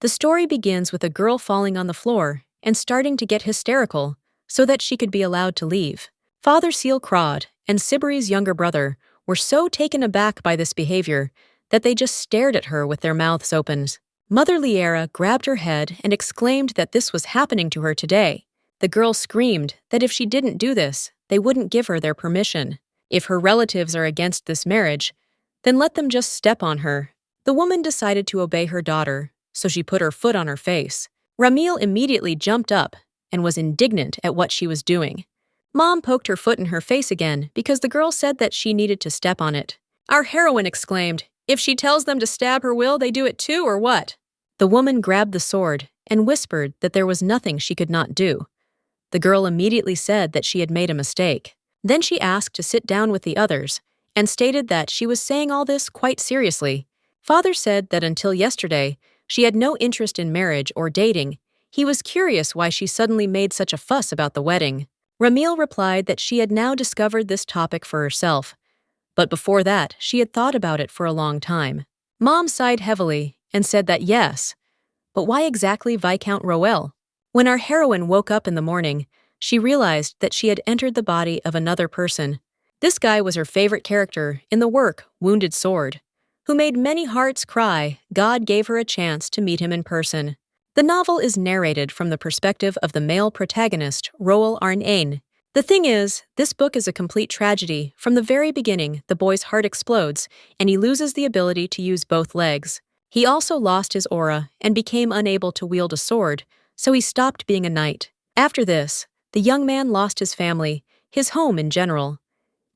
The story begins with a girl falling on the floor and starting to get hysterical so that she could be allowed to leave. Father Seal Crawd and Siberi's younger brother were so taken aback by this behavior that they just stared at her with their mouths open. Mother Liera grabbed her head and exclaimed that this was happening to her today. The girl screamed that if she didn't do this, they wouldn't give her their permission. If her relatives are against this marriage, then let them just step on her. The woman decided to obey her daughter, so she put her foot on her face. Ramil immediately jumped up and was indignant at what she was doing. Mom poked her foot in her face again because the girl said that she needed to step on it. Our heroine exclaimed, "If she tells them to stab her, will they do it too, or what?" The woman grabbed the sword and whispered that there was nothing she could not do. The girl immediately said that she had made a mistake. Then she asked to sit down with the others and stated that she was saying all this quite seriously. Father said that until yesterday, she had no interest in marriage or dating. He was curious why she suddenly made such a fuss about the wedding. Ramil replied that she had now discovered this topic for herself, but before that, she had thought about it for a long time. Mom sighed heavily and said that yes, but why exactly Viscount Roel? When our heroine woke up in the morning, she realized that she had entered the body of another person. This guy was her favorite character in the work Wounded Sword, who made many hearts cry. God gave her a chance to meet him in person. The novel is narrated from the perspective of the male protagonist, Roel Arnain. The thing is, this book is a complete tragedy. From the very beginning, the boy's heart explodes, and he loses the ability to use both legs. He also lost his aura and became unable to wield a sword, so he stopped being a knight. After this, the young man lost his family, his home in general.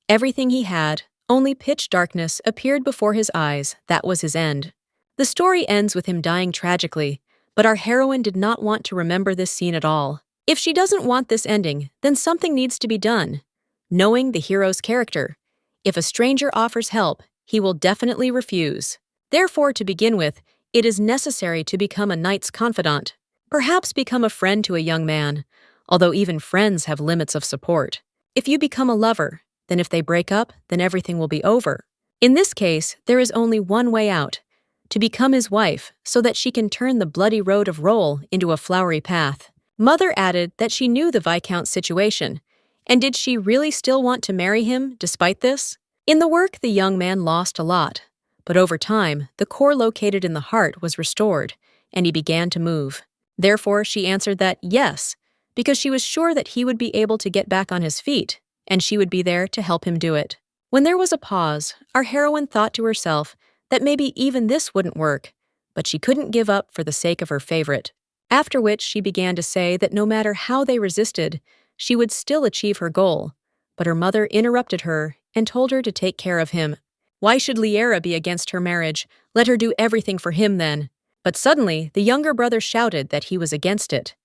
Everything he had, only pitch darkness, appeared before his eyes. That was his end. The story ends with him dying tragically, but our heroine did not want to remember this scene at all. If she doesn't want this ending, then something needs to be done. Knowing the hero's character, if a stranger offers help, he will definitely refuse. Therefore, to begin with, it is necessary to become a knight's confidant. Perhaps become a friend to a young man, although even friends have limits of support. If you become a lover, then if they break up, then everything will be over. In this case, there is only one way out: to become his wife so that she can turn the bloody road of Roel into a flowery path. Mother added that she knew the Viscount's situation, and did she really still want to marry him despite this? In the work, the young man lost a lot, but over time, the core located in the heart was restored, and he began to move. Therefore, she answered that yes, because she was sure that he would be able to get back on his feet, and she would be there to help him do it. When there was a pause, our heroine thought to herself that maybe even this wouldn't work, but she couldn't give up for the sake of her favorite. After which she began to say that no matter how they resisted, she would still achieve her goal. But her mother interrupted her and told her to take care of him. Why should Liera be against her marriage? Let her do everything for him then. But suddenly, the younger brother shouted that he was against it.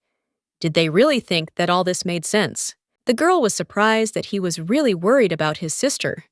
Did they really think that all this made sense? The girl was surprised that he was really worried about his sister.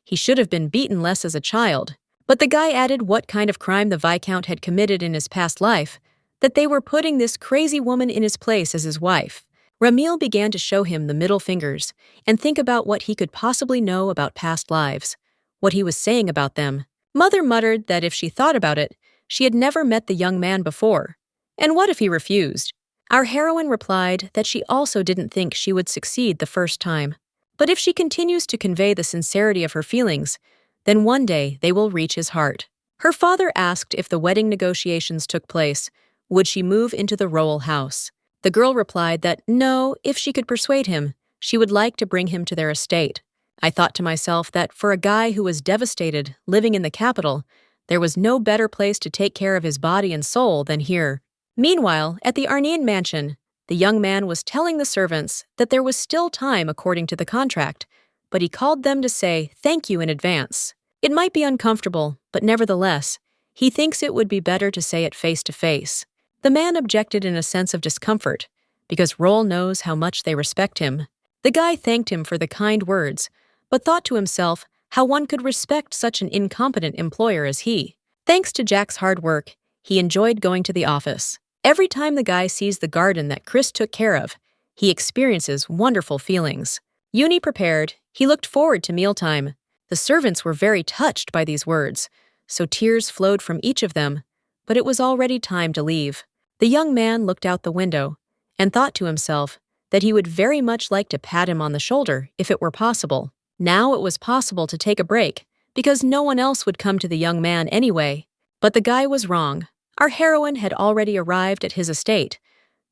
He should have been beaten less as a child. But the guy added what kind of crime the Viscount had committed in his past life, that they were putting this crazy woman in his place as his wife. Ramil began to show him the middle fingers and think about what he could possibly know about past lives, what he was saying about them. Mother muttered that if she thought about it, she had never met the young man before. And what if he refused? Our heroine replied that she also didn't think she would succeed the first time. But if she continues to convey the sincerity of her feelings, then one day they will reach his heart. Her father asked if the wedding negotiations took place, would she move into the Roel house? The girl replied that no, if she could persuade him, she would like to bring him to their estate. I thought to myself that for a guy who was devastated, living in the capital, there was no better place to take care of his body and soul than here. Meanwhile, at the Arnain mansion, the young man was telling the servants that there was still time according to the contract, but he called them to say thank you in advance. It might be uncomfortable, but nevertheless, he thinks it would be better to say it face to face. The man objected in a sense of discomfort, because Roel knows how much they respect him. The guy thanked him for the kind words, but thought to himself how one could respect such an incompetent employer as he. Thanks to Jack's hard work, he enjoyed going to the office. Every time the guy sees the garden that Chris took care of, he experiences wonderful feelings. Uni prepared, he looked forward to mealtime. The servants were very touched by these words, so tears flowed from each of them, but it was already time to leave. The young man looked out the window and thought to himself that he would very much like to pat him on the shoulder if it were possible. Now it was possible to take a break because no one else would come to the young man anyway. But the guy was wrong. Our heroine had already arrived at his estate.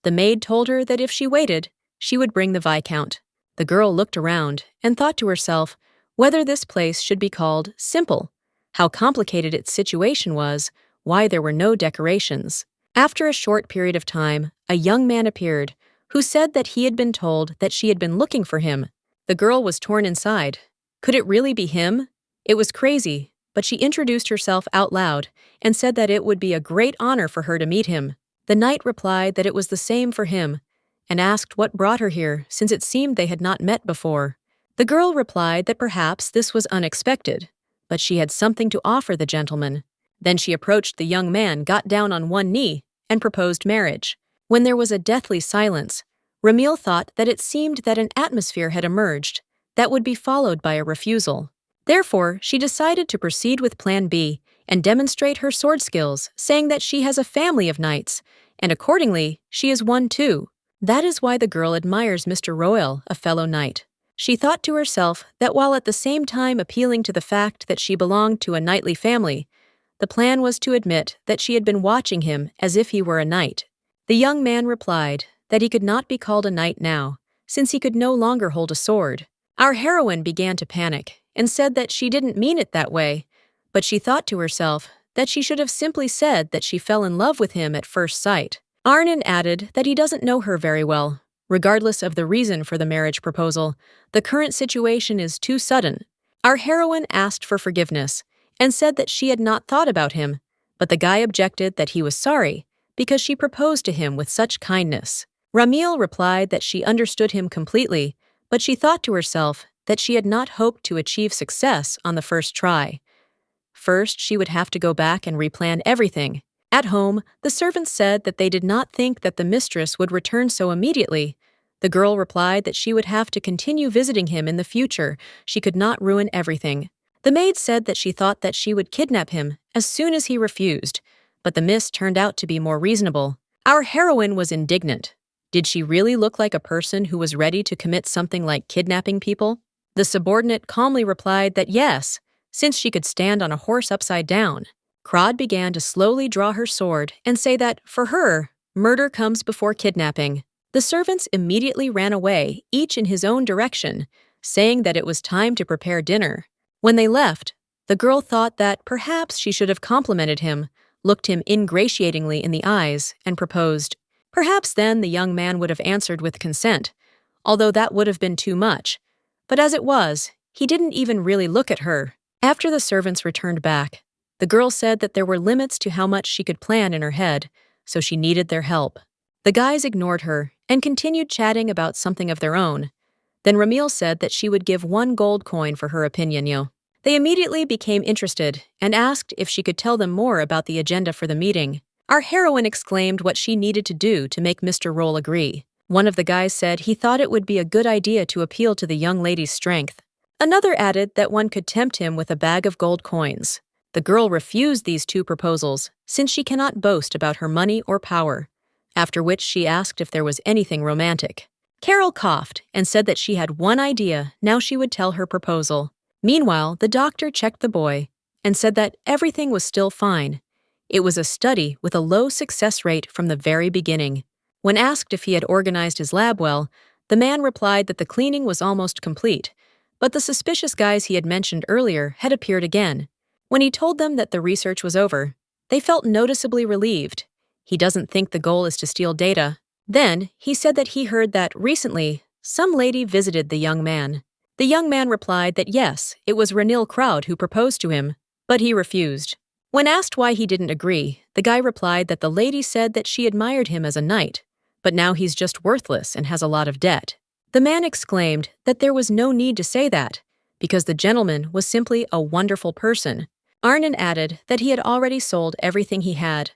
The maid told her that if she waited, she would bring the Viscount. The girl looked around and thought to herself whether this place should be called simple, how complicated its situation was, why there were no decorations. After a short period of time, a young man appeared who said that he had been told that she had been looking for him. The girl was torn inside. Could it really be him? It was crazy, but she introduced herself out loud and said that it would be a great honor for her to meet him. The knight replied that it was the same for him and asked what brought her here since it seemed they had not met before. The girl replied that perhaps this was unexpected, but she had something to offer the gentleman. Then she approached the young man, got down on one knee, and proposed marriage. When there was a deathly silence, Ramil thought that it seemed that an atmosphere had emerged that would be followed by a refusal. Therefore, she decided to proceed with Plan B and demonstrate her sword skills, saying that she has a family of knights, and accordingly, she is one too. That is why the girl admires Mr. Royal, a fellow knight. She thought to herself that while at the same time appealing to the fact that she belonged to a knightly family, the plan was to admit that she had been watching him as if he were a knight. The young man replied that he could not be called a knight now, since he could no longer hold a sword. Our heroine began to panic and said that she didn't mean it that way, but she thought to herself that she should have simply said that she fell in love with him at first sight. Arnon added that he doesn't know her very well. Regardless of the reason for the marriage proposal, the current situation is too sudden. Our heroine asked for forgiveness and said that she had not thought about him, but the guy objected that he was sorry because she proposed to him with such kindness. Ramil replied that she understood him completely, but she thought to herself that she had not hoped to achieve success on the first try. First, she would have to go back and replan everything. At home, the servants said that they did not think that the mistress would return so immediately. The girl replied that she would have to continue visiting him in the future. She could not ruin everything. The maid said that she thought that she would kidnap him as soon as he refused, but the miss turned out to be more reasonable. Our heroine was indignant. Did she really look like a person who was ready to commit something like kidnapping people? The subordinate calmly replied that yes, since she could stand on a horse upside down. Crod began to slowly draw her sword and say that, for her, murder comes before kidnapping. The servants immediately ran away, each in his own direction, saying that it was time to prepare dinner. When they left, the girl thought that perhaps she should have complimented him, looked him ingratiatingly in the eyes, and proposed. Perhaps then the young man would have answered with consent, although that would have been too much. But as it was, he didn't even really look at her. After the servants returned back, the girl said that there were limits to how much she could plan in her head, so she needed their help. The guys ignored her and continued chatting about something of their own. Then Ramil said that she would give 1 gold coin for her opinion. They immediately became interested and asked if she could tell them more about the agenda for the meeting. Our heroine exclaimed what she needed to do to make Mr. Roll agree. One of the guys said he thought it would be a good idea to appeal to the young lady's strength. Another added that one could tempt him with a bag of gold coins. The girl refused these 2 proposals, since she cannot boast about her money or power, after which she asked if there was anything romantic. Carol coughed and said that she had one idea, now she would tell her proposal. Meanwhile, the doctor checked the boy and said that everything was still fine. It was a study with a low success rate from the very beginning. When asked if he had organized his lab well, the man replied that the cleaning was almost complete, but the suspicious guys he had mentioned earlier had appeared again. When he told them that the research was over, they felt noticeably relieved. He doesn't think the goal is to steal data. Then, he said that he heard that, recently, some lady visited the young man. The young man replied that yes, it was Ranil Crowd who proposed to him, but he refused. When asked why he didn't agree, the guy replied that the lady said that she admired him as a knight, but now he's just worthless and has a lot of debt. The man exclaimed that there was no need to say that, because the gentleman was simply a wonderful person. Arnon added that he had already sold everything he had.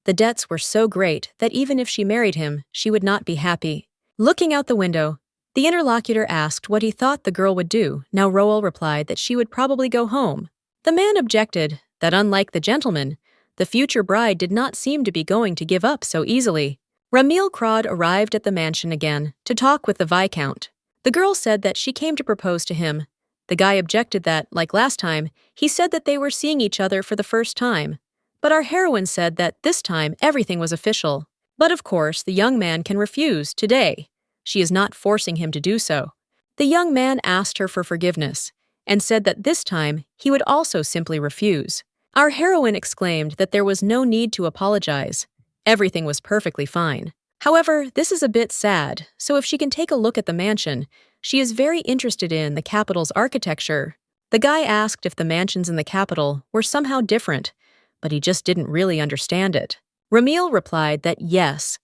The debts were so great that even if she married him, she would not be happy. Looking out the window, the interlocutor asked what he thought the girl would do. Now Roel replied that she would probably go home. The man objected that unlike the gentleman, The future bride did not seem to be going to give up so easily. Ramil Crod arrived at the mansion again to talk with the Viscount. The girl said that she came to propose to him. The guy objected that, like last time, he said that they were seeing each other for the first time. But our heroine said that this time everything was official. But of course, the young man can refuse today. She is not forcing him to do so. The young man asked her for forgiveness and said that this time he would also simply refuse. Our heroine exclaimed that there was no need to apologize. Everything was perfectly fine. However, this is a bit sad, so if she can take a look at the mansion, she is very interested in the capital's architecture. The guy asked if the mansions in the capital were somehow different, but he just didn't really understand it. Ramil replied that yes.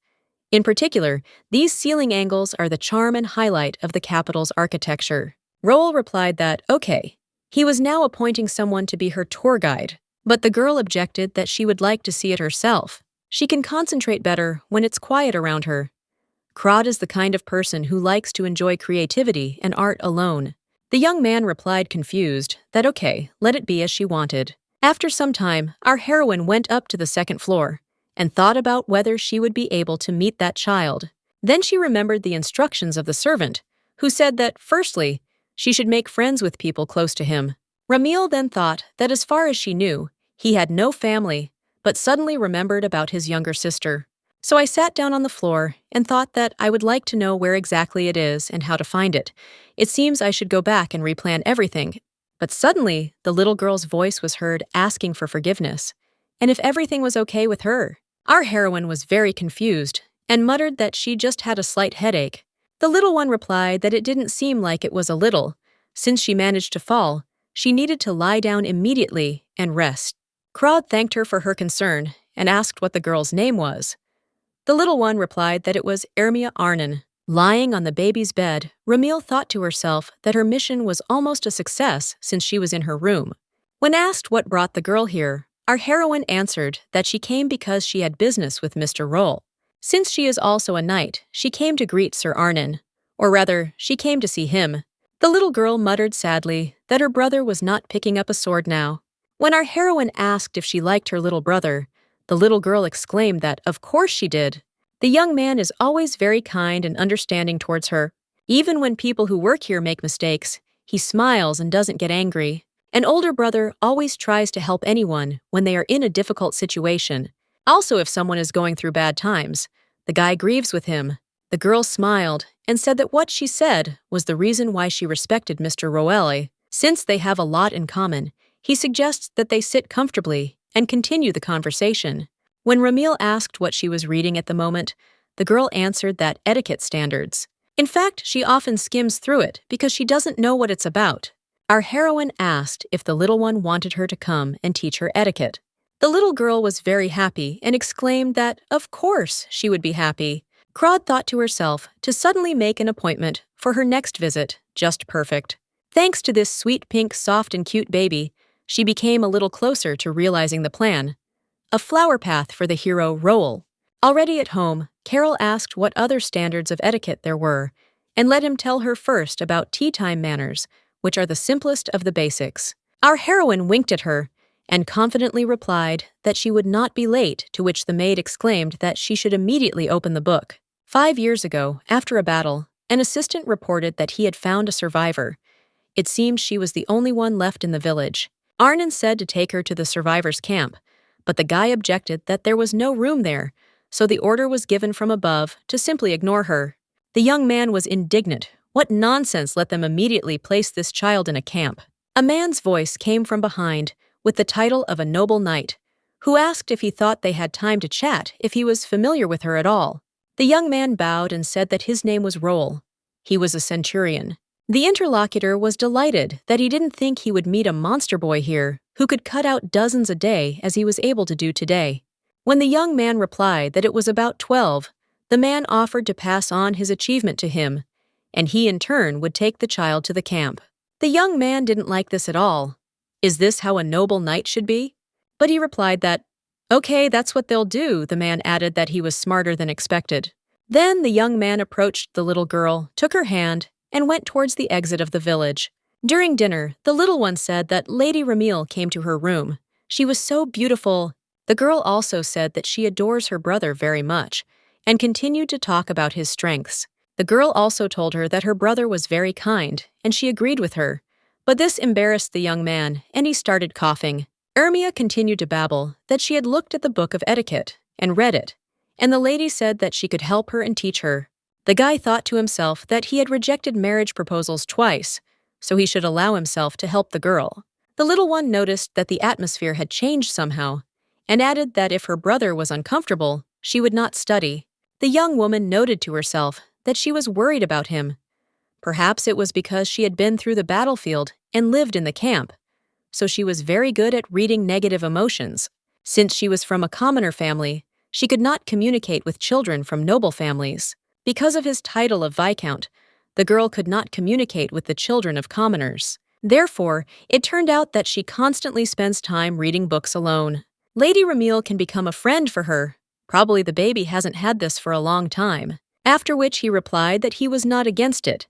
In particular, these ceiling angles are the charm and highlight of the capital's architecture. Roel replied that, okay. He was now appointing someone to be her tour guide, but the girl objected that she would like to see it herself. She can concentrate better when it's quiet around her. Crod is the kind of person who likes to enjoy creativity and art alone. The young man replied confused that okay, let it be as she wanted. After some time, our heroine went up to the second floor and thought about whether she would be able to meet that child. Then she remembered the instructions of the servant, who said that, firstly, she should make friends with people close to him. Ramil then thought that as far as she knew, he had no family, but suddenly remembered about his younger sister. So I sat down on the floor and thought that I would like to know where exactly it is and how to find it. It seems I should go back and replan everything. But suddenly, the little girl's voice was heard asking for forgiveness, and if everything was okay with her. Our heroine was very confused and muttered that she just had a slight headache. The little one replied that it didn't seem like it was a little. Since she managed to fall, she needed to lie down immediately and rest. Crod thanked her for her concern and asked what the girl's name was. The little one replied that it was Ermia Arnon. Lying on the baby's bed, Ramil thought to herself that her mission was almost a success since she was in her room. When asked what brought the girl here, our heroine answered that she came because she had business with Mr. Roll. Since she is also a knight, she came to greet Sir Arnon, or rather, she came to see him. The little girl muttered sadly that her brother was not picking up a sword now. When our heroine asked if she liked her little brother, the little girl exclaimed that of course she did. The young man is always very kind and understanding towards her. Even when people who work here make mistakes, he smiles and doesn't get angry. An older brother always tries to help anyone when they are in a difficult situation. Also, if someone is going through bad times, the guy grieves with him. The girl smiled and said that what she said was the reason why she respected Mr. Roelle. Since they have a lot in common, he suggests that they sit comfortably and continue the conversation. When Ramil asked what she was reading at the moment, the girl answered that etiquette standards. In fact, she often skims through it because she doesn't know what it's about. Our heroine asked if the little one wanted her to come and teach her etiquette. The little girl was very happy and exclaimed that, of course, she would be happy. Crod thought to herself to suddenly make an appointment for her next visit, just perfect. Thanks to this sweet pink, soft and cute baby, she became a little closer to realizing the plan. A flower path for the hero Roel. Already at home, Carol asked what other standards of etiquette there were, and let him tell her first about tea time manners, which are the simplest of the basics. Our heroine winked at her and confidently replied that she would not be late, to which the maid exclaimed that she should immediately open the book. 5 years ago, after a battle, an assistant reported that he had found a survivor. It seemed she was the only one left in the village. Arnon said to take her to the survivors' camp, but the guy objected that there was no room there, so the order was given from above to simply ignore her. The young man was indignant. What nonsense, let them immediately place this child in a camp. A man's voice came from behind with the title of a noble knight, who asked if he thought they had time to chat if he was familiar with her at all. The young man bowed and said that his name was Roel. He was a centurion. The interlocutor was delighted that he didn't think he would meet a monster boy here who could cut out dozens a day as he was able to do today. When the young man replied that it was about 12, the man offered to pass on his achievement to him, and he in turn would take the child to the camp. The young man didn't like this at all. Is this how a noble knight should be? But he replied that, okay, that's what they'll do. The man added that he was smarter than expected. Then the young man approached the little girl, took her hand, and went towards the exit of the village. During dinner, the little one said that Lady Ramil came to her room. She was so beautiful The girl also said that she adores her brother very much and continued to talk about his strengths. The girl also told her that her brother was very kind, and she agreed with her. But this embarrassed the young man, and he started coughing. Ermia continued to babble that she had looked at the book of etiquette and read it, and the lady said that she could help her and teach her. The guy thought to himself that he had rejected marriage proposals twice, so he should allow himself to help the girl. The little one noticed that the atmosphere had changed somehow, and added that if her brother was uncomfortable, she would not study. The young woman noted to herself that she was worried about him. Perhaps it was because she had been through the battlefield and lived in the camp, so she was very good at reading negative emotions. Since she was from a commoner family, she could not communicate with children from noble families. Because of his title of Viscount, the girl could not communicate with the children of commoners. Therefore, it turned out that she constantly spends time reading books alone. Lady Ramil can become a friend for her. Probably the baby hasn't had this for a long time. After which he replied that he was not against it.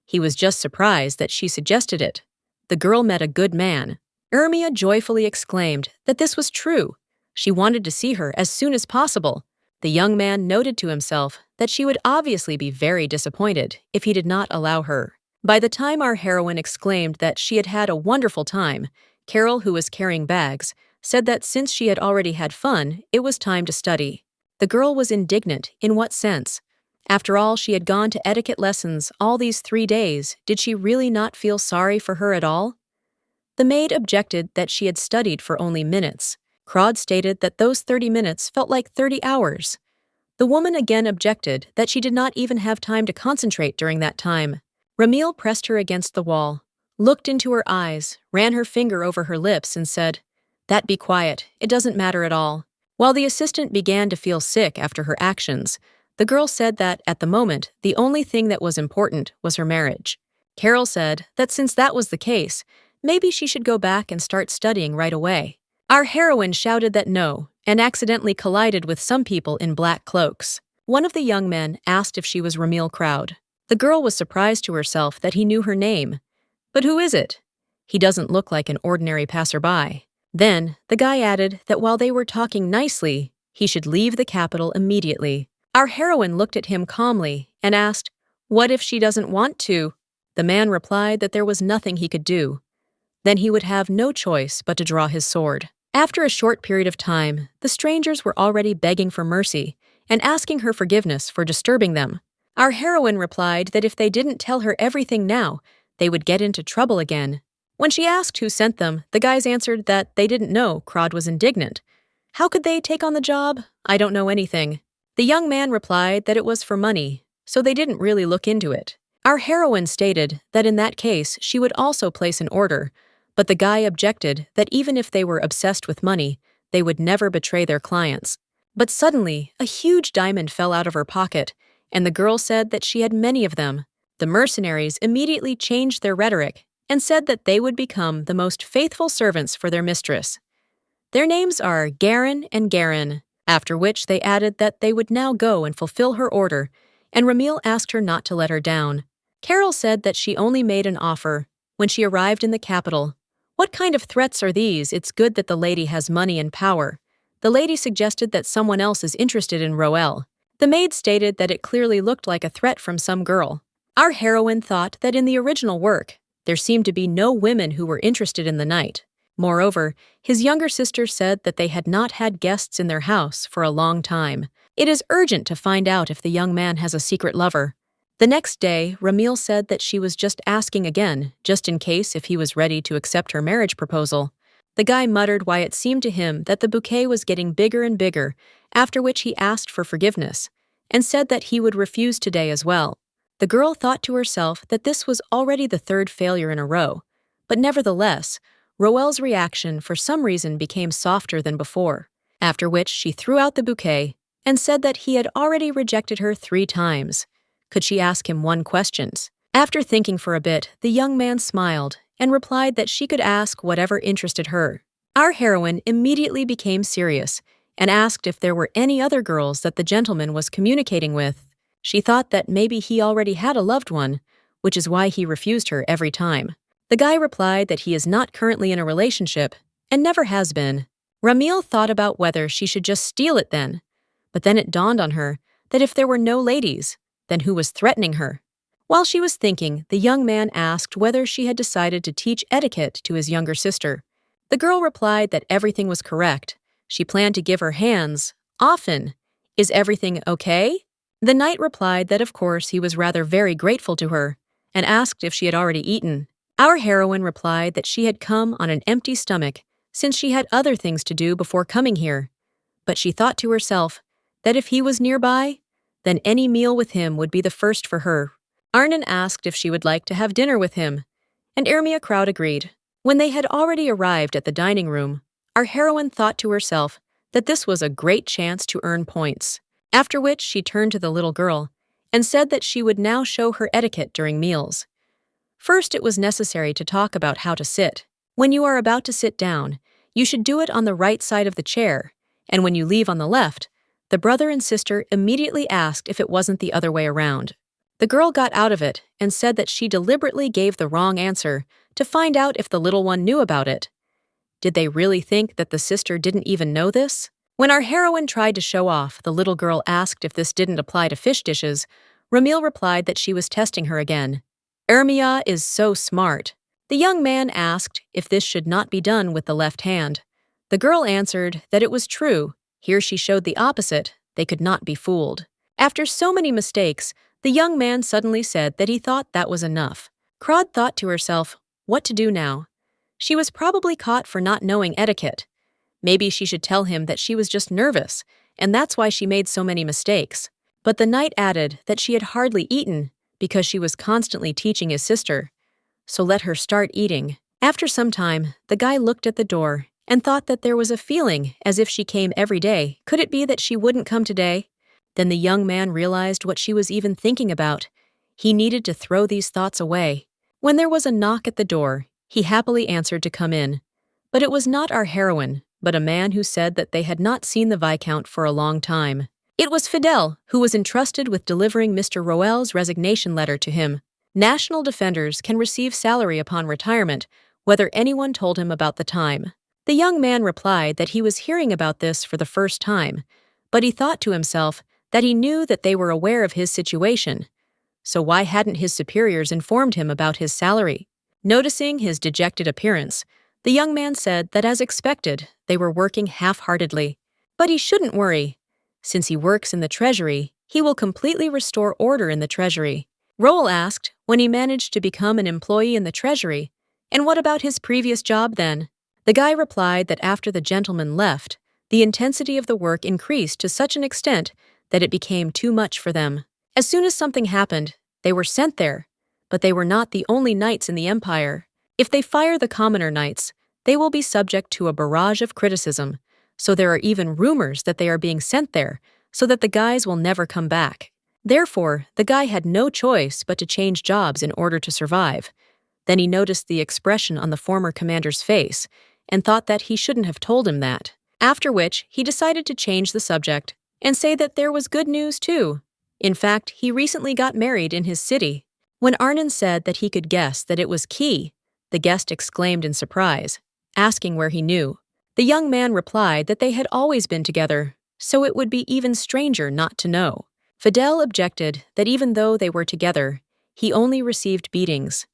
He was just surprised that she suggested it. The girl met a good man. Ermia joyfully exclaimed that this was true. She wanted to see her as soon as possible. The young man noted to himself that she would obviously be very disappointed if he did not allow her. By the time our heroine exclaimed that she had had a wonderful time, Carol, who was carrying bags, said that since she had already had fun, it was time to study. The girl was indignant. In what sense? After all, she had gone to etiquette lessons all these 3 days. Did she really not feel sorry for her at all? The maid objected that she had studied for only minutes. Crod stated that those 30 minutes felt like 30 hours. The woman again objected that she did not even have time to concentrate during that time. Ramil pressed her against the wall, looked into her eyes, ran her finger over her lips, and said, "That be quiet, it doesn't matter at all." While the assistant began to feel sick after her actions, the girl said that, at the moment, the only thing that was important was her marriage. Carol said that since that was the case, maybe she should go back and start studying right away. Our heroine shouted that no, and accidentally collided with some people in black cloaks. One of the young men asked if she was Ramil Crowd. The girl was surprised to herself that he knew her name. But who is it? He doesn't look like an ordinary passerby. Then, the guy added that while they were talking nicely, he should leave the capital immediately. Our heroine looked at him calmly and asked, "What if she doesn't want to?" The man replied that there was nothing he could do. Then he would have no choice but to draw his sword. After a short period of time, the strangers were already begging for mercy and asking her forgiveness for disturbing them. Our heroine replied that if they didn't tell her everything now, they would get into trouble again. When she asked who sent them, the guys answered that they didn't know. Crod was indignant. How could they take on the job? I don't know anything. The young man replied that it was for money, so they didn't really look into it. Our heroine stated that in that case she would also place an order, but the guy objected that even if they were obsessed with money, they would never betray their clients. But suddenly, a huge diamond fell out of her pocket, and the girl said that she had many of them. The mercenaries immediately changed their rhetoric and said that they would become the most faithful servants for their mistress. Their names are Garin and Garin, after which they added that they would now go and fulfill her order, and Ramil asked her not to let her down. Carol said that she only made an offer when she arrived in the capital. What kind of threats are these? It's good that the lady has money and power. The lady suggested that someone else is interested in Roel. The maid stated that it clearly looked like a threat from some girl. Our heroine thought that in the original work, there seemed to be no women who were interested in the knight. Moreover, his younger sister said that they had not had guests in their house for a long time. It is urgent to find out if the young man has a secret lover. The next day, Ramil said that she was just asking again, just in case if he was ready to accept her marriage proposal. The guy muttered why it seemed to him that the bouquet was getting bigger and bigger, after which he asked for forgiveness, and said that he would refuse today as well. The girl thought to herself that this was already the third failure in a row, but nevertheless, Roel's reaction for some reason became softer than before, after which she threw out the bouquet and said that he had already rejected her 3 times. Could she ask him one question? After thinking for a bit, the young man smiled and replied that she could ask whatever interested her. Our heroine immediately became serious and asked if there were any other girls that the gentleman was communicating with. She thought that maybe he already had a loved one, which is why he refused her every time. The guy replied that he is not currently in a relationship and never has been. Ramil thought about whether she should just steal it then, but then it dawned on her that if there were no ladies, then who was threatening her? While she was thinking, the young man asked whether she had decided to teach etiquette to his younger sister. The girl replied that everything was correct. She planned to give her hands, often. Is everything okay? The knight replied that of course he was rather very grateful to her, and asked if she had already eaten. Our heroine replied that she had come on an empty stomach since she had other things to do before coming here. But she thought to herself that if he was nearby, then any meal with him would be the first for her. Arnon asked if she would like to have dinner with him, and Ermia Crowd agreed. When they had already arrived at the dining room, our heroine thought to herself that this was a great chance to earn points, after which she turned to the little girl and said that she would now show her etiquette during meals. First, it was necessary to talk about how to sit. When you are about to sit down, you should do it on the right side of the chair, and when you leave on the left, the brother and sister immediately asked if it wasn't the other way around. The girl got out of it and said that she deliberately gave the wrong answer to find out if the little one knew about it. Did they really think that the sister didn't even know this? When our heroine tried to show off, the little girl asked if this didn't apply to fish dishes. Ramil replied that she was testing her again. Ermia is so smart. The young man asked if this should not be done with the left hand. The girl answered that it was true. Here she showed the opposite. They could not be fooled. After so many mistakes, the young man suddenly said that he thought that was enough. Crod thought to herself, what to do now? She was probably caught for not knowing etiquette. Maybe she should tell him that she was just nervous, and that's why she made so many mistakes. But the knight added that she had hardly eaten because she was constantly teaching his sister. So let her start eating. After some time, the guy looked at the door and thought that there was a feeling as if she came every day. Could it be that she wouldn't come today? Then the young man realized what she was even thinking about. He needed to throw these thoughts away. When there was a knock at the door, he happily answered to come in. But it was not our heroine, but a man who said that they had not seen the Viscount for a long time. It was Fidel, who was entrusted with delivering Mr. Roel's resignation letter to him. National defenders can receive salary upon retirement, whether anyone told him about the time. The young man replied that he was hearing about this for the first time, but he thought to himself that he knew that they were aware of his situation. So why hadn't his superiors informed him about his salary? Noticing his dejected appearance, the young man said that as expected, they were working half-heartedly. But he shouldn't worry. Since he works in the treasury, he will completely restore order in the treasury. Roel asked when he managed to become an employee in the treasury, and what about his previous job then? The guy replied that after the gentleman left, the intensity of the work increased to such an extent that it became too much for them. As soon as something happened, they were sent there, but they were not the only knights in the empire. If they fire the commoner knights, they will be subject to a barrage of criticism, so there are even rumors that they are being sent there so that the guys will never come back. Therefore, the guy had no choice but to change jobs in order to survive. Then he noticed the expression on the former commander's face and thought that he shouldn't have told him that. After which, he decided to change the subject and say that there was good news too. In fact, he recently got married in his city. When Arnon said that he could guess that it was Key, the guest exclaimed in surprise, asking where he knew. The young man replied that they had always been together, so it would be even stranger not to know. Fidel objected that even though they were together, he only received beatings.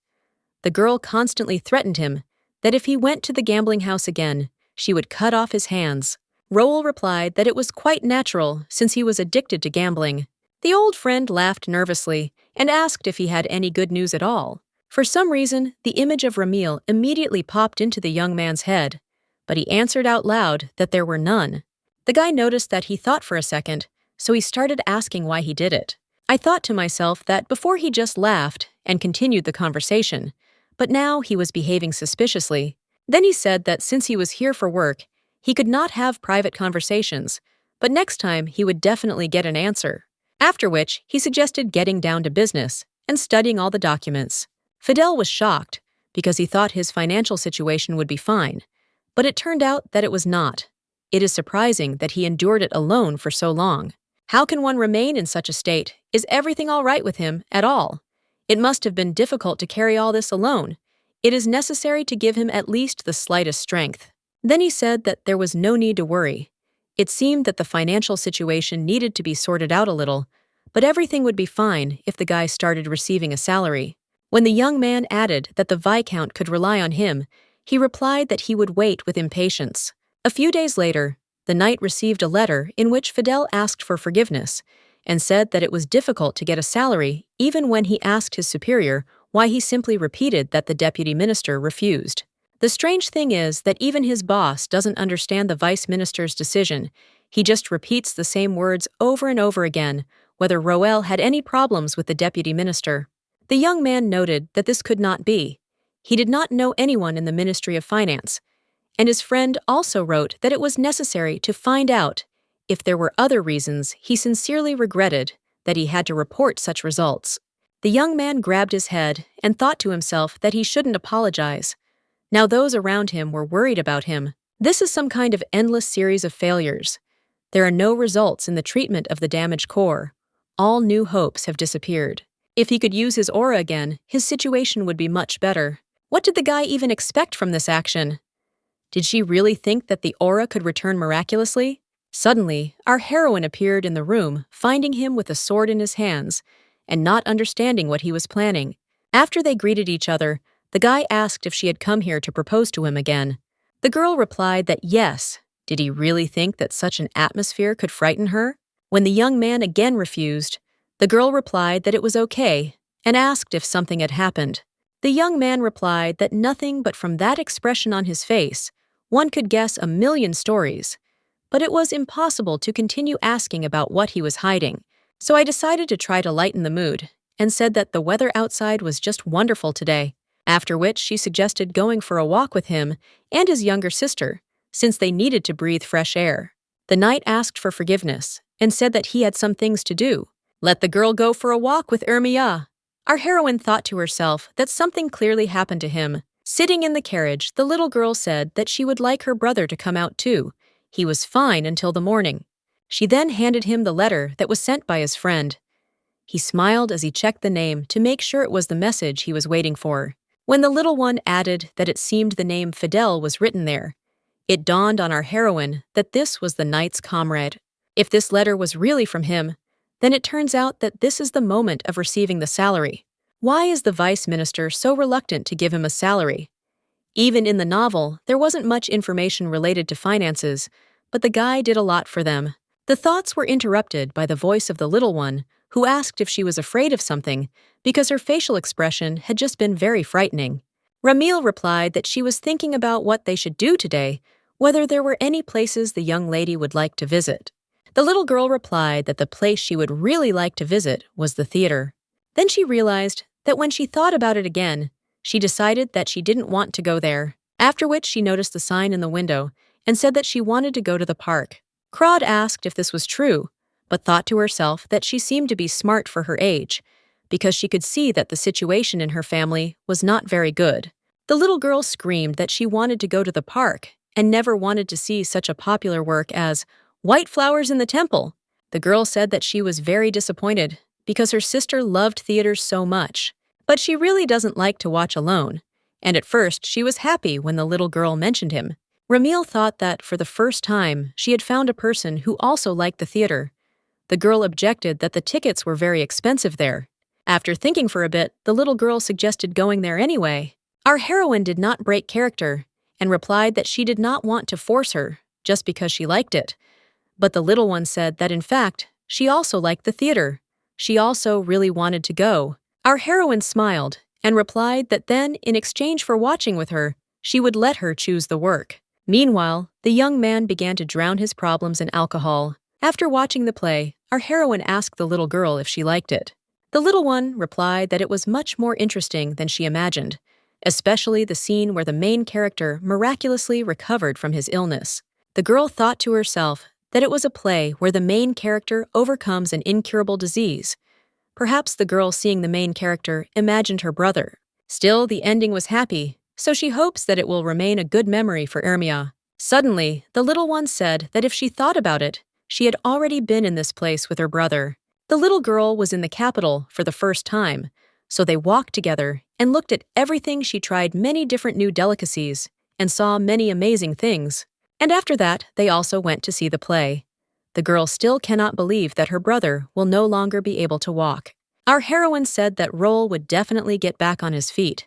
The girl constantly threatened him that if he went to the gambling house again, she would cut off his hands. Roel replied that it was quite natural since he was addicted to gambling. The old friend laughed nervously and asked if he had any good news at all. For some reason, the image of Ramil immediately popped into the young man's head, but he answered out loud that there were none. The guy noticed that he thought for a second, so he started asking why he did it. I thought to myself that before he just laughed and continued the conversation, but now he was behaving suspiciously. Then he said that since he was here for work, he could not have private conversations, but next time he would definitely get an answer. After which, he suggested getting down to business and studying all the documents. Fidel was shocked because he thought his financial situation would be fine, but it turned out that it was not. It is surprising that he endured it alone for so long. How can one remain in such a state? Is everything all right with him at all? It must have been difficult to carry all this alone. It is necessary to give him at least the slightest strength. Then he said that there was no need to worry. It seemed that the financial situation needed to be sorted out a little, but everything would be fine if the guy started receiving a salary. When the young man added that the Viscount could rely on him, he replied that he would wait with impatience. A few days later, the knight received a letter in which Fidel asked for forgiveness and said that it was difficult to get a salary even when he asked his superior why he simply repeated that the deputy minister refused. The strange thing is that even his boss doesn't understand the vice minister's decision. He just repeats the same words over and over again, whether Roel had any problems with the deputy minister. The young man noted that this could not be. He did not know anyone in the Ministry of Finance, and his friend also wrote that it was necessary to find out if there were other reasons. He sincerely regretted that he had to report such results. The young man grabbed his head and thought to himself that he shouldn't apologize. Now those around him were worried about him. This is some kind of endless series of failures. There are no results in the treatment of the damaged core. All new hopes have disappeared. If he could use his aura again, his situation would be much better. What did the guy even expect from this action? Did she really think that the aura could return miraculously? Suddenly, our heroine appeared in the room, finding him with a sword in his hands and not understanding what he was planning. After they greeted each other, the guy asked if she had come here to propose to him again. The girl replied that yes. Did he really think that such an atmosphere could frighten her? When the young man again refused, the girl replied that it was okay and asked if something had happened. The young man replied that nothing, but from that expression on his face, one could guess a million stories. But it was impossible to continue asking about what he was hiding, so I decided to try to lighten the mood and said that the weather outside was just wonderful today, after which she suggested going for a walk with him and his younger sister, since they needed to breathe fresh air. The knight asked for forgiveness and said that he had some things to do. Let the girl go for a walk with Ermia. Our heroine thought to herself that something clearly happened to him. Sitting in the carriage, the little girl said that she would like her brother to come out too. He was fine until the morning. She then handed him the letter that was sent by his friend. He smiled as he checked the name to make sure it was the message he was waiting for. When the little one added that it seemed the name Fidel was written there, it dawned on our heroine that this was the knight's comrade. If this letter was really from him, then it turns out that this is the moment of receiving the salary. Why is the vice minister so reluctant to give him a salary? Even in the novel, there wasn't much information related to finances, but the guy did a lot for them. The thoughts were interrupted by the voice of the little one, who asked if she was afraid of something because her facial expression had just been very frightening. Ramil replied that she was thinking about what they should do today, whether there were any places the young lady would like to visit. The little girl replied that the place she would really like to visit was the theater. Then she realized that when she thought about it again, she decided that she didn't want to go there, after which she noticed the sign in the window and said that she wanted to go to the park. Claude asked if this was true, but thought to herself that she seemed to be smart for her age, because she could see that the situation in her family was not very good. The little girl screamed that she wanted to go to the park and never wanted to see such a popular work as White Flowers in the Temple. The girl said that she was very disappointed because her sister loved theaters so much, but she really doesn't like to watch alone, and at first she was happy when the little girl mentioned him. Ramil thought that for the first time she had found a person who also liked the theater. The girl objected that the tickets were very expensive there. After thinking for a bit, the little girl suggested going there anyway. Our heroine did not break character and replied that she did not want to force her just because she liked it. But the little one said that in fact, she also liked the theater. She also really wanted to go. Our heroine smiled and replied that then, in exchange for watching with her, she would let her choose the work. Meanwhile, the young man began to drown his problems in alcohol. After watching the play, our heroine asked the little girl if she liked it. The little one replied that it was much more interesting than she imagined, especially the scene where the main character miraculously recovered from his illness. The girl thought to herself that it was a play where the main character overcomes an incurable disease. Perhaps the girl seeing the main character imagined her brother. Still, the ending was happy, so she hopes that it will remain a good memory for Ermia. Suddenly, the little one said that if she thought about it, she had already been in this place with her brother. The little girl was in the capital for the first time, so they walked together and looked at everything. She tried many different new delicacies and saw many amazing things. And after that, they also went to see the play. The girl still cannot believe that her brother will no longer be able to walk. Our heroine said that Roll would definitely get back on his feet,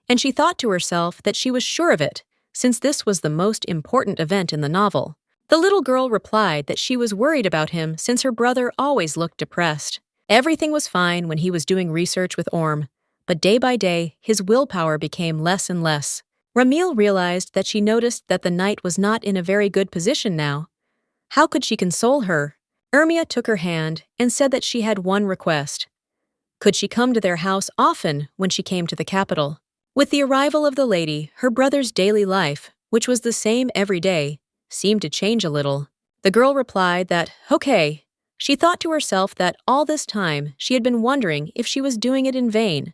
and she thought to herself that she was sure of it, since this was the most important event in the novel. The little girl replied that she was worried about him since her brother always looked depressed. Everything was fine when he was doing research with Orm, but day by day, his willpower became less and less. Ramil realized that she noticed that the knight was not in a very good position now. How could she console her? Ermia took her hand and said that she had one request. Could she come to their house often when she came to the capital? With the arrival of the lady, her brother's daily life, which was the same every day, seemed to change a little. The girl replied that, okay. She thought to herself that all this time she had been wondering if she was doing it in vain,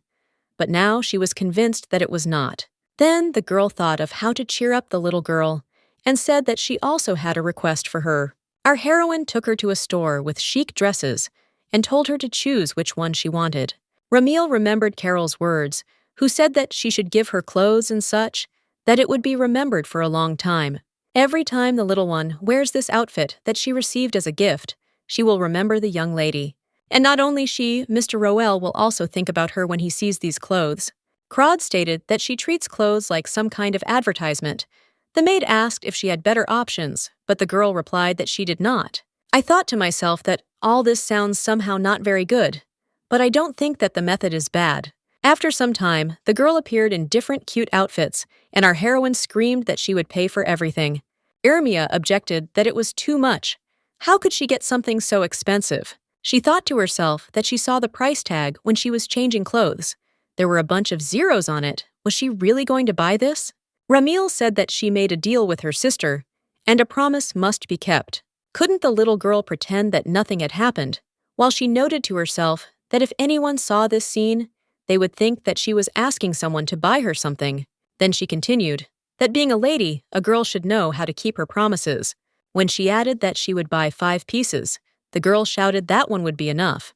but now she was convinced that it was not. Then the girl thought of how to cheer up the little girl and said that she also had a request for her. Our heroine took her to a store with chic dresses and told her to choose which one she wanted. Ramil remembered Carol's words, who said that she should give her clothes and such, that it would be remembered for a long time. Every time the little one wears this outfit that she received as a gift, she will remember the young lady. And not only she, Mr. Roel will also think about her when he sees these clothes. Crod stated that she treats clothes like some kind of advertisement. The maid asked if she had better options, but the girl replied that she did not. I thought to myself that all this sounds somehow not very good, but I don't think that the method is bad. After some time, the girl appeared in different cute outfits, and our heroine screamed that she would pay for everything. Ermia objected that it was too much. How could she get something so expensive? She thought to herself that she saw the price tag when she was changing clothes. There were a bunch of zeros on it. Was she really going to buy this? Ramil said that she made a deal with her sister, and a promise must be kept. Couldn't the little girl pretend that nothing had happened, while she noted to herself that if anyone saw this scene, they would think that she was asking someone to buy her something? Then she continued that being a lady, a girl should know how to keep her promises. When she added that she would buy 5 pieces, the girl shouted that one would be enough.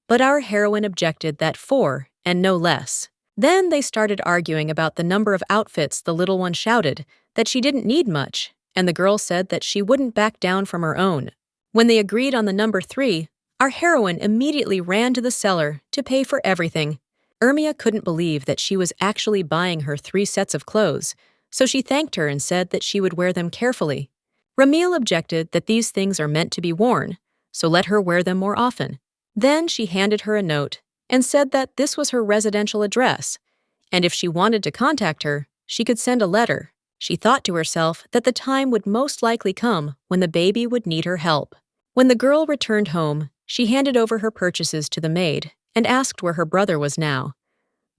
But our heroine objected that 4 and no less. Then they started arguing about the number of outfits. The little one shouted that she didn't need much, and the girl said that she wouldn't back down from her own. When they agreed on the number 3, our heroine immediately ran to the cellar to pay for everything. Ermia couldn't believe that she was actually buying her 3 sets of clothes, so she thanked her and said that she would wear them carefully. Ramil objected that these things are meant to be worn, so let her wear them more often. Then she handed her a note and said that this was her residential address, and if she wanted to contact her, she could send a letter. She thought to herself that the time would most likely come when the baby would need her help. When the girl returned home, she handed over her purchases to the maid and asked where her brother was now.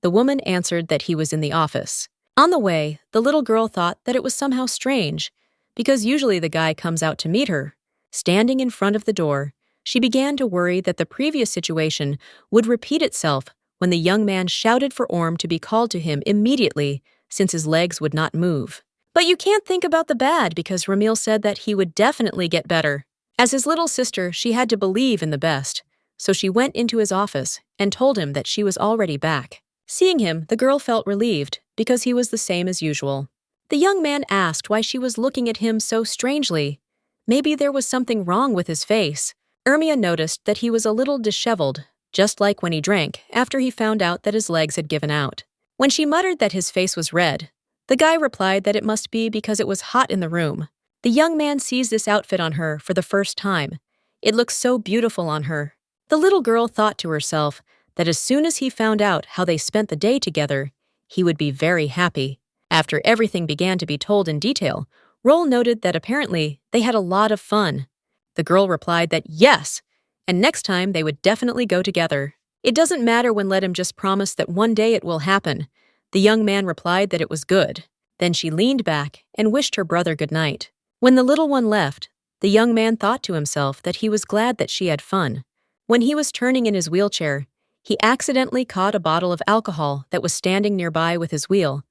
The woman answered that he was in the office. On the way, the little girl thought that it was somehow strange, because usually the guy comes out to meet her. Standing in front of the door, she began to worry that the previous situation would repeat itself when the young man shouted for Orm to be called to him immediately, since his legs would not move. But you can't think about the bad, because Ramil said that he would definitely get better. As his little sister, she had to believe in the best, so she went into his office and told him that she was already back. Seeing him, the girl felt relieved, because he was the same as usual. The young man asked why she was looking at him so strangely. Maybe there was something wrong with his face. Ermia noticed that he was a little disheveled, just like when he drank after he found out that his legs had given out. When she muttered that his face was red, the guy replied that it must be because it was hot in the room. The young man sees this outfit on her for the first time. It looks so beautiful on her. The little girl thought to herself that as soon as he found out how they spent the day together, he would be very happy. After everything began to be told in detail, Roll noted that apparently they had a lot of fun. The girl replied that yes, and next time they would definitely go together. It doesn't matter when let him just promise that one day it will happen. The young man replied that it was good. Then she leaned back and wished her brother good night. When the little one left, the young man thought to himself that he was glad that she had fun. When he was turning in his wheelchair, he accidentally caught a bottle of alcohol that was standing nearby with his wheel,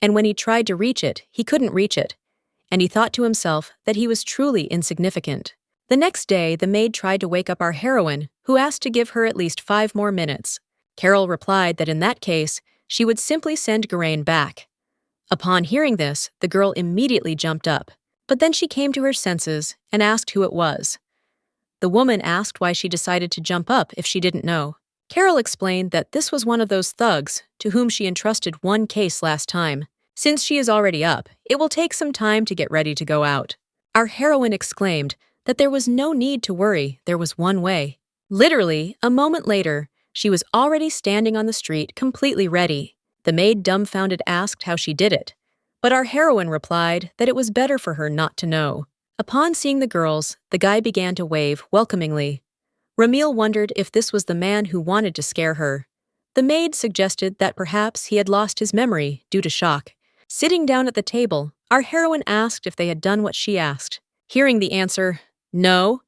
and when he tried to reach it, he couldn't reach it, and he thought to himself that he was truly insignificant. The next day, the maid tried to wake up our heroine, who asked to give her at least 5 more minutes. Carol replied that in that case, she would simply send Geraint back. Upon hearing this, the girl immediately jumped up. But then she came to her senses and asked who it was. The woman asked why she decided to jump up if she didn't know. Carol explained that this was one of those thugs to whom she entrusted one case last time. Since she is already up, it will take some time to get ready to go out. Our heroine exclaimed that there was no need to worry, there was one way. Literally, a moment later, she was already standing on the street completely ready. The maid dumbfounded asked how she did it, but our heroine replied that it was better for her not to know. Upon seeing the girls, the guy began to wave welcomingly. Ramil wondered if this was the man who wanted to scare her. The maid suggested that perhaps he had lost his memory due to shock. Sitting down at the table, our heroine asked if they had done what she asked. Hearing the answer, no,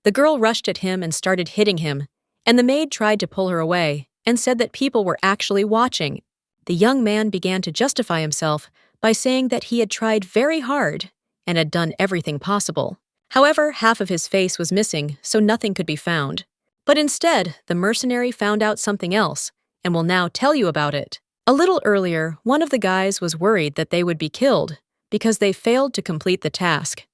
the girl rushed at him and started hitting him, and the maid tried to pull her away and said that people were actually watching. The young man began to justify himself by saying that he had tried very hard and had done everything possible. However, half of his face was missing, so nothing could be found. But instead, the mercenary found out something else and will now tell you about it. A little earlier, one of the guys was worried that they would be killed because they failed to complete the task.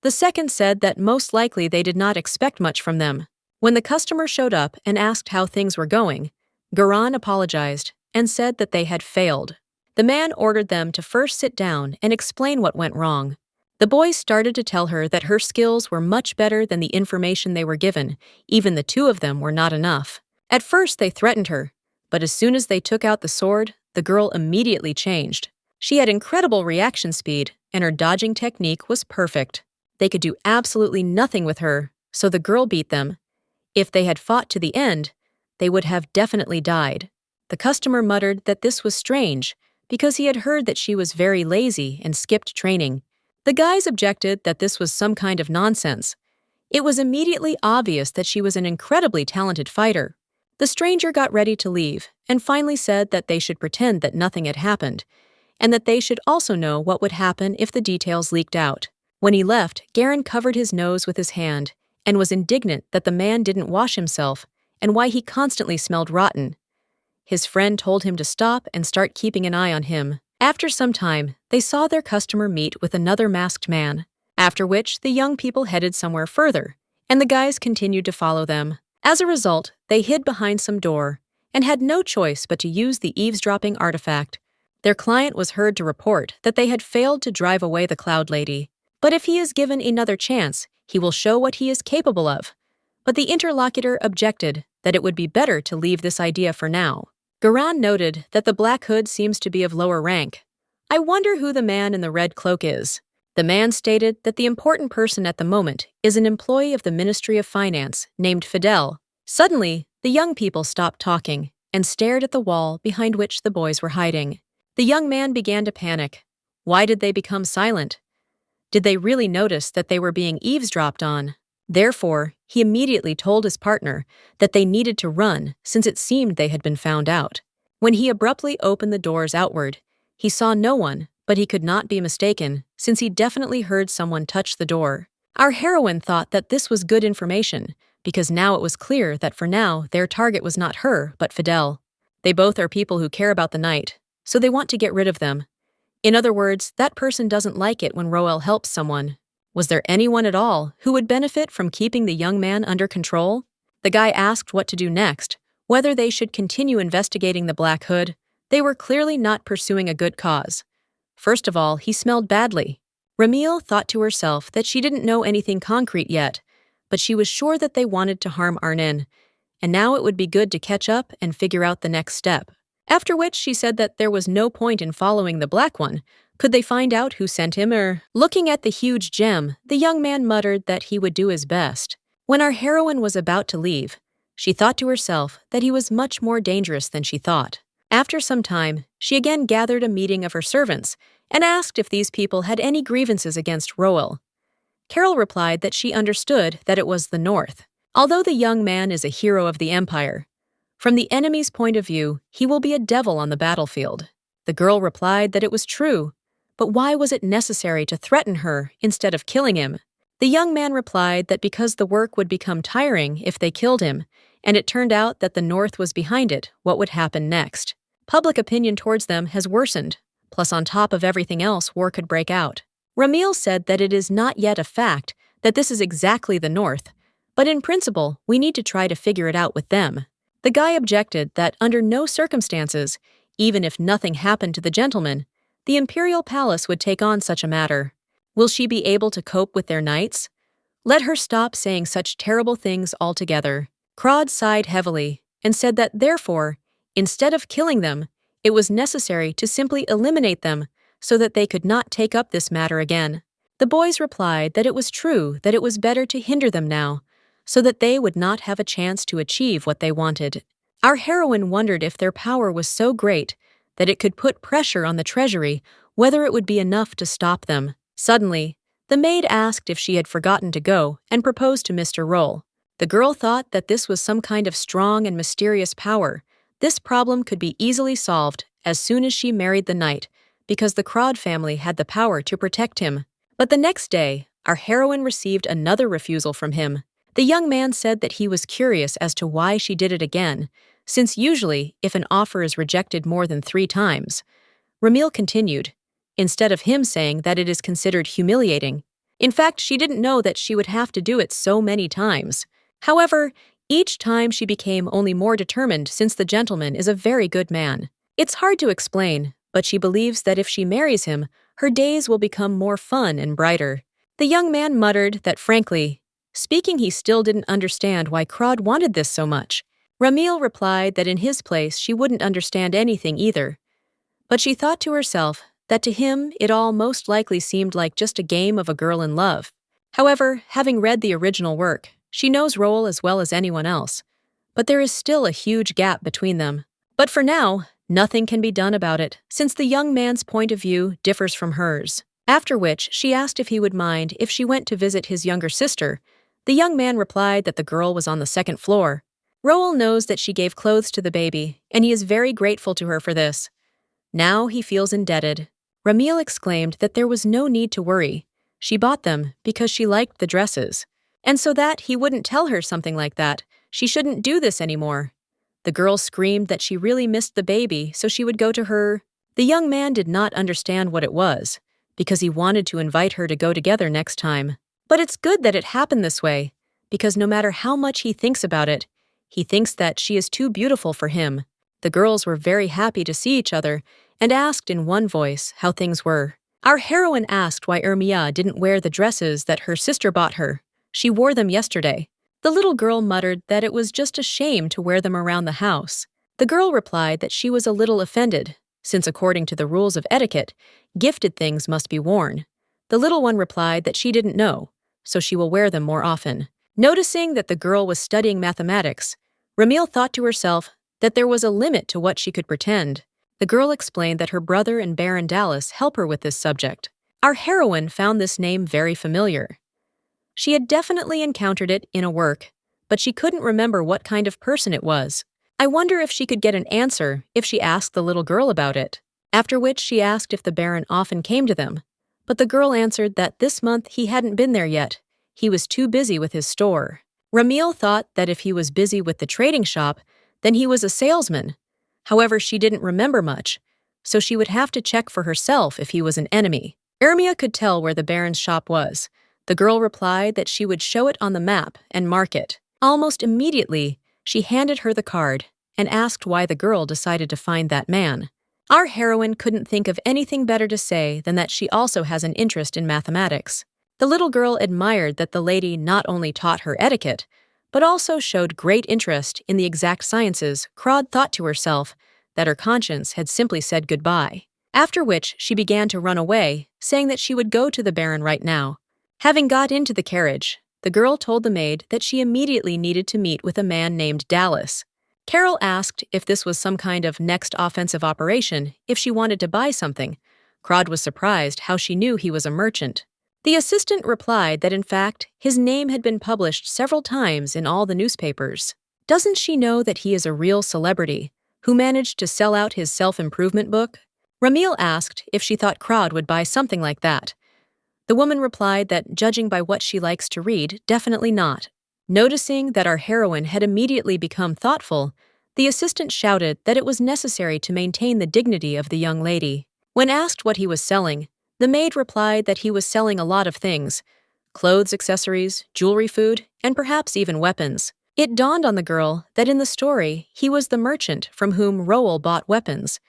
The second said that most likely they did not expect much from them. When the customer showed up and asked how things were going, Garan apologized and said that they had failed. The man ordered them to first sit down and explain what went wrong. The boys started to tell her that her skills were much better than the information they were given. Even the two of them were not enough. At first, they threatened her, but as soon as they took out the sword, the girl immediately changed. She had incredible reaction speed, and her dodging technique was perfect. They could do absolutely nothing with her, so the girl beat them. If they had fought to the end, they would have definitely died. The customer muttered that this was strange, because he had heard that she was very lazy and skipped training. The guys objected that this was some kind of nonsense. It was immediately obvious that she was an incredibly talented fighter. The stranger got ready to leave and finally said that they should pretend that nothing had happened, and that they should also know what would happen if the details leaked out. When he left, Garan covered his nose with his hand and was indignant that the man didn't wash himself and why he constantly smelled rotten. His friend told him to stop and start keeping an eye on him. After some time, they saw their customer meet with another masked man, after which the young people headed somewhere further, and the guys continued to follow them. As a result, they hid behind some door and had no choice but to use the eavesdropping artifact. Their client was heard to report that they had failed to drive away the Cloud Lady, but if he is given another chance, he will show what he is capable of. But the interlocutor objected that it would be better to leave this idea for now. Garan noted that the Black Hood seems to be of lower rank. I wonder who the man in the red cloak is. The man stated that the important person at the moment is an employee of the Ministry of Finance named Fidel. Suddenly, the young people stopped talking and stared at the wall behind which the boys were hiding. The young man began to panic. Why did they become silent? Did they really notice that they were being eavesdropped on? Therefore, he immediately told his partner that they needed to run since it seemed they had been found out. When he abruptly opened the doors outward, he saw no one, but he could not be mistaken since he definitely heard someone touch the door. Our heroine thought that this was good information because now it was clear that for now their target was not her but Fidel. They both are people who care about the night, so they want to get rid of them. In other words, that person doesn't like it when Roel helps someone. Was there anyone at all who would benefit from keeping the young man under control? The guy asked what to do next, whether they should continue investigating the Black Hood. They were clearly not pursuing a good cause. First of all, he smelled badly. Ramil thought to herself that she didn't know anything concrete yet, but she was sure that they wanted to harm Arnin, and now it would be good to catch up and figure out the next step. After which she said that there was no point in following the Black One. Could they find out who sent him or... Looking at the huge gem, the young man muttered that he would do his best. When our heroine was about to leave, she thought to herself that he was much more dangerous than she thought. After some time, she again gathered a meeting of her servants and asked if these people had any grievances against Roel. Carol replied that she understood that it was the North. Although the young man is a hero of the Empire, from the enemy's point of view, he will be a devil on the battlefield. The girl replied that it was true, but why was it necessary to threaten her instead of killing him? The young man replied that because the work would become tiring if they killed him, and it turned out that the North was behind it, what would happen next? Public opinion towards them has worsened, plus on top of everything else, war could break out. Ramil said that it is not yet a fact that this is exactly the North, but in principle, we need to try to figure it out with them. The guy objected that under no circumstances, even if nothing happened to the gentleman, the imperial palace would take on such a matter. Will she be able to cope with their knights? Let her stop saying such terrible things altogether. Crod sighed heavily and said that therefore, instead of killing them, it was necessary to simply eliminate them so that they could not take up this matter again. The boys replied that it was true that it was better to hinder them now, so that they would not have a chance to achieve what they wanted. Our heroine wondered if their power was so great that it could put pressure on the treasury, whether it would be enough to stop them. Suddenly, the maid asked if she had forgotten to go and proposed to Mr. Roll. The girl thought that this was some kind of strong and mysterious power. This problem could be easily solved as soon as she married the knight, because the Crod family had the power to protect him. But the next day, our heroine received another refusal from him. The young man said that he was curious as to why she did it again, since usually, if an offer is rejected more than 3 times. Ramil continued, instead of him saying that it is considered humiliating. In fact, she didn't know that she would have to do it so many times. However, each time she became only more determined since the gentleman is a very good man. It's hard to explain, but she believes that if she marries him, her days will become more fun and brighter. The young man muttered that frankly, speaking, he still didn't understand why Crod wanted this so much. Ramil replied that in his place she wouldn't understand anything either. But she thought to herself that to him it all most likely seemed like just a game of a girl in love. However, having read the original work, she knows Roll as well as anyone else. But there is still a huge gap between them. But for now, nothing can be done about it, since the young man's point of view differs from hers. After which, she asked if he would mind if she went to visit his younger sister. The young man replied that the girl was on the 2nd floor. Roll knows that she gave clothes to the baby, and he is very grateful to her for this. Now he feels indebted. Ramil exclaimed that there was no need to worry. She bought them because she liked the dresses. And so that he wouldn't tell her something like that, she shouldn't do this anymore. The girl screamed that she really missed the baby, so she would go to her. The young man did not understand what it was, because he wanted to invite her to go together next time. But it's good that it happened this way, because no matter how much he thinks about it, he thinks that she is too beautiful for him. The girls were very happy to see each other and asked in one voice how things were. Our heroine asked why Ermia didn't wear the dresses that her sister bought her. She wore them yesterday. The little girl muttered that it was just a shame to wear them around the house. The girl replied that she was a little offended, since according to the rules of etiquette, gifted things must be worn. The little one replied that she didn't know, so she will wear them more often. Noticing that the girl was studying mathematics, Ramil thought to herself that there was a limit to what she could pretend. The girl explained that her brother and Baron Dallas help her with this subject. Our heroine found this name very familiar. She had definitely encountered it in a work, but she couldn't remember what kind of person it was. I wonder if she could get an answer if she asked the little girl about it. After which she asked if the Baron often came to them, but the girl answered that this month he hadn't been there yet. He was too busy with his store. Ramil thought that if he was busy with the trading shop, then he was a salesman. However, she didn't remember much, so she would have to check for herself if he was an enemy. Ermia could tell where the Baron's shop was. The girl replied that she would show it on the map and mark it. Almost immediately, she handed her the card and asked why the girl decided to find that man. Our heroine couldn't think of anything better to say than that she also has an interest in mathematics. The little girl admired that the lady not only taught her etiquette, but also showed great interest in the exact sciences. Crod thought to herself that her conscience had simply said goodbye. After which, she began to run away, saying that she would go to the Baron right now. Having got into the carriage, the girl told the maid that she immediately needed to meet with a man named Dallas. Carol asked if this was some kind of next offensive operation, if she wanted to buy something. Crod was surprised how she knew he was a merchant. The assistant replied that in fact, his name had been published several times in all the newspapers. Doesn't she know that he is a real celebrity, who managed to sell out his self-improvement book? Ramil asked if she thought Crod would buy something like that. The woman replied that, judging by what she likes to read, definitely not. Noticing that our heroine had immediately become thoughtful, the assistant shouted that it was necessary to maintain the dignity of the young lady. When asked what he was selling, the maid replied that he was selling a lot of things: clothes, accessories, jewelry, food, and perhaps even weapons. It dawned on the girl that in the story he was the merchant from whom Roel bought weapons.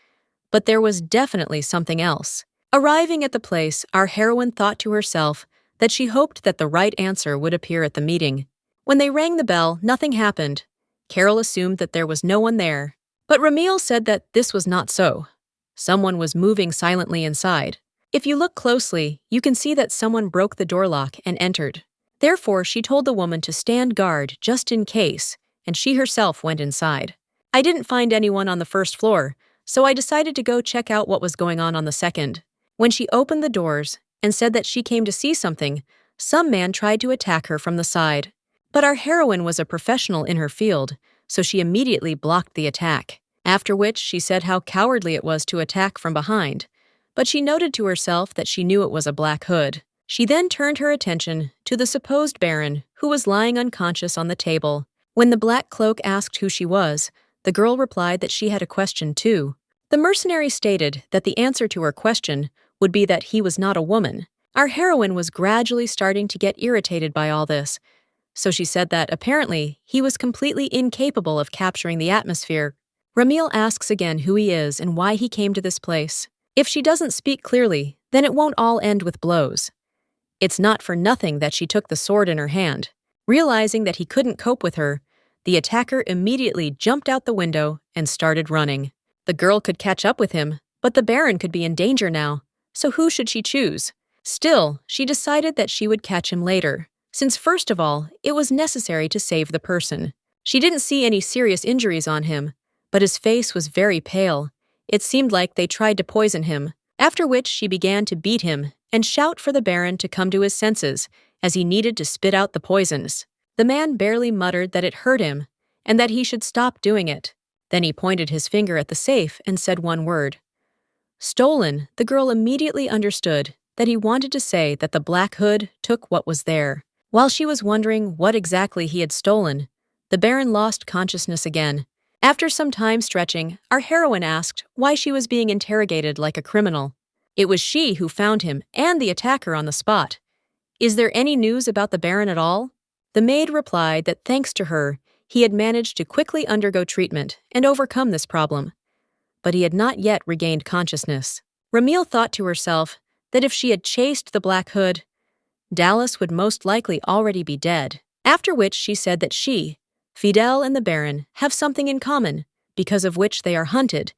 But there was definitely something else. Arriving at the place, our heroine thought to herself that she hoped that the right answer would appear at the meeting. When they rang the bell, nothing happened. Carol assumed that there was no one there. But Ramil said that this was not so. Someone was moving silently inside. If you look closely, you can see that someone broke the door lock and entered. Therefore, she told the woman to stand guard just in case, and she herself went inside. I didn't find anyone on the first floor, so I decided to go check out what was going on the second. When she opened the doors and said that she came to see something, some man tried to attack her from the side. But our heroine was a professional in her field, so she immediately blocked the attack. After which she said how cowardly it was to attack from behind. But she noted to herself that she knew it was a Black Hood. She then turned her attention to the supposed Baron, who was lying unconscious on the table. When the Black Cloak asked who she was, the girl replied that she had a question too. The mercenary stated that the answer to her question would be that he was not a woman. Our heroine was gradually starting to get irritated by all this, so she said that apparently he was completely incapable of capturing the atmosphere. Ramil asks again who he is and why he came to this place. If she doesn't speak clearly, then it won't all end with blows. It's not for nothing that she took the sword in her hand. Realizing that he couldn't cope with her, the attacker immediately jumped out the window and started running. The girl could catch up with him, but the Baron could be in danger now, so who should she choose? Still, she decided that she would catch him later, since first of all, it was necessary to save the person. She didn't see any serious injuries on him, but his face was very pale. It seemed like they tried to poison him, after which she began to beat him and shout for the Baron to come to his senses, as he needed to spit out the poisons. The man barely muttered that it hurt him, and that he should stop doing it. Then he pointed his finger at the safe and said one word. Stolen. The girl immediately understood that he wanted to say that the Black Hood took what was there. While she was wondering what exactly he had stolen, the Baron lost consciousness again. After some time stretching, our heroine asked why she was being interrogated like a criminal. It was she who found him and the attacker on the spot. Is there any news about the Baron at all? The maid replied that thanks to her, he had managed to quickly undergo treatment and overcome this problem. But he had not yet regained consciousness. Ramil thought to herself that if she had chased the Black Hood, Dallas would most likely already be dead. After which she said that she, Fidel, and the Baron have something in common, because of which they are hunted,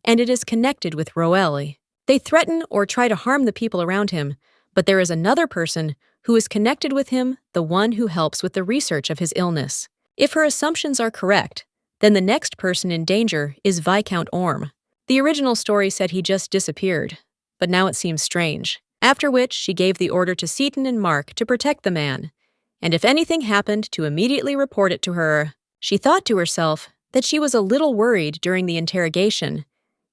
and it is connected with Roel. They threaten or try to harm the people around him, but there is another person who is connected with him, the one who helps with the research of his illness. If her assumptions are correct, then the next person in danger is Viscount Orm. The original story said he just disappeared, but now it seems strange. After which she gave the order to Seaton and Mark to protect the man, and if anything happened, to immediately report it to her. She thought to herself that she was a little worried during the interrogation,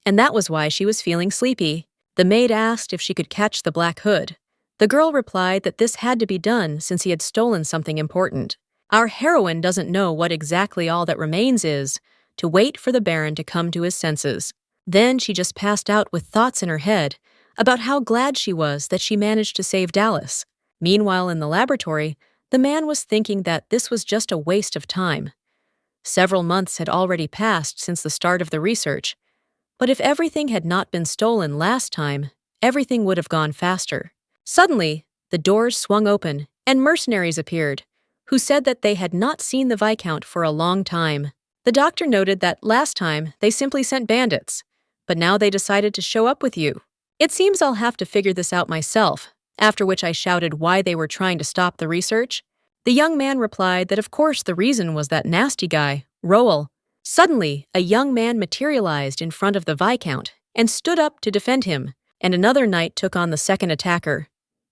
and that was why she was feeling sleepy. The maid asked if she could catch the Black Hood. The girl replied that this had to be done since he had stolen something important. Our heroine doesn't know what exactly all that remains is to wait for the Baron to come to his senses. Then she just passed out with thoughts in her head about how glad she was that she managed to save Dallas. Meanwhile, in the laboratory, the man was thinking that this was just a waste of time. Several months had already passed since the start of the research, but if everything had not been stolen last time, everything would have gone faster. Suddenly, the doors swung open and mercenaries appeared, who said that they had not seen the Viscount for a long time. The doctor noted that last time they simply sent bandits, but now they decided to show up with you. It seems I'll have to figure this out myself, after which I shouted why they were trying to stop the research. The young man replied that of course the reason was that nasty guy, Roel. Suddenly, a young man materialized in front of the Viscount and stood up to defend him, and another knight took on the second attacker.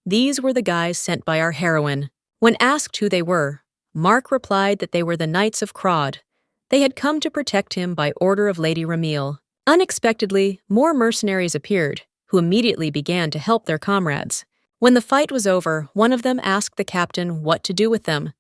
These were the guys sent by our heroine. When asked who they were, Mark replied that they were the Knights of Crod. They had come to protect him by order of Lady Ramil. Unexpectedly, more mercenaries appeared, who immediately began to help their comrades. When the fight was over, one of them asked the captain what to do with them.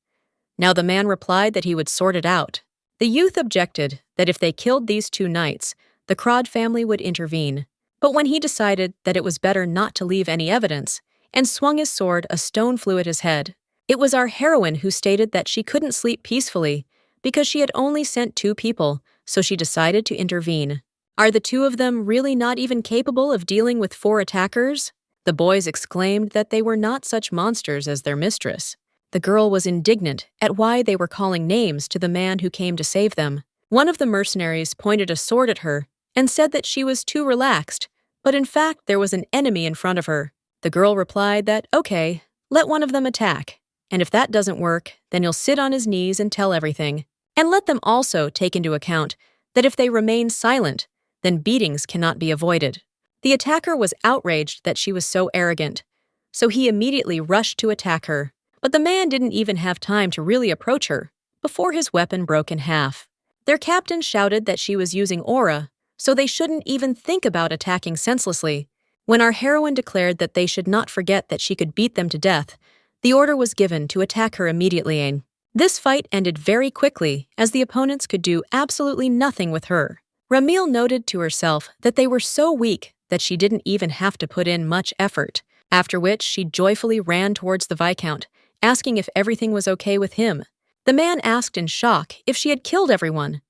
Now the man replied that he would sort it out. The youth objected that if they killed these two knights, the Crod family would intervene. But when he decided that it was better not to leave any evidence, and swung his sword, a stone flew at his head. It was our heroine who stated that she couldn't sleep peacefully because she had only sent 2 people, so she decided to intervene. Are the 2 of them really not even capable of dealing with 4 attackers? The boys exclaimed that they were not such monsters as their mistress. The girl was indignant at why they were calling names to the man who came to save them. One of the mercenaries pointed a sword at her and said that she was too relaxed, but in fact there was an enemy in front of her. The girl replied that, okay, let one of them attack, and if that doesn't work, then you'll sit on his knees and tell everything. And let them also take into account that if they remain silent, then beatings cannot be avoided. The attacker was outraged that she was so arrogant, so he immediately rushed to attack her. But the man didn't even have time to really approach her before his weapon broke in half. Their captain shouted that she was using aura, so they shouldn't even think about attacking senselessly. When our heroine declared that they should not forget that she could beat them to death, the order was given to attack her immediately. This fight ended very quickly, as the opponents could do absolutely nothing with her. Ramil noted to herself that they were so weak that she didn't even have to put in much effort, after which she joyfully ran towards the Viscount, asking if everything was okay with him. The man asked in shock if she had killed everyone.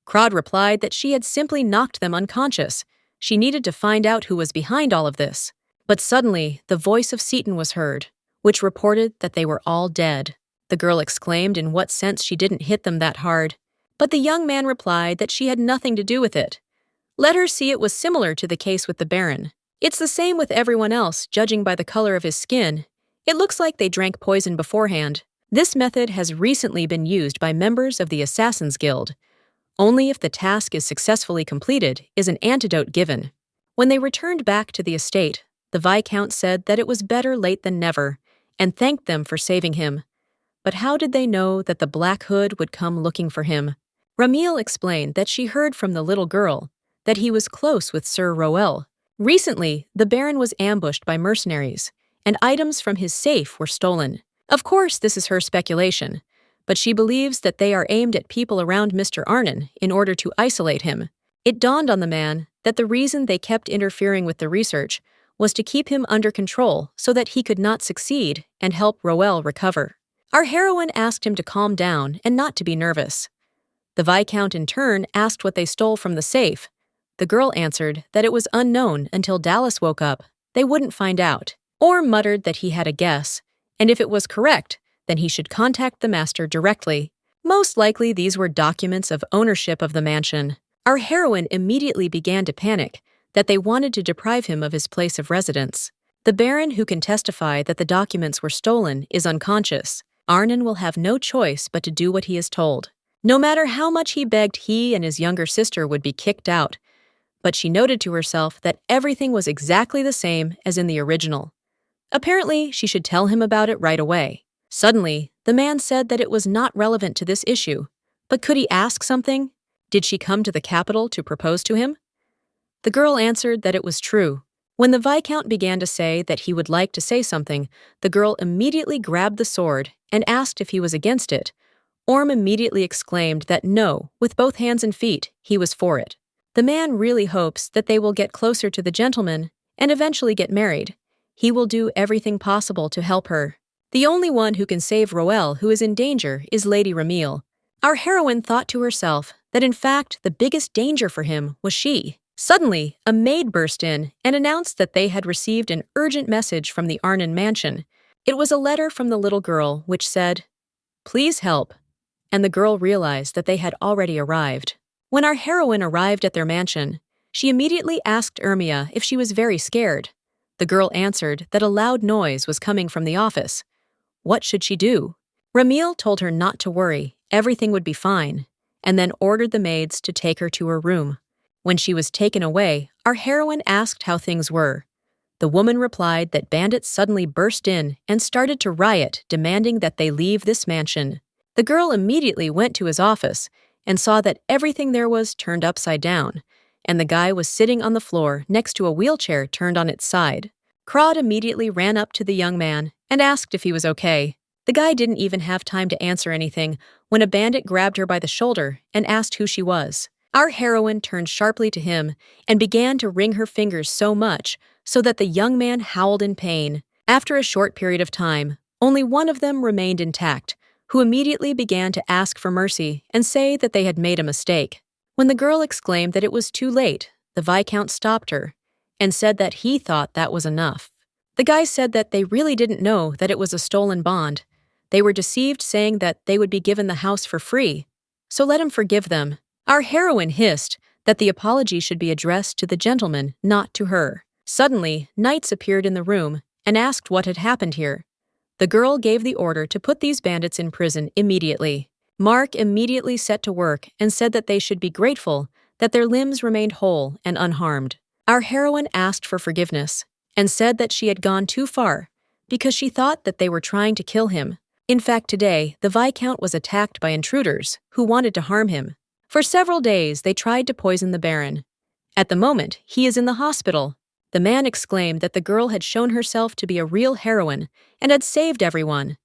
Crod replied that she had simply knocked them unconscious. She needed to find out who was behind all of this. But suddenly, the voice of Seaton was heard, which reported that they were all dead. The girl exclaimed in what sense she didn't hit them that hard, but the young man replied that she had nothing to do with it. Let her see it was similar to the case with the Baron. It's the same with everyone else, judging by the color of his skin. It looks like they drank poison beforehand. This method has recently been used by members of the Assassin's Guild. Only if the task is successfully completed is an antidote given. When they returned back to the estate, the Viscount said that it was better late than never, and thanked them for saving him. But how did they know that the Black Hood would come looking for him? Ramil explained that she heard from the little girl that he was close with Sir Roel. Recently, the Baron was ambushed by mercenaries, and items from his safe were stolen. Of course, this is her speculation, but she believes that they are aimed at people around Mr. Arnon in order to isolate him. It dawned on the man that the reason they kept interfering with the research was to keep him under control so that he could not succeed and help Roel recover. Our heroine asked him to calm down and not to be nervous. The Viscount in turn asked what they stole from the safe. The girl answered that it was unknown until Dallas woke up. They wouldn't find out. Or muttered that he had a guess, and if it was correct, then he should contact the master directly. Most likely these were documents of ownership of the mansion. Our heroine immediately began to panic that they wanted to deprive him of his place of residence. The Baron, who can testify that the documents were stolen, is unconscious. Arnon will have no choice but to do what he is told. No matter how much he begged, he and his younger sister would be kicked out. But she noted to herself that everything was exactly the same as in the original. Apparently, she should tell him about it right away. Suddenly, the man said that it was not relevant to this issue. But could he ask something? Did she come to the capital to propose to him? The girl answered that it was true. When the Viscount began to say that he would like to say something, the girl immediately grabbed the sword and asked if he was against it. Orm immediately exclaimed that no, with both hands and feet, he was for it. The man really hopes that they will get closer to the gentleman and eventually get married. He will do everything possible to help her. The only one who can save Roel, who is in danger, is Lady Ramil. Our heroine thought to herself that in fact the biggest danger for him was she. Suddenly, a maid burst in and announced that they had received an urgent message from the Arnon mansion. It was a letter from the little girl which said, "Please help," and the girl realized that they had already arrived. When our heroine arrived at their mansion, she immediately asked Ermia if she was very scared. The girl answered that a loud noise was coming from the office. What should she do? Ramil told her not to worry, everything would be fine, and then ordered the maids to take her to her room. When she was taken away, our heroine asked how things were. The woman replied that bandits suddenly burst in and started to riot, demanding that they leave this mansion. The girl immediately went to his office and saw that everything there was turned upside down, and the guy was sitting on the floor next to a wheelchair turned on its side. Crod immediately ran up to the young man and asked if he was okay. The guy didn't even have time to answer anything when a bandit grabbed her by the shoulder and asked who she was. Our heroine turned sharply to him and began to wring her fingers so much so that the young man howled in pain. After a short period of time, only one of them remained intact, who immediately began to ask for mercy and say that they had made a mistake. When the girl exclaimed that it was too late, the Viscount stopped her and said that he thought that was enough. The guy said that they really didn't know that it was a stolen bond. They were deceived, saying that they would be given the house for free, so let him forgive them. Our heroine hissed that the apology should be addressed to the gentleman, not to her. Suddenly, knights appeared in the room and asked what had happened here. The girl gave the order to put these bandits in prison immediately. Mark immediately set to work and said that they should be grateful that their limbs remained whole and unharmed. Our heroine asked for forgiveness and said that she had gone too far because she thought that they were trying to kill him. In fact, today, the Viscount was attacked by intruders who wanted to harm him. For several days, they tried to poison the Baron. At the moment, he is in the hospital. The man exclaimed that the girl had shown herself to be a real heroine and had saved everyone.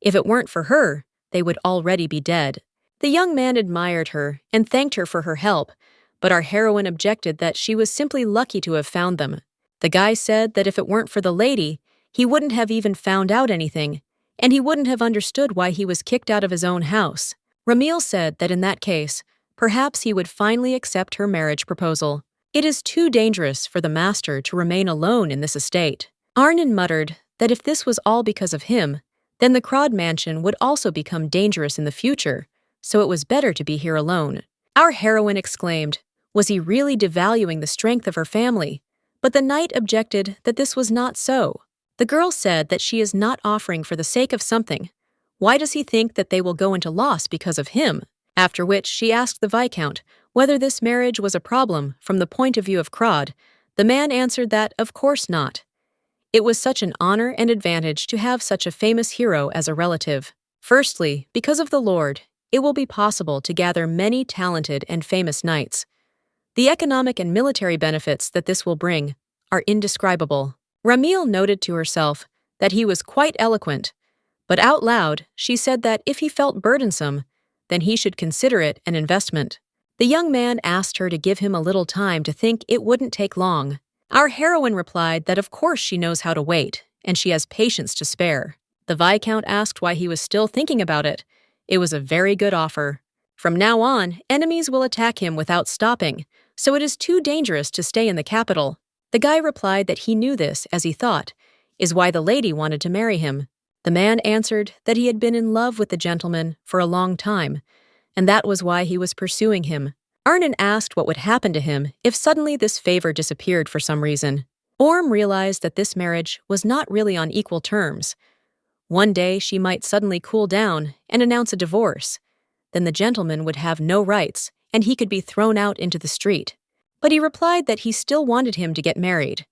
If it weren't for her, they would already be dead. The young man admired her and thanked her for her help, but our heroine objected that she was simply lucky to have found them. The guy said that if it weren't for the lady, he wouldn't have even found out anything, and he wouldn't have understood why he was kicked out of his own house. Ramil said that in that case, perhaps he would finally accept her marriage proposal. It is too dangerous for the master to remain alone in this estate. Arnon muttered that if this was all because of him, then the Crod mansion would also become dangerous in the future, so it was better to be here alone. Our heroine exclaimed, was he really devaluing the strength of her family? But the knight objected that this was not so. The girl said that she is not offering for the sake of something. Why does he think that they will go into loss because of him? After which she asked the Viscount whether this marriage was a problem from the point of view of Crod. The man answered that, of course not. It was such an honor and advantage to have such a famous hero as a relative. Firstly, because of the Lord, it will be possible to gather many talented and famous knights. The economic and military benefits that this will bring are indescribable. Ramil noted to herself that he was quite eloquent, but out loud she said that if he felt burdensome, then he should consider it an investment. The young man asked her to give him a little time to think. It wouldn't take long. Our heroine replied that of course she knows how to wait, and she has patience to spare. The Viscount asked why he was still thinking about it. It was a very good offer. From now on, enemies will attack him without stopping, so it is too dangerous to stay in the capital. The guy replied that he knew this, as he thought, is why the lady wanted to marry him. The man answered that he had been in love with the gentleman for a long time, and that was why he was pursuing him. Arnon asked what would happen to him if suddenly this favor disappeared for some reason. Orm realized that this marriage was not really on equal terms. One day she might suddenly cool down and announce a divorce. Then the gentleman would have no rights, and he could be thrown out into the street. But he replied that he still wanted him to get married.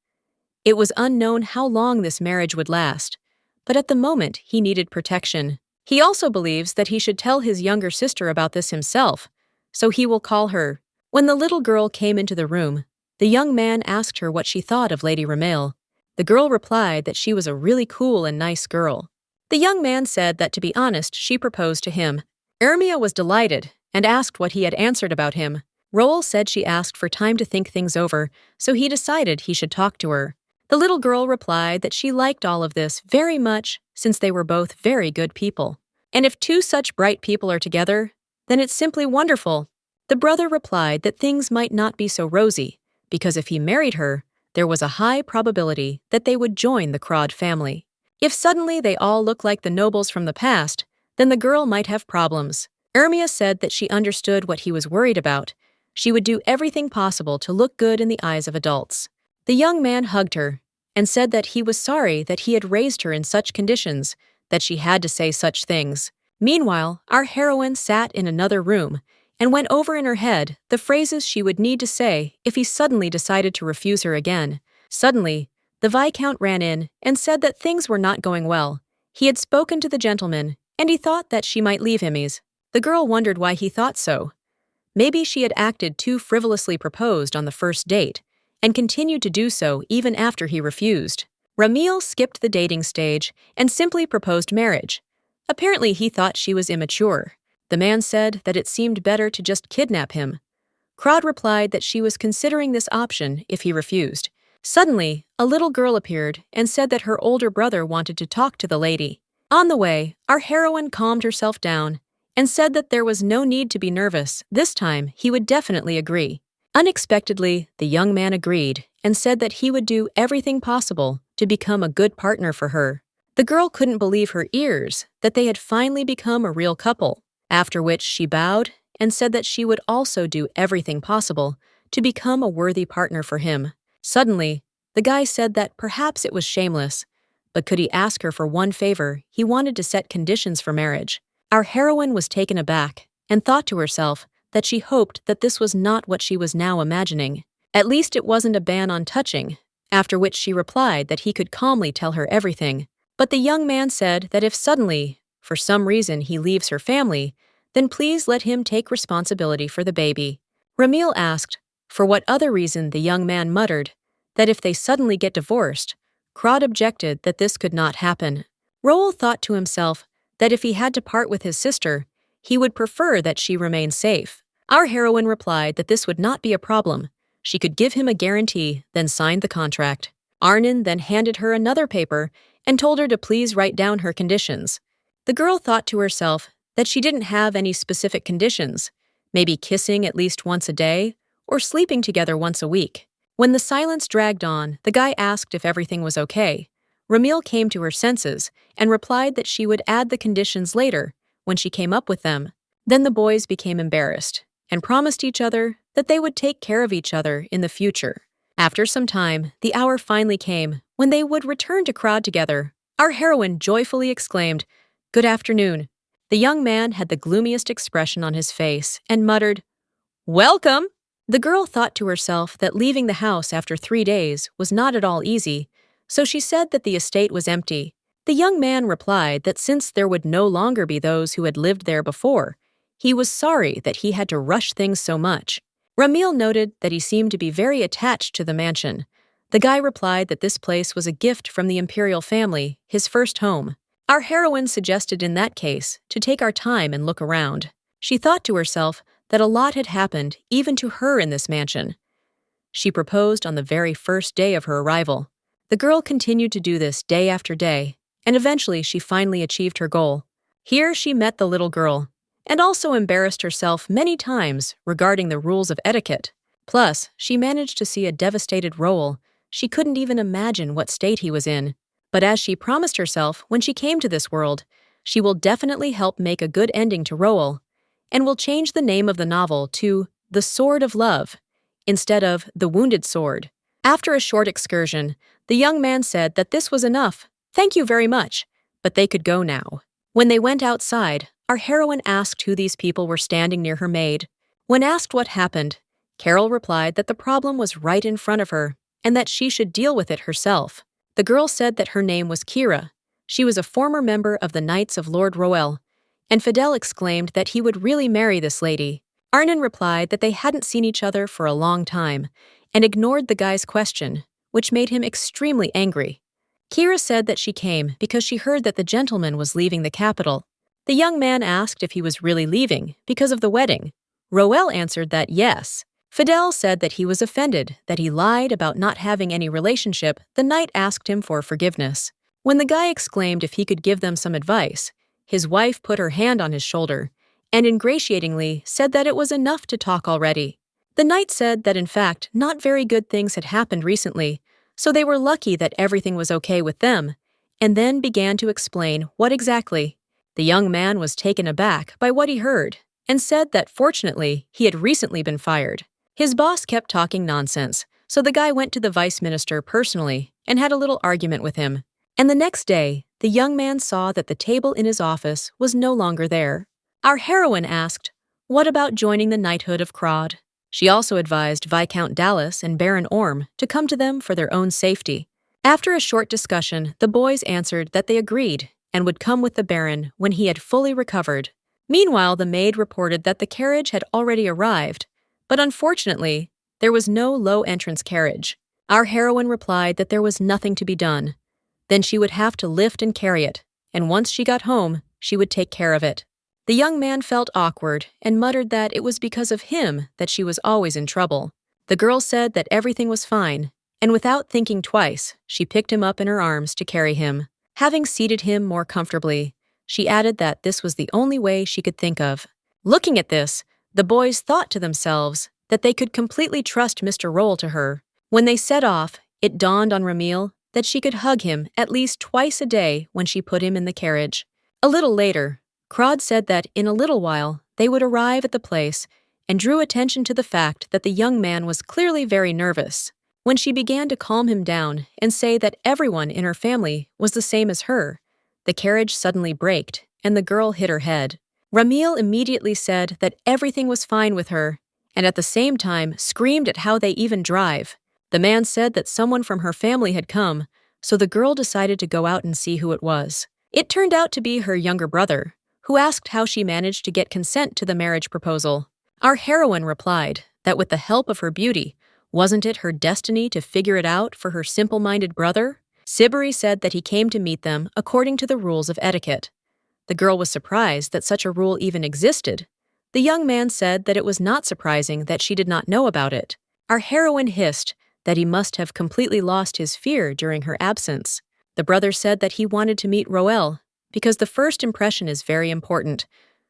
It was unknown how long this marriage would last, but at the moment he needed protection. He also believes that he should tell his younger sister about this himself, so he will call her. When the little girl came into the room, the young man asked her what she thought of Lady Ramil. The girl replied that she was a really cool and nice girl. The young man said that, to be honest, she proposed to him. Ermia was delighted and asked what he had answered about him. Roel said she asked for time to think things over, so he decided he should talk to her. The little girl replied that she liked all of this very much since they were both very good people. And if two such bright people are together, then it's simply wonderful. The brother replied that things might not be so rosy, because if he married her, there was a high probability that they would join the Crod family. If suddenly they all look like the nobles from the past, then the girl might have problems. Ermia said that she understood what he was worried about. She would do everything possible to look good in the eyes of adults. The young man hugged her and said that he was sorry that he had raised her in such conditions, that she had to say such things. Meanwhile, our heroine sat in another room and went over in her head the phrases she would need to say if he suddenly decided to refuse her again. Suddenly, the Viscount ran in and said that things were not going well. He had spoken to the gentleman, and he thought that she might leave him. The girl wondered why he thought so. Maybe she had acted too frivolously proposed on the first date, and continued to do so even after he refused. Ramil skipped the dating stage and simply proposed marriage. Apparently he thought she was immature. The man said that it seemed better to just kidnap him. Crod replied that she was considering this option if he refused. Suddenly, a little girl appeared and said that her older brother wanted to talk to the lady. On the way, our heroine calmed herself down and said that there was no need to be nervous. This time, he would definitely agree. Unexpectedly, the young man agreed and said that he would do everything possible to become a good partner for her. The girl couldn't believe her ears that they had finally become a real couple, after which she bowed and said that she would also do everything possible to become a worthy partner for him. Suddenly, the guy said that perhaps it was shameless, but could he ask her for one favor? He wanted to set conditions for marriage. Our heroine was taken aback and thought to herself that she hoped that this was not what she was now imagining. At least it wasn't a ban on touching, after which she replied that he could calmly tell her everything. But the young man said that if suddenly, for some reason, he leaves her family, then please let him take responsibility for the baby. Ramil asked for what other reason. The young man muttered that if they suddenly get divorced. Crod objected that this could not happen. Roel thought to himself that if he had to part with his sister, he would prefer that she remain safe. Our heroine replied that this would not be a problem. She could give him a guarantee, then signed the contract. Arnon then handed her another paper and told her to please write down her conditions. The girl thought to herself that she didn't have any specific conditions, maybe kissing at least once a day or sleeping together once a week. When the silence dragged on, the guy asked if everything was okay. Ramil came to her senses and replied that she would add the conditions later when she came up with them. Then the boys became embarrassed and promised each other that they would take care of each other in the future. After some time, the hour finally came when they would return to Crod together. Our heroine joyfully exclaimed, "Good afternoon." The young man had the gloomiest expression on his face and muttered, "Welcome!" The girl thought to herself that leaving the house after 3 days was not at all easy, so she said that the estate was empty. The young man replied that since there would no longer be those who had lived there before, he was sorry that he had to rush things so much. Ramil noted that he seemed to be very attached to the mansion. The guy replied that this place was a gift from the imperial family, his first home. Our heroine suggested in that case to take our time and look around. She thought to herself that a lot had happened even to her in this mansion. She proposed on the very first day of her arrival. The girl continued to do this day after day, and eventually she finally achieved her goal. Here she met the little girl, and also embarrassed herself many times regarding the rules of etiquette. Plus, she managed to see a devastated Roel. She couldn't even imagine what state he was in. But as she promised herself when she came to this world, she will definitely help make a good ending to Roel, and will change the name of the novel to The Sword of Love, instead of The Wounded Sword. After a short excursion, the young man said that this was enough. Thank you very much, but they could go now. When they went outside, our heroine asked who these people were standing near her maid. When asked what happened, Carol replied that the problem was right in front of her and that she should deal with it herself. The girl said that her name was Kira. She was a former member of the Knights of Lord Roel, and Fidel exclaimed that he would really marry this lady. Arnon replied that they hadn't seen each other for a long time and ignored the guy's question, which made him extremely angry. Kira said that she came because she heard that the gentleman was leaving the capital. The young man asked if he was really leaving because of the wedding. Roel answered that yes. Fidel said that he was offended that he lied about not having any relationship. The knight asked him for forgiveness. When the guy exclaimed if he could give them some advice, his wife put her hand on his shoulder and ingratiatingly said that it was enough to talk already. The knight said that in fact not very good things had happened recently, so they were lucky that everything was okay with them, and then began to explain what exactly. The young man was taken aback by what he heard and said that fortunately he had recently been fired. His boss kept talking nonsense, so the guy went to the vice minister personally and had a little argument with him. And the next day, the young man saw that the table in his office was no longer there. Our heroine asked, "What about joining the knighthood of Crod?" She also advised Viscount Dallas and Baron Orm to come to them for their own safety. After a short discussion, the boys answered that they agreed and would come with the Baron when he had fully recovered. Meanwhile, the maid reported that the carriage had already arrived, but unfortunately, there was no low-entrance carriage. Our heroine replied that there was nothing to be done. Then she would have to lift and carry it, and once she got home, she would take care of it. The young man felt awkward and muttered that it was because of him that she was always in trouble. The girl said that everything was fine, and without thinking twice, she picked him up in her arms to carry him. Having seated him more comfortably, she added that this was the only way she could think of. Looking at this, the boys thought to themselves that they could completely trust Mr. Roll to her. When they set off, it dawned on Ramil that she could hug him at least twice a day when she put him in the carriage. A little later, Crod said that in a little while they would arrive at the place and drew attention to the fact that the young man was clearly very nervous. When she began to calm him down and say that everyone in her family was the same as her, the carriage suddenly braked and the girl hit her head. Ramil immediately said that everything was fine with her and at the same time screamed at how they even drive. The man said that someone from her family had come, so the girl decided to go out and see who it was. It turned out to be her younger brother, who asked how she managed to get consent to the marriage proposal. Our heroine replied that with the help of her beauty, wasn't it her destiny to figure it out for her simple-minded brother? Siberi said that he came to meet them according to the rules of etiquette. The girl was surprised that such a rule even existed. The young man said that it was not surprising that she did not know about it. Our heroine hissed that he must have completely lost his fear during her absence. The brother said that he wanted to meet Roel because the first impression is very important,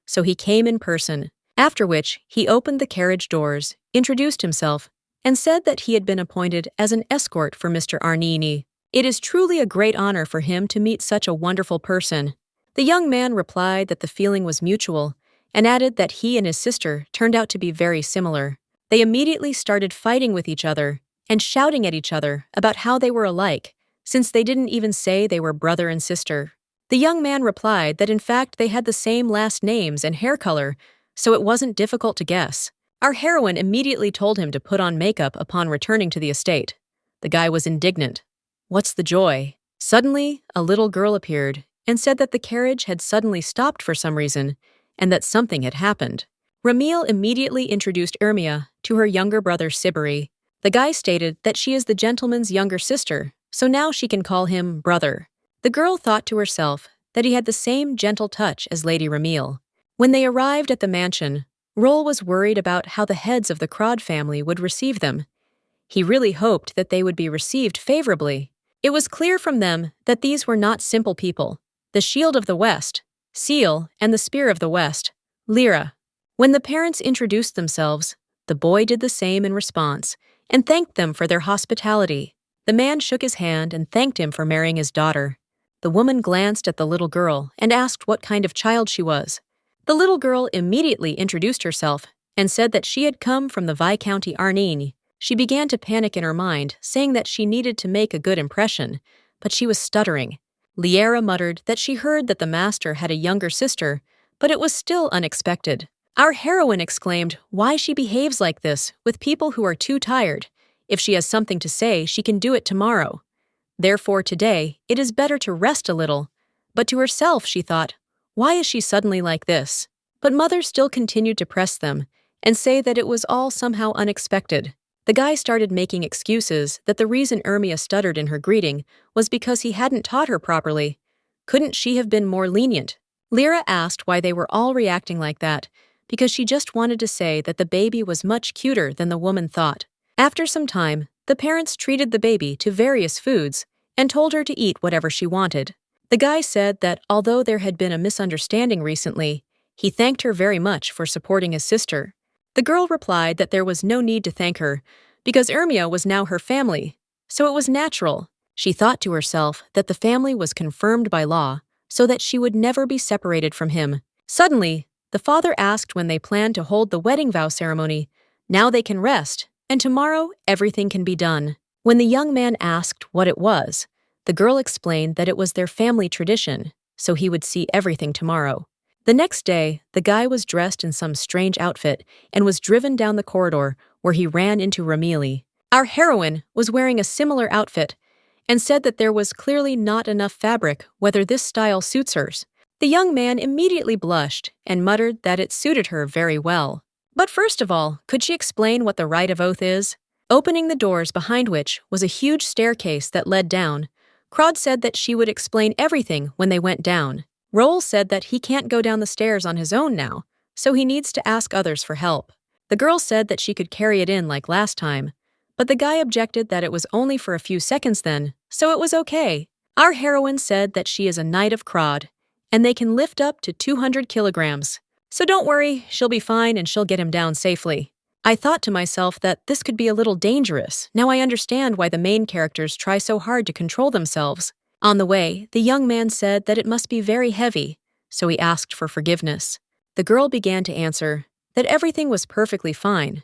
so he came in person, after which he opened the carriage doors, introduced himself, and said that he had been appointed as an escort for Mr. Arnini. It is truly a great honor for him to meet such a wonderful person. The young man replied that the feeling was mutual and added that he and his sister turned out to be very similar. They immediately started fighting with each other and shouting at each other about how they were alike, since they didn't even say they were brother and sister. The young man replied that in fact they had the same last names and hair color, so it wasn't difficult to guess. Our heroine immediately told him to put on makeup upon returning to the estate. The guy was indignant. What's the joy? Suddenly, a little girl appeared and said that the carriage had suddenly stopped for some reason and that something had happened. Ramil immediately introduced Ermia to her younger brother Siberi. The guy stated that she is the gentleman's younger sister, so now she can call him brother. The girl thought to herself that he had the same gentle touch as Lady Ramil. When they arrived at the mansion, Roll was worried about how the heads of the Crod family would receive them. He really hoped that they would be received favorably. It was clear from them that these were not simple people. The Shield of the West, Seal, and the Spear of the West, Lyra. When the parents introduced themselves, the boy did the same in response and thanked them for their hospitality. The man shook his hand and thanked him for marrying his daughter. The woman glanced at the little girl and asked what kind of child she was. The little girl immediately introduced herself and said that she had come from the Viscounty Arnini. She began to panic in her mind, saying that she needed to make a good impression, but she was stuttering. Liera muttered that she heard that the master had a younger sister, but it was still unexpected. Our heroine exclaimed why she behaves like this with people who are too tired. If she has something to say, she can do it tomorrow. Therefore today, it is better to rest a little. But to herself she thought, why is she suddenly like this? But mother still continued to press them and say that it was all somehow unexpected. The guy started making excuses that the reason Ermia stuttered in her greeting was because he hadn't taught her properly. Couldn't she have been more lenient? Lyra asked why they were all reacting like that, because she just wanted to say that the baby was much cuter than the woman thought. After some time, the parents treated the baby to various foods and told her to eat whatever she wanted. The guy said that although there had been a misunderstanding recently, he thanked her very much for supporting his sister. The girl replied that there was no need to thank her because Ermia was now her family, so it was natural. She thought to herself that the family was confirmed by law so that she would never be separated from him. Suddenly, the father asked when they planned to hold the wedding vow ceremony. Now they can rest, and tomorrow everything can be done. When the young man asked what it was, the girl explained that it was their family tradition, so he would see everything tomorrow. The next day, the guy was dressed in some strange outfit and was driven down the corridor where he ran into Ramili. Our heroine was wearing a similar outfit and said that there was clearly not enough fabric whether this style suits hers. The young man immediately blushed and muttered that it suited her very well. But first of all, could she explain what the rite of oath is? Opening the doors behind which was a huge staircase that led down, Crod said that she would explain everything when they went down. Roel said that he can't go down the stairs on his own now, so he needs to ask others for help. The girl said that she could carry it in like last time, but the guy objected that it was only for a few seconds then, so it was okay. Our heroine said that she is a knight of Crod, and they can lift up to 200 kilograms. So don't worry, she'll be fine and she'll get him down safely. I thought to myself that this could be a little dangerous. Now I understand why the main characters try so hard to control themselves. On the way, the young man said that it must be very heavy, so he asked for forgiveness. The girl began to answer that everything was perfectly fine,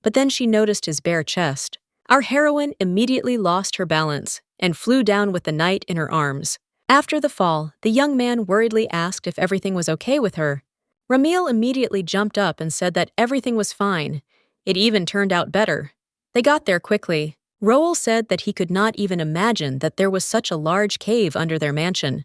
but then she noticed his bare chest. Our heroine immediately lost her balance and flew down with the knight in her arms. After the fall, the young man worriedly asked if everything was okay with her. Ramil immediately jumped up and said that everything was fine. It even turned out better. They got there quickly. Roel said that he could not even imagine that there was such a large cave under their mansion.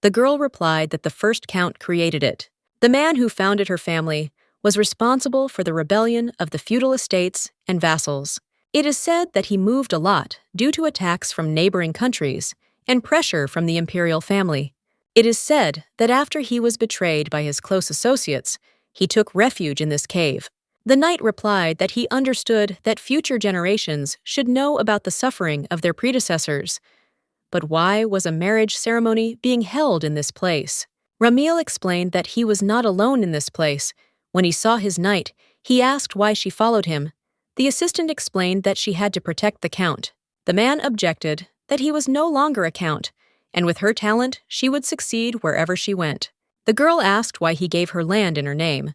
The girl replied that the first count created it. The man who founded her family was responsible for the rebellion of the feudal estates and vassals. It is said that he moved a lot due to attacks from neighboring countries and pressure from the imperial family. It is said that after he was betrayed by his close associates, he took refuge in this cave. The knight replied that he understood that future generations should know about the suffering of their predecessors. But why was a marriage ceremony being held in this place? Ramil explained that he was not alone in this place. When he saw his knight, he asked why she followed him. The assistant explained that she had to protect the count. The man objected that he was no longer a count, and with her talent, she would succeed wherever she went. The girl asked why he gave her land in her name.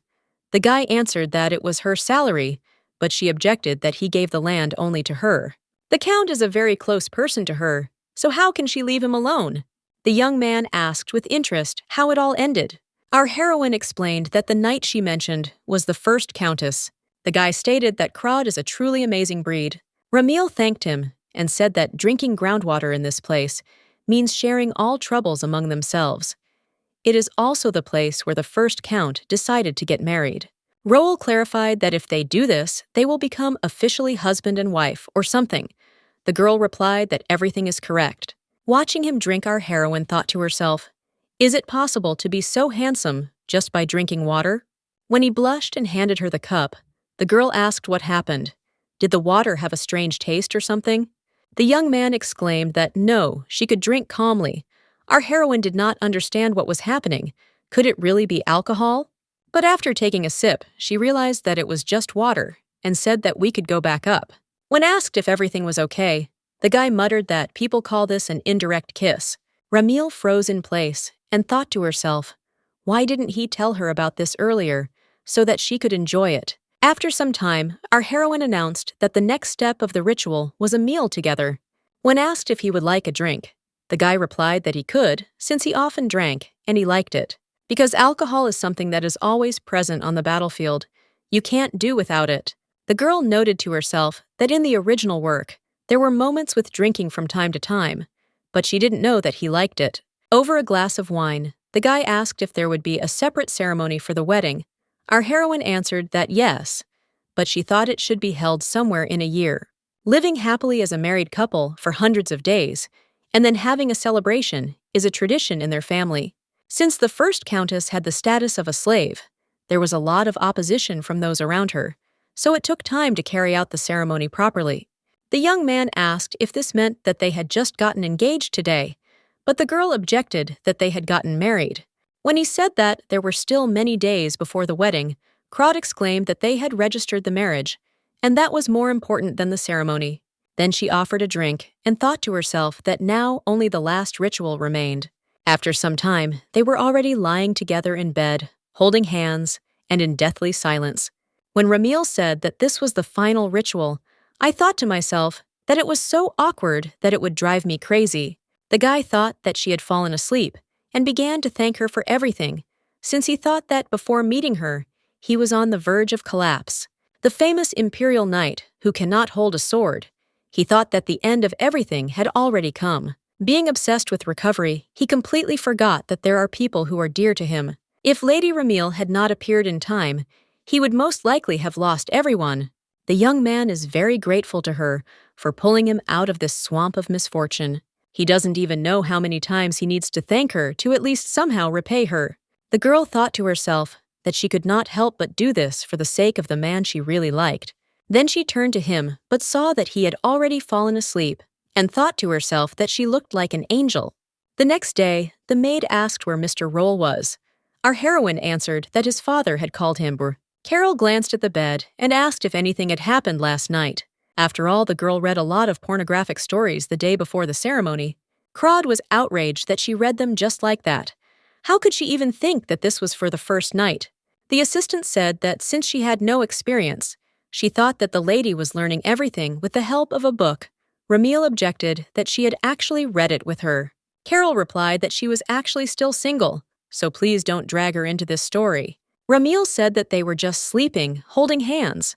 The guy answered that it was her salary, but she objected that he gave the land only to her. The count is a very close person to her, so how can she leave him alone? The young man asked with interest how it all ended. Our heroine explained that the knight she mentioned was the first countess. The guy stated that Crod is a truly amazing breed. Ramil thanked him and said that drinking groundwater in this place means sharing all troubles among themselves. It is also the place where the first count decided to get married. Roel clarified that if they do this, they will become officially husband and wife or something. The girl replied that everything is correct. Watching him drink, our heroine thought to herself, is it possible to be so handsome just by drinking water? When he blushed and handed her the cup, the girl asked what happened. Did the water have a strange taste or something? The young man exclaimed that no, she could drink calmly. Our heroine did not understand what was happening. Could it really be alcohol? But after taking a sip, she realized that it was just water and said that we could go back up. When asked if everything was okay, the guy muttered that people call this an indirect kiss. Ramil froze in place and thought to herself, why didn't he tell her about this earlier so that she could enjoy it? After some time, our heroine announced that the next step of the ritual was a meal together. When asked if he would like a drink, the guy replied that he could, since he often drank and he liked it. Because alcohol is something that is always present on the battlefield, you can't do without it. The girl noted to herself that in the original work, there were moments with drinking from time to time, but she didn't know that he liked it. Over a glass of wine, the guy asked if there would be a separate ceremony for the wedding. Our heroine answered that yes, but she thought it should be held somewhere in a year. Living happily as a married couple for hundreds of days, and then having a celebration, is a tradition in their family. Since the first countess had the status of a slave, there was a lot of opposition from those around her, so it took time to carry out the ceremony properly. The young man asked if this meant that they had just gotten engaged today, but the girl objected that they had gotten married. When he said that there were still many days before the wedding, Crod exclaimed that they had registered the marriage, and that was more important than the ceremony. Then she offered a drink and thought to herself that now only the last ritual remained. After some time, they were already lying together in bed, holding hands, and in deathly silence. When Ramil said that this was the final ritual, I thought to myself that it was so awkward that it would drive me crazy. The guy thought that she had fallen asleep and began to thank her for everything, since he thought that before meeting her, he was on the verge of collapse. The famous imperial knight who cannot hold a sword, he thought that the end of everything had already come. Being obsessed with recovery, he completely forgot that there are people who are dear to him. If Lady Ramil had not appeared in time, he would most likely have lost everyone. The young man is very grateful to her for pulling him out of this swamp of misfortune. He doesn't even know how many times he needs to thank her to at least somehow repay her. The girl thought to herself that she could not help but do this for the sake of the man she really liked. Then she turned to him, but saw that he had already fallen asleep, and thought to herself that she looked like an angel. The next day, the maid asked where Mr. Roll was. Our heroine answered that his father had called him. Carol glanced at the bed and asked if anything had happened last night. After all, the girl read a lot of pornographic stories the day before the ceremony. Crod was outraged that she read them just like that. How could she even think that this was for the first night? The assistant said that since she had no experience, she thought that the lady was learning everything with the help of a book. Ramil objected that she had actually read it with her. Carol replied that she was actually still single, so please don't drag her into this story. Ramil said that they were just sleeping, holding hands.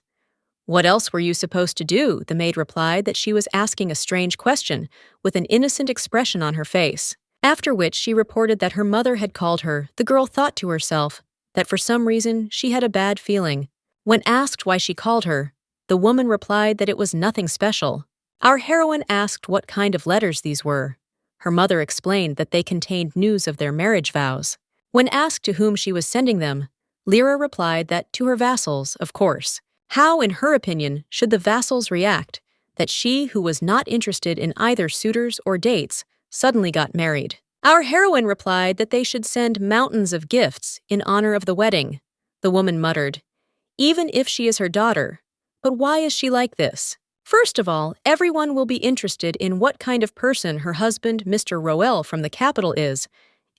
What else were you supposed to do? The maid replied that she was asking a strange question with an innocent expression on her face. After which she reported that her mother had called her. The girl thought to herself that for some reason she had a bad feeling. When asked why she called her, the woman replied that it was nothing special. Our heroine asked what kind of letters these were. Her mother explained that they contained news of their marriage vows. When asked to whom she was sending them, Lyra replied that to her vassals, of course. How, in her opinion, should the vassals react that she, who was not interested in either suitors or dates, suddenly got married? Our heroine replied that they should send mountains of gifts in honor of the wedding. The woman muttered, "Even if she is her daughter. But why is she like this? First of all, everyone will be interested in what kind of person her husband, Mr. Roel from the capital, is,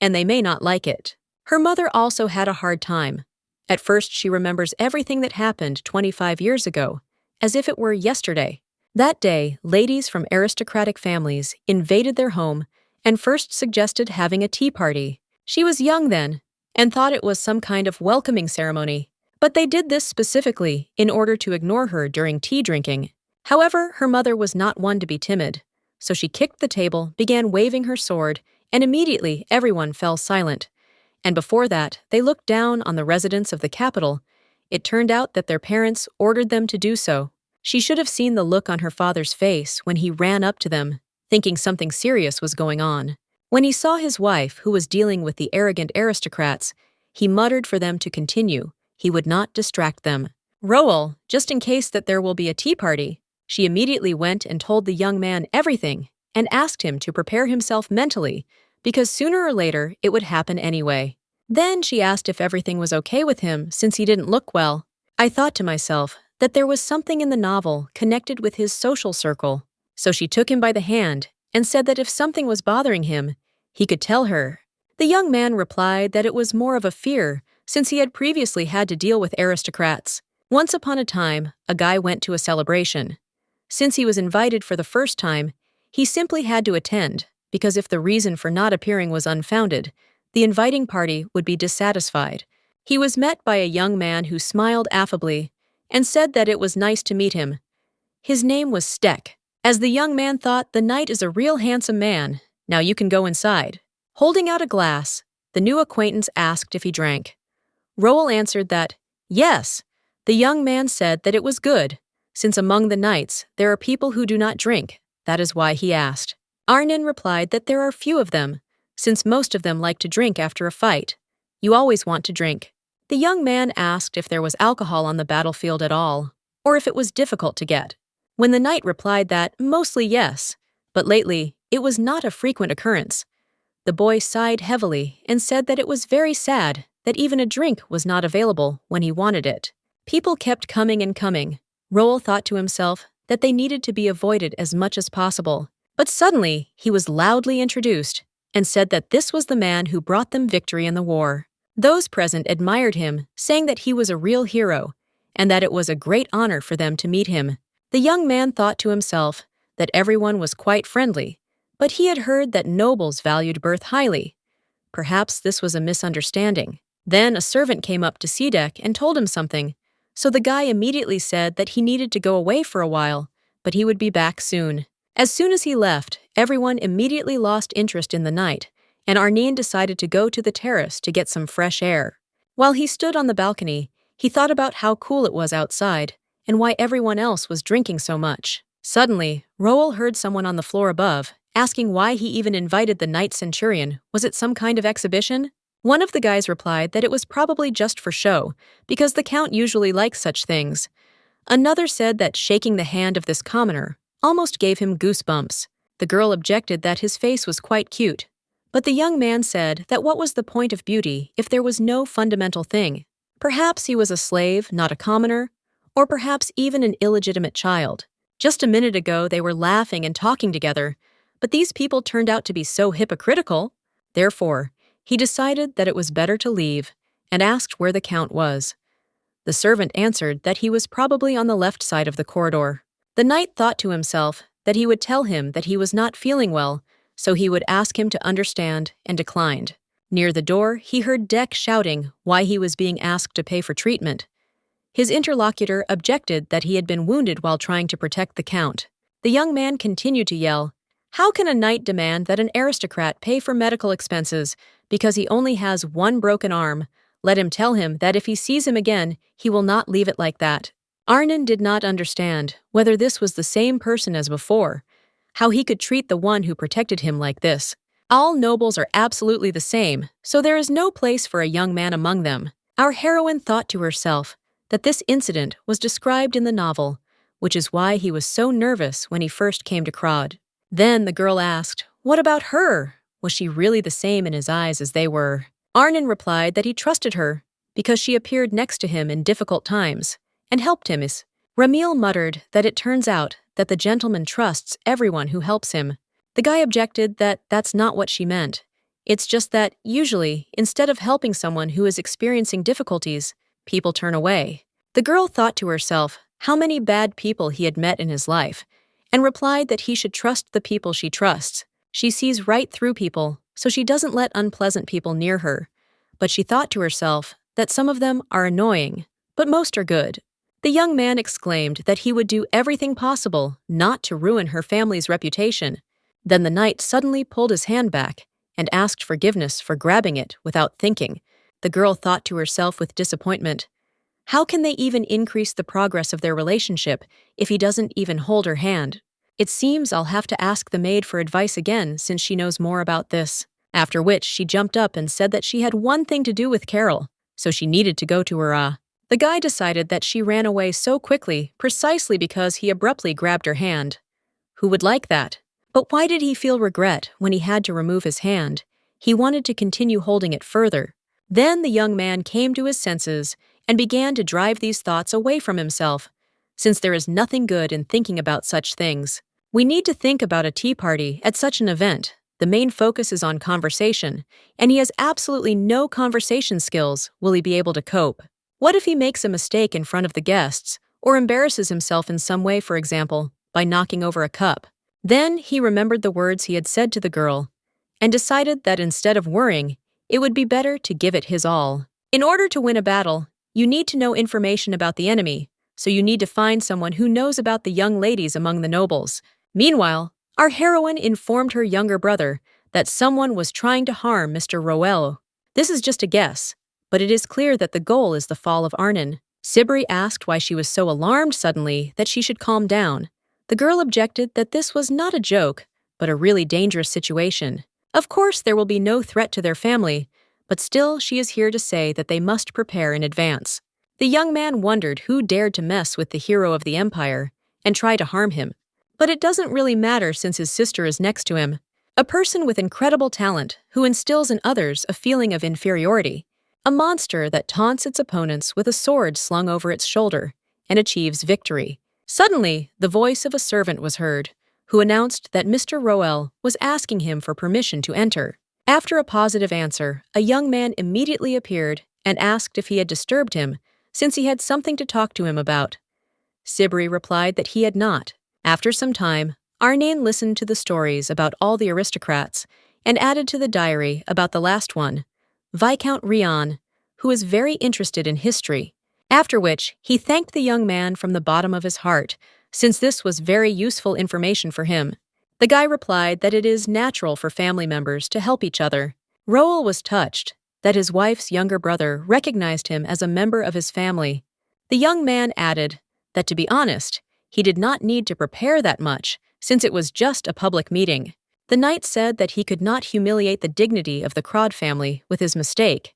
and they may not like it." Her mother also had a hard time. At first, she remembers everything that happened 25 years ago, as if it were yesterday. That day, ladies from aristocratic families invaded their home and first suggested having a tea party. She was young then and thought it was some kind of welcoming ceremony, but they did this specifically in order to ignore her during tea drinking. However, her mother was not one to be timid, so she kicked the table, began waving her sword, and immediately everyone fell silent. And before that, they looked down on the residents of the capital. It turned out that their parents ordered them to do so. She should have seen the look on her father's face when he ran up to them, thinking something serious was going on. When he saw his wife, who was dealing with the arrogant aristocrats, he muttered for them to continue. He would not distract them. "Roel, just in case that there will be a tea party." She immediately went and told the young man everything and asked him to prepare himself mentally, because sooner or later it would happen anyway. Then she asked if everything was okay with him since he didn't look well. I thought to myself that there was something in the novel connected with his social circle, so she took him by the hand and said that if something was bothering him, he could tell her. The young man replied that it was more of a fear since he had previously had to deal with aristocrats. Once upon a time, a guy went to a celebration. Since he was invited for the first time, he simply had to attend, because if the reason for not appearing was unfounded, the inviting party would be dissatisfied. He was met by a young man who smiled affably and said that it was nice to meet him. His name was Steck. As the young man thought, the knight is a real handsome man. Now you can go inside. Holding out a glass, the new acquaintance asked if he drank. Roel answered that, yes. The young man said that it was good, since among the knights there are people who do not drink. That is why he asked. Arnon replied that there are few of them, since most of them like to drink after a fight. You always want to drink. The young man asked if there was alcohol on the battlefield at all, or if it was difficult to get. When the knight replied that mostly yes, but lately it was not a frequent occurrence. The boy sighed heavily and said that it was very sad that even a drink was not available when he wanted it. People kept coming and coming. Roel thought to himself that they needed to be avoided as much as possible. But suddenly, he was loudly introduced and said that this was the man who brought them victory in the war. Those present admired him, saying that he was a real hero and that it was a great honor for them to meet him. The young man thought to himself that everyone was quite friendly, but he had heard that nobles valued birth highly. Perhaps this was a misunderstanding. Then a servant came up to Sidek and told him something, so the guy immediately said that he needed to go away for a while, but he would be back soon. As soon as he left, everyone immediately lost interest in the night, and Arnine decided to go to the terrace to get some fresh air. While he stood on the balcony, he thought about how cool it was outside and why everyone else was drinking so much. Suddenly, Roel heard someone on the floor above asking why he even invited the knight centurion. Was it some kind of exhibition? One of the guys replied that it was probably just for show, because the count usually likes such things. Another said that shaking the hand of this commoner almost gave him goosebumps. The girl objected that his face was quite cute. But the young man said that what was the point of beauty if there was no fundamental thing? Perhaps he was a slave, not a commoner, or perhaps even an illegitimate child. Just a minute ago they were laughing and talking together, but these people turned out to be so hypocritical. Therefore, he decided that it was better to leave and asked where the count was. The servant answered that he was probably on the left side of the corridor. The knight thought to himself that he would tell him that he was not feeling well, so he would ask him to understand, and declined. Near the door, he heard Deck shouting why he was being asked to pay for treatment. His interlocutor objected that he had been wounded while trying to protect the count. The young man continued to yell, "How can a knight demand that an aristocrat pay for medical expenses because he only has one broken arm? Let him tell him that if he sees him again, he will not leave it like that." Arnon did not understand whether this was the same person as before, how he could treat the one who protected him like this. All nobles are absolutely the same, so there is no place for a young man among them. Our heroine thought to herself that this incident was described in the novel, which is why he was so nervous when he first came to Crod. Then the girl asked, what about her? Was she really the same in his eyes as they were? Arnon replied that he trusted her because she appeared next to him in difficult times and helped him. Ramil muttered that it turns out that the gentleman trusts everyone who helps him. The guy objected that that's not what she meant. It's just that, usually, instead of helping someone who is experiencing difficulties, people turn away. The girl thought to herself how many bad people he had met in his life, and replied that he should trust the people she trusts. She sees right through people, so she doesn't let unpleasant people near her. But she thought to herself that some of them are annoying, but most are good. The young man exclaimed that he would do everything possible not to ruin her family's reputation. Then the knight suddenly pulled his hand back and asked forgiveness for grabbing it without thinking. The girl thought to herself with disappointment, how can they even increase the progress of their relationship if he doesn't even hold her hand? It seems I'll have to ask the maid for advice again since she knows more about this. After which she jumped up and said that she had one thing to do with Carol, so she needed to go to her. The guy decided that she ran away so quickly precisely because he abruptly grabbed her hand. Who would like that? But why did he feel regret when he had to remove his hand? He wanted to continue holding it further. Then the young man came to his senses and began to drive these thoughts away from himself, since there is nothing good in thinking about such things. We need to think about a tea party at such an event. The main focus is on conversation, and he has absolutely no conversation skills. Will he be able to cope? What if he makes a mistake in front of the guests, or embarrasses himself in some way, for example, by knocking over a cup? Then he remembered the words he had said to the girl, and decided that instead of worrying, it would be better to give it his all. In order to win a battle, you need to know information about the enemy, so you need to find someone who knows about the young ladies among the nobles. Meanwhile, our heroine informed her younger brother that someone was trying to harm Mr. Roel. This is just a guess, but it is clear that the goal is the fall of Arnon. Sibri asked why she was so alarmed suddenly that she should calm down. The girl objected that this was not a joke, but a really dangerous situation. Of course, there will be no threat to their family, but still she is here to say that they must prepare in advance. The young man wondered who dared to mess with the hero of the empire and try to harm him. But it doesn't really matter since his sister is next to him. A person with incredible talent who instills in others a feeling of inferiority. A monster that taunts its opponents with a sword slung over its shoulder and achieves victory. Suddenly, the voice of a servant was heard, who announced that Mr. Roel was asking him for permission to enter. After a positive answer, a young man immediately appeared and asked if he had disturbed him, since he had something to talk to him about. Sibri replied that he had not. After some time, Arnon listened to the stories about all the aristocrats and added to the diary about the last one, Viscount Rion, who is very interested in history. After which, he thanked the young man from the bottom of his heart, since this was very useful information for him. The guy replied that it is natural for family members to help each other. Roel was touched that his wife's younger brother recognized him as a member of his family. The young man added that, to be honest, he did not need to prepare that much, since it was just a public meeting. The knight said that he could not humiliate the dignity of the Crod family with his mistake.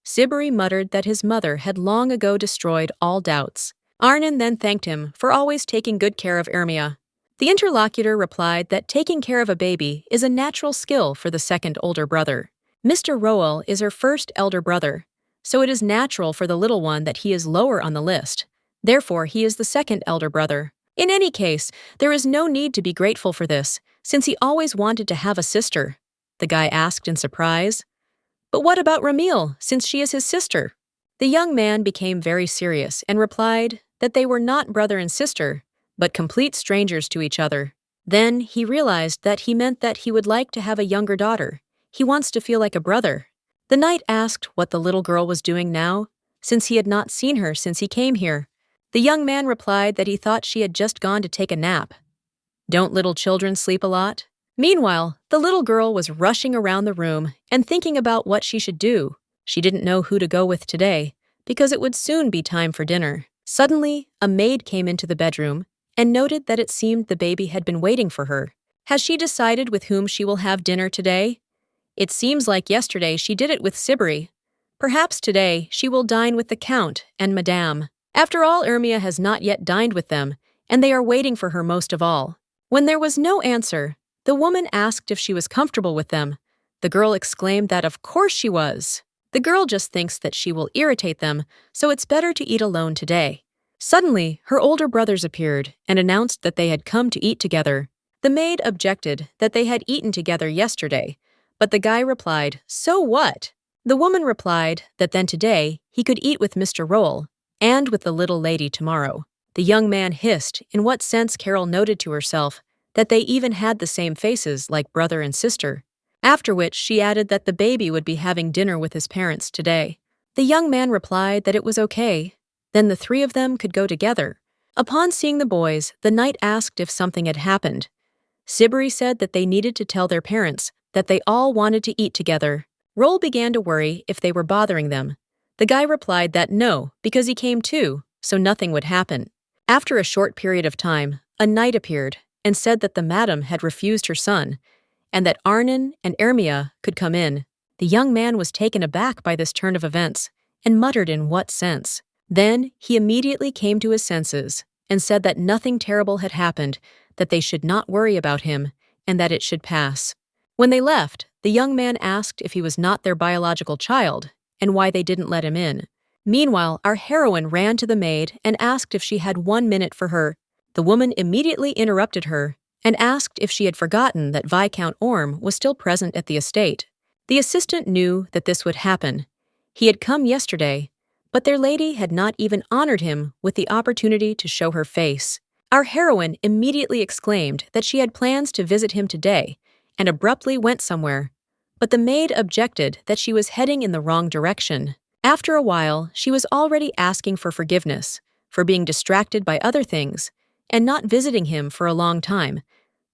Sibri muttered that his mother had long ago destroyed all doubts. Arnon then thanked him for always taking good care of Ermia. The interlocutor replied that taking care of a baby is a natural skill for the second older brother. Mr. Roel is her first elder brother, so it is natural for the little one that he is lower on the list. Therefore, he is the second elder brother. In any case, there is no need to be grateful for this, since he always wanted to have a sister. The guy asked in surprise. But what about Ramil, since she is his sister? The young man became very serious and replied that they were not brother and sister, but complete strangers to each other. Then he realized that he meant that he would like to have a younger daughter. He wants to feel like a brother. The knight asked what the little girl was doing now, since he had not seen her since he came here. The young man replied that he thought she had just gone to take a nap. Don't little children sleep a lot? Meanwhile, the little girl was rushing around the room and thinking about what she should do. She didn't know who to go with today, because it would soon be time for dinner. Suddenly, a maid came into the bedroom and noted that it seemed the baby had been waiting for her. Has she decided with whom she will have dinner today? It seems like yesterday she did it with Sibri. Perhaps today she will dine with the Count and Madame. After all, Ermia has not yet dined with them, and they are waiting for her most of all. When there was no answer, the woman asked if she was comfortable with them. The girl exclaimed that of course she was. The girl just thinks that she will irritate them, so it's better to eat alone today. Suddenly, her older brothers appeared and announced that they had come to eat together. The maid objected that they had eaten together yesterday, but the guy replied, "So what?" The woman replied that then today he could eat with Mr. Roll and with the little lady tomorrow. The young man hissed in what sense Carol noted to herself that they even had the same faces like brother and sister, after which she added that the baby would be having dinner with his parents today. The young man replied that it was okay, then the three of them could go together. Upon seeing the boys, the knight asked if something had happened. Sibri said that they needed to tell their parents that they all wanted to eat together. Roll began to worry if they were bothering them. The guy replied that no, because he came too, so nothing would happen. After a short period of time, a knight appeared and said that the madam had refused her son, and that Arnon and Ermia could come in. The young man was taken aback by this turn of events, and muttered in what sense. Then he immediately came to his senses, and said that nothing terrible had happened, that they should not worry about him, and that it should pass. When they left, the young man asked if he was not their biological child, and why they didn't let him in. Meanwhile, our heroine ran to the maid and asked if she had 1 minute for her. The woman immediately interrupted her and asked if she had forgotten that Viscount Orm was still present at the estate. The assistant knew that this would happen. He had come yesterday, but their lady had not even honored him with the opportunity to show her face. Our heroine immediately exclaimed that she had plans to visit him today and abruptly went somewhere, but the maid objected that she was heading in the wrong direction. After a while, she was already asking for forgiveness for being distracted by other things and not visiting him for a long time.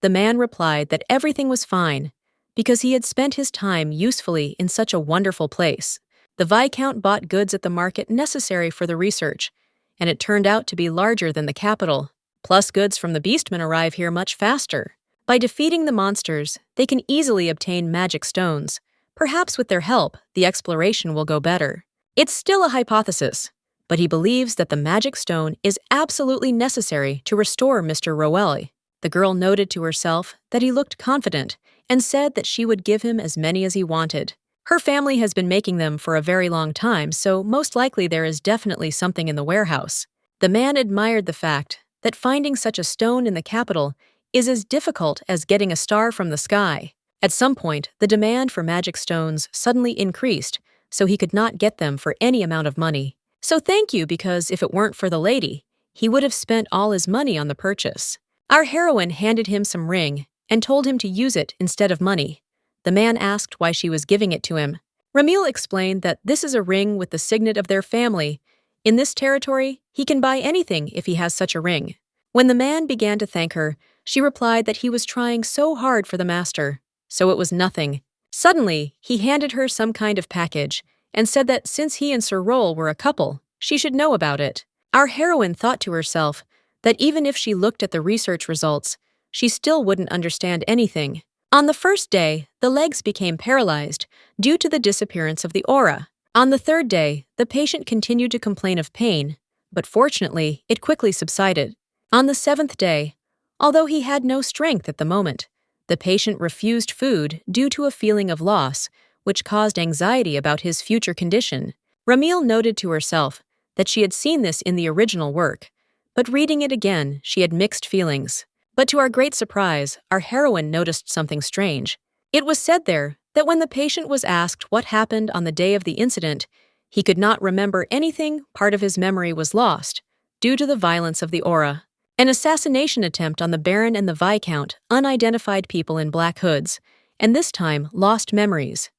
The man replied that everything was fine because he had spent his time usefully in such a wonderful place. The Viscount bought goods at the market necessary for the research, and it turned out to be larger than the capital. Plus, goods from the beastmen arrive here much faster. By defeating the monsters, they can easily obtain magic stones. Perhaps with their help, the exploration will go better. It's still a hypothesis, but he believes that the magic stone is absolutely necessary to restore Mr. Roel. The girl noted to herself that he looked confident and said that she would give him as many as he wanted. Her family has been making them for a very long time, so most likely there is definitely something in the warehouse. The man admired the fact that finding such a stone in the capital is as difficult as getting a star from the sky. At some point, the demand for magic stones suddenly increased, so he could not get them for any amount of money. So thank you, because if it weren't for the lady, he would have spent all his money on the purchase. Our heroine handed him some ring and told him to use it instead of money. The man asked why she was giving it to him. Ramil explained that this is a ring with the signet of their family. In this territory, he can buy anything if he has such a ring. When the man began to thank her, she replied that he was trying so hard for the master, so it was nothing. Suddenly, he handed her some kind of package and said that since he and Sir Roll were a couple, she should know about it. Our heroine thought to herself that even if she looked at the research results, she still wouldn't understand anything. On the first day, the legs became paralyzed due to the disappearance of the aura. On the third day, the patient continued to complain of pain, but fortunately, it quickly subsided. On the seventh day, although he had no strength at the moment, the patient refused food due to a feeling of loss, which caused anxiety about his future condition. Ramil noted to herself that she had seen this in the original work, but reading it again, she had mixed feelings. But to our great surprise, our heroine noticed something strange. It was said there that when the patient was asked what happened on the day of the incident, he could not remember anything. Part of his memory was lost due to the violence of the aura. An assassination attempt on the Baron and the Viscount, unidentified people in black hoods, and this time lost memories.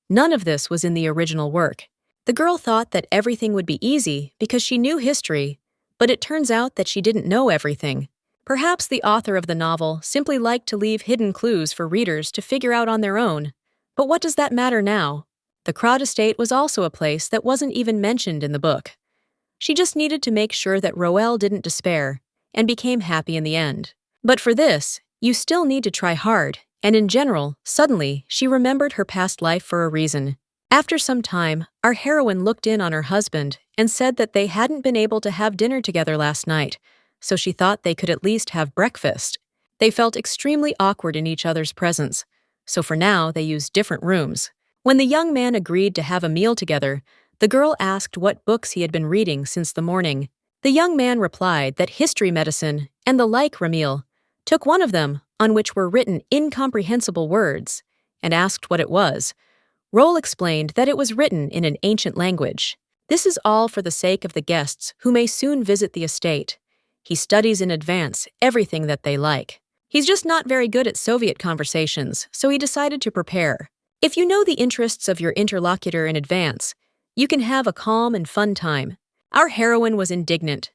None of this was in the original work. The girl thought that everything would be easy because she knew history, but it turns out that she didn't know everything. Perhaps the author of the novel simply liked to leave hidden clues for readers to figure out on their own. But what does that matter now? The Crowd Estate was also a place that wasn't even mentioned in the book. She just needed to make sure that Roel didn't despair and became happy in the end. But for this, you still need to try hard, and in general, suddenly, she remembered her past life for a reason. After some time, our heroine looked in on her husband and said that they hadn't been able to have dinner together last night, so she thought they could at least have breakfast. They felt extremely awkward in each other's presence, so for now they used different rooms. When the young man agreed to have a meal together, the girl asked what books he had been reading since the morning. The young man replied that history, medicine, and the like. Ramil took one of them, on which were written incomprehensible words, and asked what it was. Roel explained that it was written in an ancient language. This is all for the sake of the guests who may soon visit the estate. He studies in advance everything that they like. He's just not very good at Soviet conversations, so he decided to prepare. If you know the interests of your interlocutor in advance, you can have a calm and fun time. Our heroine was indignant.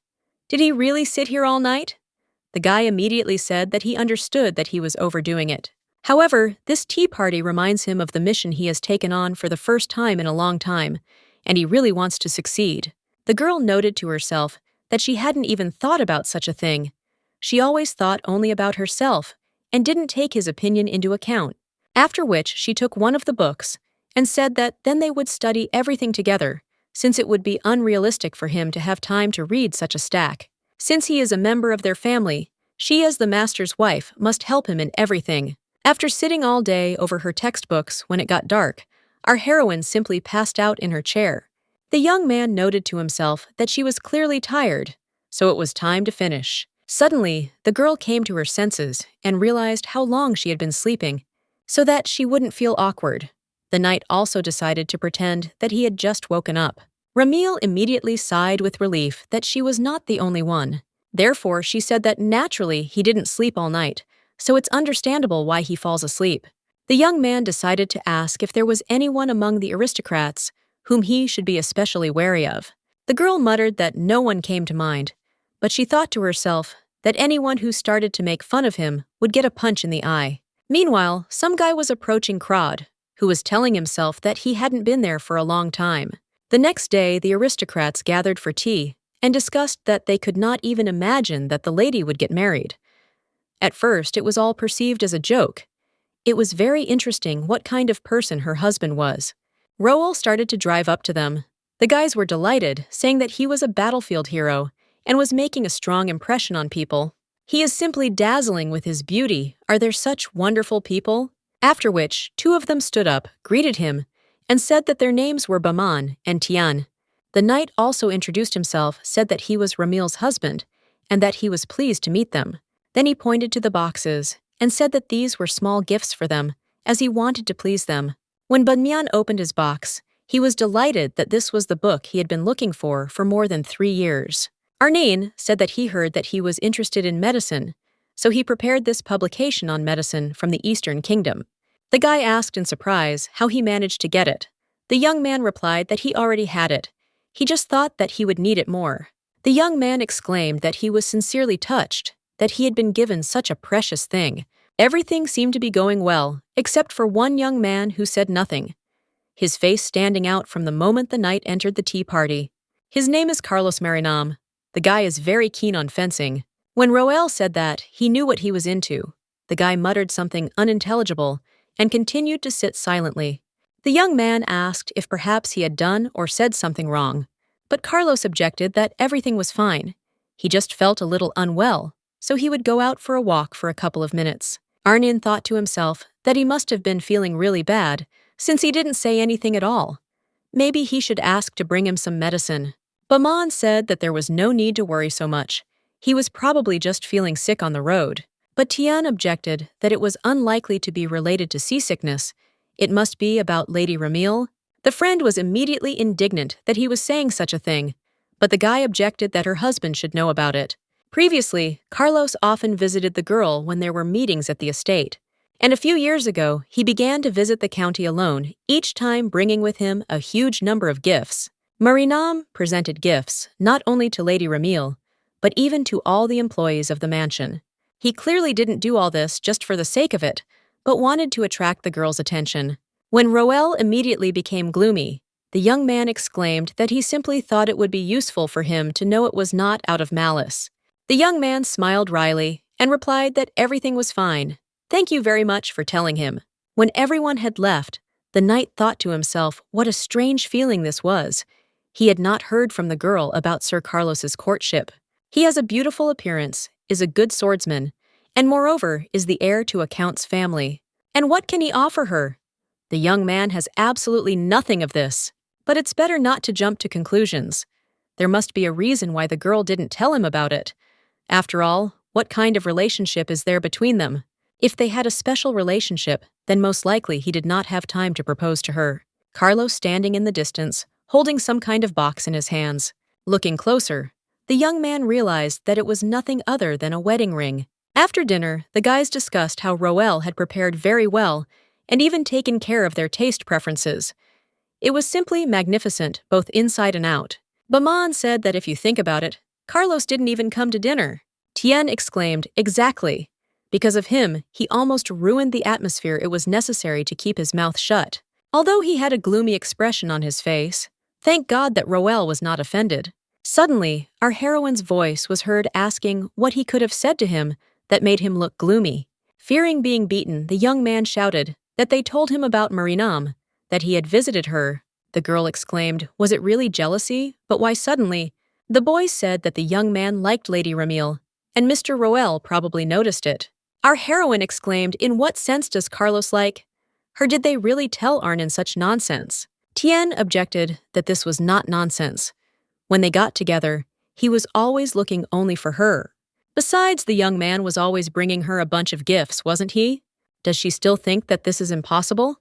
Did he really sit here all night? The guy immediately said that he understood that he was overdoing it. However, this tea party reminds him of the mission he has taken on for the first time in a long time, and he really wants to succeed. The girl noted to herself that she hadn't even thought about such a thing. She always thought only about herself and didn't take his opinion into account. After which she took one of the books and said that then they would study everything together, since it would be unrealistic for him to have time to read such a stack. Since he is a member of their family, she as the master's wife must help him in everything. After sitting all day over her textbooks when it got dark, our heroine simply passed out in her chair. The young man noted to himself that she was clearly tired, so it was time to finish. Suddenly, the girl came to her senses and realized how long she had been sleeping, so that she wouldn't feel awkward. The knight also decided to pretend that he had just woken up. Ramil immediately sighed with relief that she was not the only one. Therefore, she said that naturally he didn't sleep all night, so it's understandable why he falls asleep. The young man decided to ask if there was anyone among the aristocrats whom he should be especially wary of. The girl muttered that no one came to mind, but she thought to herself that anyone who started to make fun of him would get a punch in the eye. Meanwhile, some guy was approaching Crod, who was telling himself that he hadn't been there for a long time. The next day, the aristocrats gathered for tea and discussed that they could not even imagine that the lady would get married. At first, it was all perceived as a joke. It was very interesting what kind of person her husband was. Roel started to drive up to them. The guys were delighted, saying that he was a battlefield hero and was making a strong impression on people. He is simply dazzling with his beauty. Are there such wonderful people? After which, two of them stood up, greeted him, and said that their names were Baman and Tian. The knight also introduced himself, said that he was Ramil's husband, and that he was pleased to meet them. Then he pointed to the boxes and said that these were small gifts for them, as he wanted to please them. When Banmian opened his box, he was delighted that this was the book he had been looking for more than 3 years. Arnane said that he heard that he was interested in medicine, so he prepared this publication on medicine from the Eastern Kingdom. The guy asked in surprise how he managed to get it. The young man replied that he already had it. He just thought that he would need it more. The young man exclaimed that he was sincerely touched, that he had been given such a precious thing. Everything seemed to be going well, except for one young man who said nothing, his face standing out from the moment the knight entered the tea party. His name is Carlos Marinam. The guy is very keen on fencing. When Roel said that, he knew what he was into. The guy muttered something unintelligible and continued to sit silently. The young man asked if perhaps he had done or said something wrong, but Carlos objected that everything was fine. He just felt a little unwell, so he would go out for a walk for a couple of minutes. Arnin thought to himself that he must have been feeling really bad, since he didn't say anything at all. Maybe he should ask to bring him some medicine. Baman said that there was no need to worry so much. He was probably just feeling sick on the road. But Tian objected that it was unlikely to be related to seasickness. It must be about Lady Ramil. The friend was immediately indignant that he was saying such a thing, but the guy objected that her husband should know about it. Previously, Carlos often visited the girl when there were meetings at the estate, and a few years ago, he began to visit the county alone, each time bringing with him a huge number of gifts. Marinam presented gifts not only to Lady Ramil, but even to all the employees of the mansion. He clearly didn't do all this just for the sake of it, but wanted to attract the girl's attention. When Roel immediately became gloomy, the young man exclaimed that he simply thought it would be useful for him to know it was not out of malice. The young man smiled wryly and replied that everything was fine. Thank you very much for telling him. When everyone had left, the knight thought to himself what a strange feeling this was. He had not heard from the girl about Sir Carlos's courtship. He has a beautiful appearance, is a good swordsman, and moreover is the heir to a count's family. And what can he offer her? The young man has absolutely nothing of this. But it's better not to jump to conclusions. There must be a reason why the girl didn't tell him about it. After all, what kind of relationship is there between them? If they had a special relationship, then most likely he did not have time to propose to her. Carlos standing in the distance, holding some kind of box in his hands. Looking closer, the young man realized that it was nothing other than a wedding ring. After dinner, the guys discussed how Roel had prepared very well and even taken care of their taste preferences. It was simply magnificent, both inside and out. Baman said that if you think about it, Carlos didn't even come to dinner. Tien exclaimed, exactly. Because of him, he almost ruined the atmosphere it was necessary to keep his mouth shut. Although he had a gloomy expression on his face, thank God that Roel was not offended. Suddenly, our heroine's voice was heard asking what he could have said to him that made him look gloomy. Fearing being beaten, the young man shouted that they told him about Marinam, that he had visited her. The girl exclaimed, was it really jealousy? But why suddenly? The boy said that the young man liked Lady Ramil, and Mr. Roel probably noticed it. Our heroine exclaimed, in what sense does Carlos like her? Did they really tell Arnin such nonsense? Tien objected that this was not nonsense. When they got together, he was always looking only for her. Besides, the young man was always bringing her a bunch of gifts, wasn't he? Does she still think that this is impossible?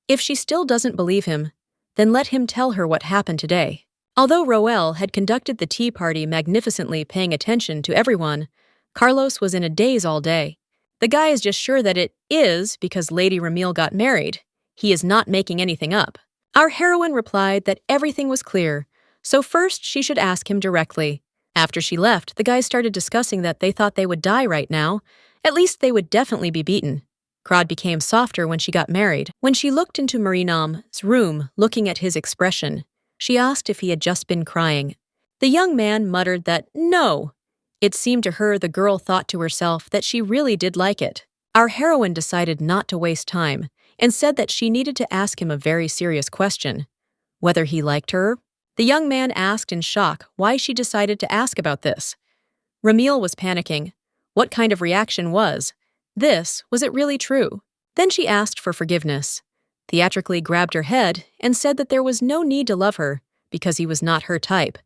If she still doesn't believe him, then let him tell her what happened today. Although Roel had conducted the tea party magnificently, paying attention to everyone, Carlos was in a daze all day. The guy is just sure that it is because Lady Ramil got married. He is not making anything up. Our heroine replied that everything was clear, so first she should ask him directly. After she left, the guys started discussing that they thought they would die right now. At least they would definitely be beaten. Crod became softer when she got married. When she looked into Marinam's room, looking at his expression, she asked if he had just been crying. The young man muttered that no. It seemed to her the girl thought to herself that she really did like it. Our heroine decided not to waste time and said that she needed to ask him a very serious question. Whether he liked her? The young man asked in shock why she decided to ask about this. Ramil was panicking. What kind of reaction was this? Was it really true? Then she asked for forgiveness, theatrically grabbed her head, and said that there was no need to love her because he was not her type.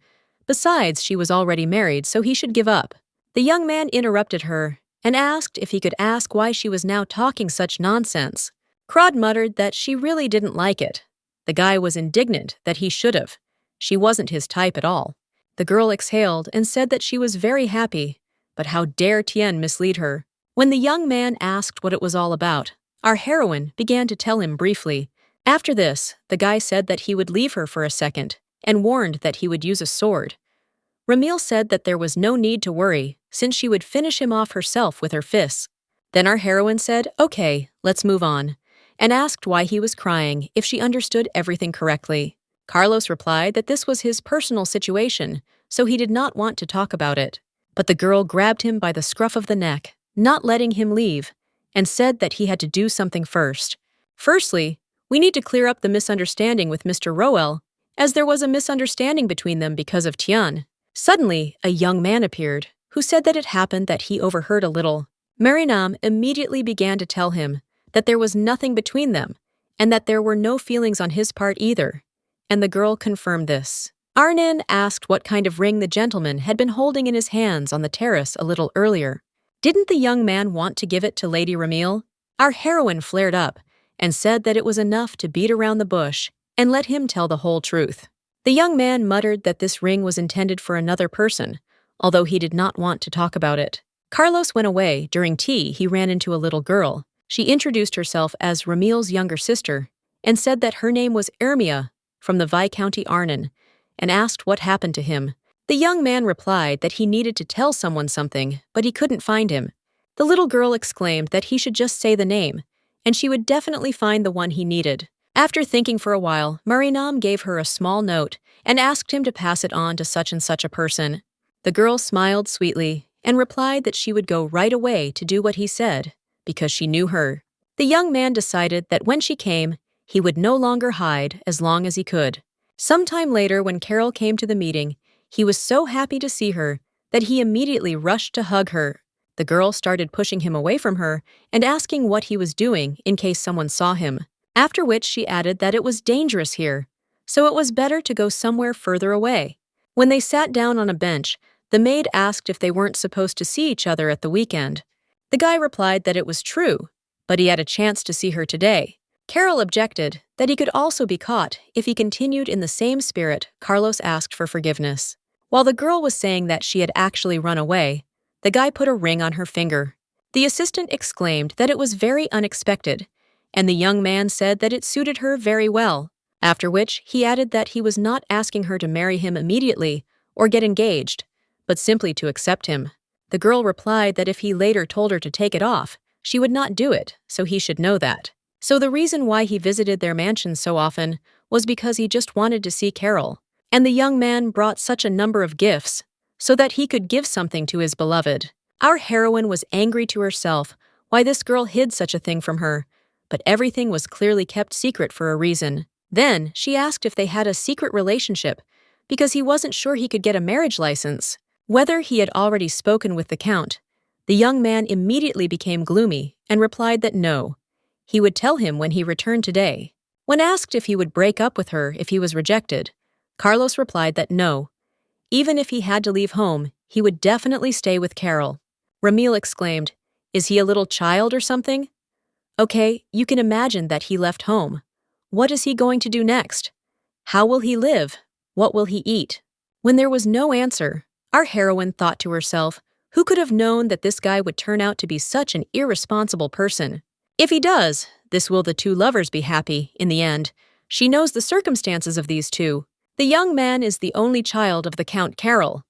Besides, she was already married, so he should give up. The young man interrupted her and asked if he could ask why she was now talking such nonsense. Crod muttered that she really didn't like it. The guy was indignant that he should have. She wasn't his type at all. The girl exhaled and said that she was very happy, but how dare Tien mislead her? When the young man asked what it was all about, our heroine began to tell him briefly. After this, the guy said that he would leave her for a second and warned that he would use a sword. Ramil said that there was no need to worry, since she would finish him off herself with her fists. Then our heroine said, okay, let's move on, and asked why he was crying if she understood everything correctly. Carlos replied that this was his personal situation, so he did not want to talk about it. But the girl grabbed him by the scruff of the neck, not letting him leave, and said that he had to do something first. Firstly, we need to clear up the misunderstanding with Mr. Roel, as there was a misunderstanding between them because of Tian. Suddenly, a young man appeared, who said that it happened that he overheard a little. Marinam immediately began to tell him that there was nothing between them, and that there were no feelings on his part either, and the girl confirmed this. Arnan asked what kind of ring the gentleman had been holding in his hands on the terrace a little earlier. Didn't the young man want to give it to Lady Ramil? Our heroine flared up and said that it was enough to beat around the bush and let him tell the whole truth. The young man muttered that this ring was intended for another person, although he did not want to talk about it. Carlos went away. During tea, he ran into a little girl. She introduced herself as Ramil's younger sister and said that her name was Ermia from the Viscounty Arnon, and asked what happened to him. The young man replied that he needed to tell someone something, but he couldn't find him. The little girl exclaimed that he should just say the name, and she would definitely find the one he needed. After thinking for a while, Marinam gave her a small note and asked him to pass it on to such and such a person. The girl smiled sweetly and replied that she would go right away to do what he said, because she knew her. The young man decided that when she came, he would no longer hide as long as he could. Sometime later, when Carol came to the meeting, he was so happy to see her that he immediately rushed to hug her. The girl started pushing him away from her and asking what he was doing in case someone saw him, after which she added that it was dangerous here, so it was better to go somewhere further away. When they sat down on a bench, the maid asked if they weren't supposed to see each other at the weekend. The guy replied that it was true, but he had a chance to see her today. Carol objected that he could also be caught if he continued in the same spirit. Carlos asked for forgiveness. While the girl was saying that she had actually run away, the guy put a ring on her finger. The assistant exclaimed that it was very unexpected, and the young man said that it suited her very well, after which he added that he was not asking her to marry him immediately or get engaged, but simply to accept him. The girl replied that if he later told her to take it off, she would not do it, so he should know that. So the reason why he visited their mansion so often was because he just wanted to see Carol, and the young man brought such a number of gifts so that he could give something to his beloved. Our heroine was angry to herself why this girl hid such a thing from her, but everything was clearly kept secret for a reason. Then she asked if they had a secret relationship because he wasn't sure he could get a marriage license. Whether he had already spoken with the Count, the young man immediately became gloomy and replied that no. He would tell him when he returned today. When asked if he would break up with her if he was rejected, Carlos replied that no. Even if he had to leave home, he would definitely stay with Carol. Ramil exclaimed, "Is he a little child or something?" Okay, you can imagine that he left home. What is he going to do next? How will he live? What will he eat? When there was no answer, our heroine thought to herself, who could have known that this guy would turn out to be such an irresponsible person? If he does, this will the two lovers be happy in the end. She knows the circumstances of these two. The young man is the only child of the Count Carol.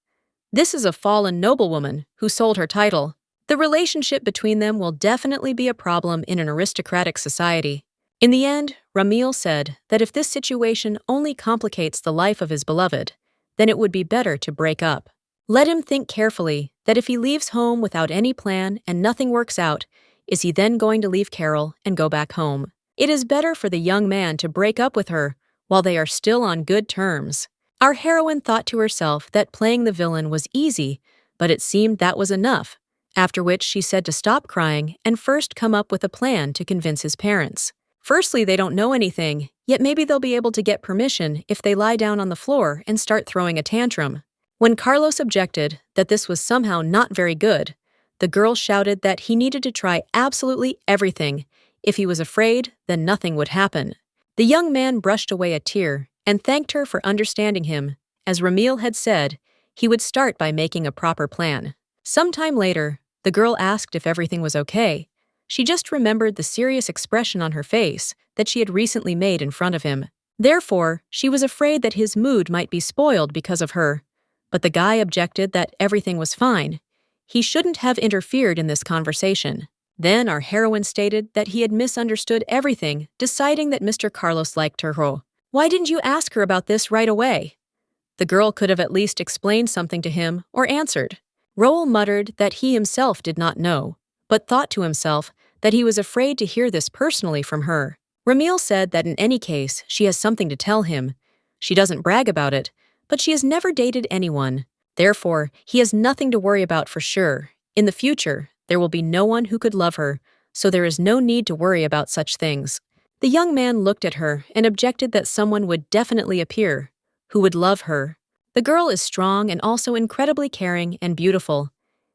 This is a fallen noblewoman who sold her title. The relationship between them will definitely be a problem in an aristocratic society. In the end, Ramil said that if this situation only complicates the life of his beloved, then it would be better to break up. Let him think carefully that if he leaves home without any plan and nothing works out, is he then going to leave Carol and go back home? It is better for the young man to break up with her while they are still on good terms. Our heroine thought to herself that playing the villain was easy, but it seemed that was enough, after which she said to stop crying and first come up with a plan to convince his parents. Firstly, they don't know anything, yet maybe they'll be able to get permission if they lie down on the floor and start throwing a tantrum. When Carlos objected that this was somehow not very good, the girl shouted that he needed to try absolutely everything. If he was afraid, then nothing would happen. The young man brushed away a tear and thanked her for understanding him. As Ramil had said, he would start by making a proper plan. Sometime later, the girl asked if everything was okay. She just remembered the serious expression on her face that she had recently made in front of him. Therefore, she was afraid that his mood might be spoiled because of her. But the guy objected that everything was fine. He shouldn't have interfered in this conversation. Then our heroine stated that he had misunderstood everything, deciding that Mr. Carlos liked her. Why didn't you ask her about this right away? The girl could have at least explained something to him or answered. Roel muttered that he himself did not know, but thought to himself that he was afraid to hear this personally from her. Ramil said that in any case, she has something to tell him. She doesn't brag about it, but she has never dated anyone. Therefore, he has nothing to worry about for sure. In the future, there will be no one who could love her, so there is no need to worry about such things. The young man looked at her and objected that someone would definitely appear, who would love her. The girl is strong and also incredibly caring and beautiful.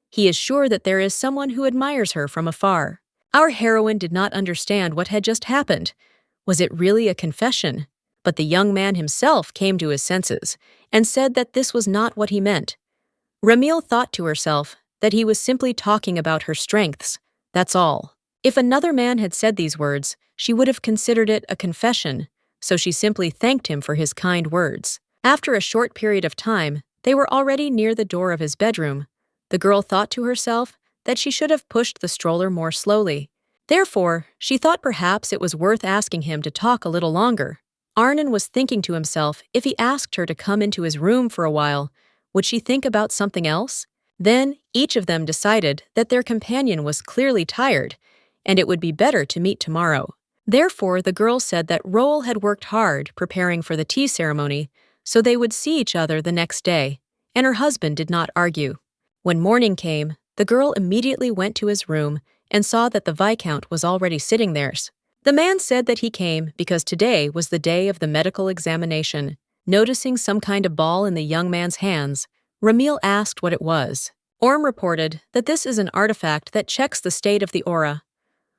He is sure that there is someone who admires her from afar. Our heroine did not understand what had just happened. Was it really a confession? But the young man himself came to his senses and said that this was not what he meant. Ramil thought to herself that he was simply talking about her strengths. That's all. If another man had said these words, she would have considered it a confession, so she simply thanked him for his kind words. After a short period of time, they were already near the door of his bedroom. The girl thought to herself that she should have pushed the stroller more slowly. Therefore, she thought perhaps it was worth asking him to talk a little longer. Arnon was thinking to himself if he asked her to come into his room for a while, would she think about something else? Then, each of them decided that their companion was clearly tired, and it would be better to meet tomorrow. Therefore, the girl said that Roel had worked hard preparing for the tea ceremony, so they would see each other the next day, and her husband did not argue. When morning came, the girl immediately went to his room and saw that the Viscount was already sitting there. The man said that he came because today was the day of the medical examination. Noticing some kind of ball in the young man's hands, Ramil asked what it was. Orm reported that this is an artifact that checks the state of the aura.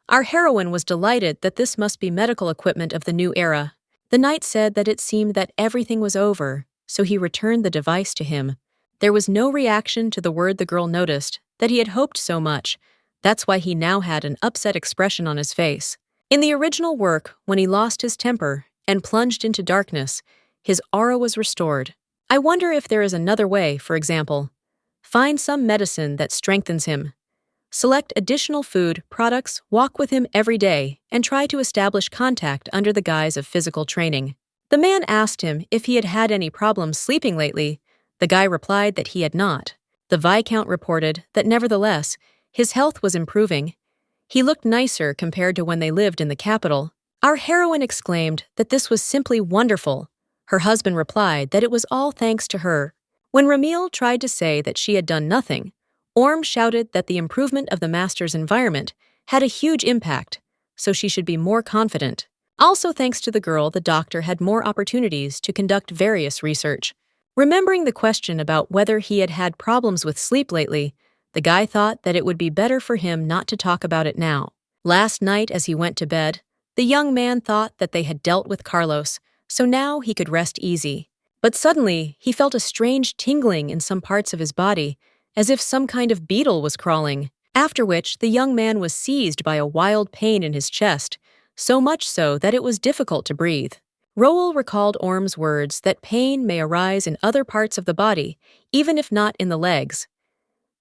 Our heroine was delighted that this must be medical equipment of the new era. The knight said that it seemed that everything was over, so he returned the device to him. There was no reaction to the word the girl noticed, that he had hoped so much. That's why he now had an upset expression on his face. In the original work, when he lost his temper and plunged into darkness, his aura was restored. I wonder if there is another way, for example. Find some medicine that strengthens him. Select additional food, products, walk with him every day, and try to establish contact under the guise of physical training. The man asked him if he had had any problems sleeping lately. The guy replied that he had not. The Viscount reported that nevertheless, his health was improving. He looked nicer compared to when they lived in the capital. Our heroine exclaimed that this was simply wonderful. Her husband replied that it was all thanks to her. When Ramil tried to say that she had done nothing, Orm shouted that the improvement of the master's environment had a huge impact, so she should be more confident. Also thanks to the girl, the doctor had more opportunities to conduct various research. Remembering the question about whether he had had problems with sleep lately, the guy thought that it would be better for him not to talk about it now. Last night, as he went to bed, the young man thought that they had dealt with Carlos, so now he could rest easy. But suddenly, he felt a strange tingling in some parts of his body, as if some kind of beetle was crawling, after which the young man was seized by a wild pain in his chest, so much so that it was difficult to breathe. Roel recalled Orm's words that pain may arise in other parts of the body, even if not in the legs.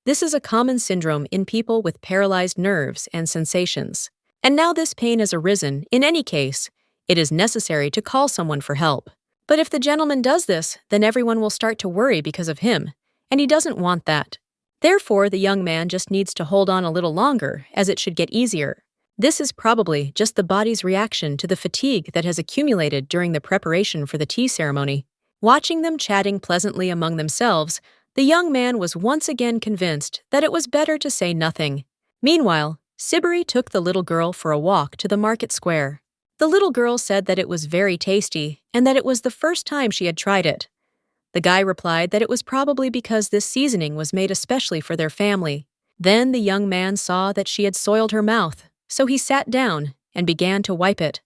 This is a common syndrome in people with paralyzed nerves and sensations. And now this pain has arisen. In any case, it is necessary to call someone for help. But if the gentleman does this, then everyone will start to worry because of him, and he doesn't want that. Therefore, the young man just needs to hold on a little longer, as it should get easier. This is probably just the body's reaction to the fatigue that has accumulated during the preparation for the tea ceremony. Watching them chatting pleasantly among themselves, the young man was once again convinced that it was better to say nothing. Meanwhile, Sibiri took the little girl for a walk to the market square. The little girl said that it was very tasty and that it was the first time she had tried it. The guy replied that it was probably because this seasoning was made especially for their family. Then the young man saw that she had soiled her mouth, so he sat down and began to wipe it.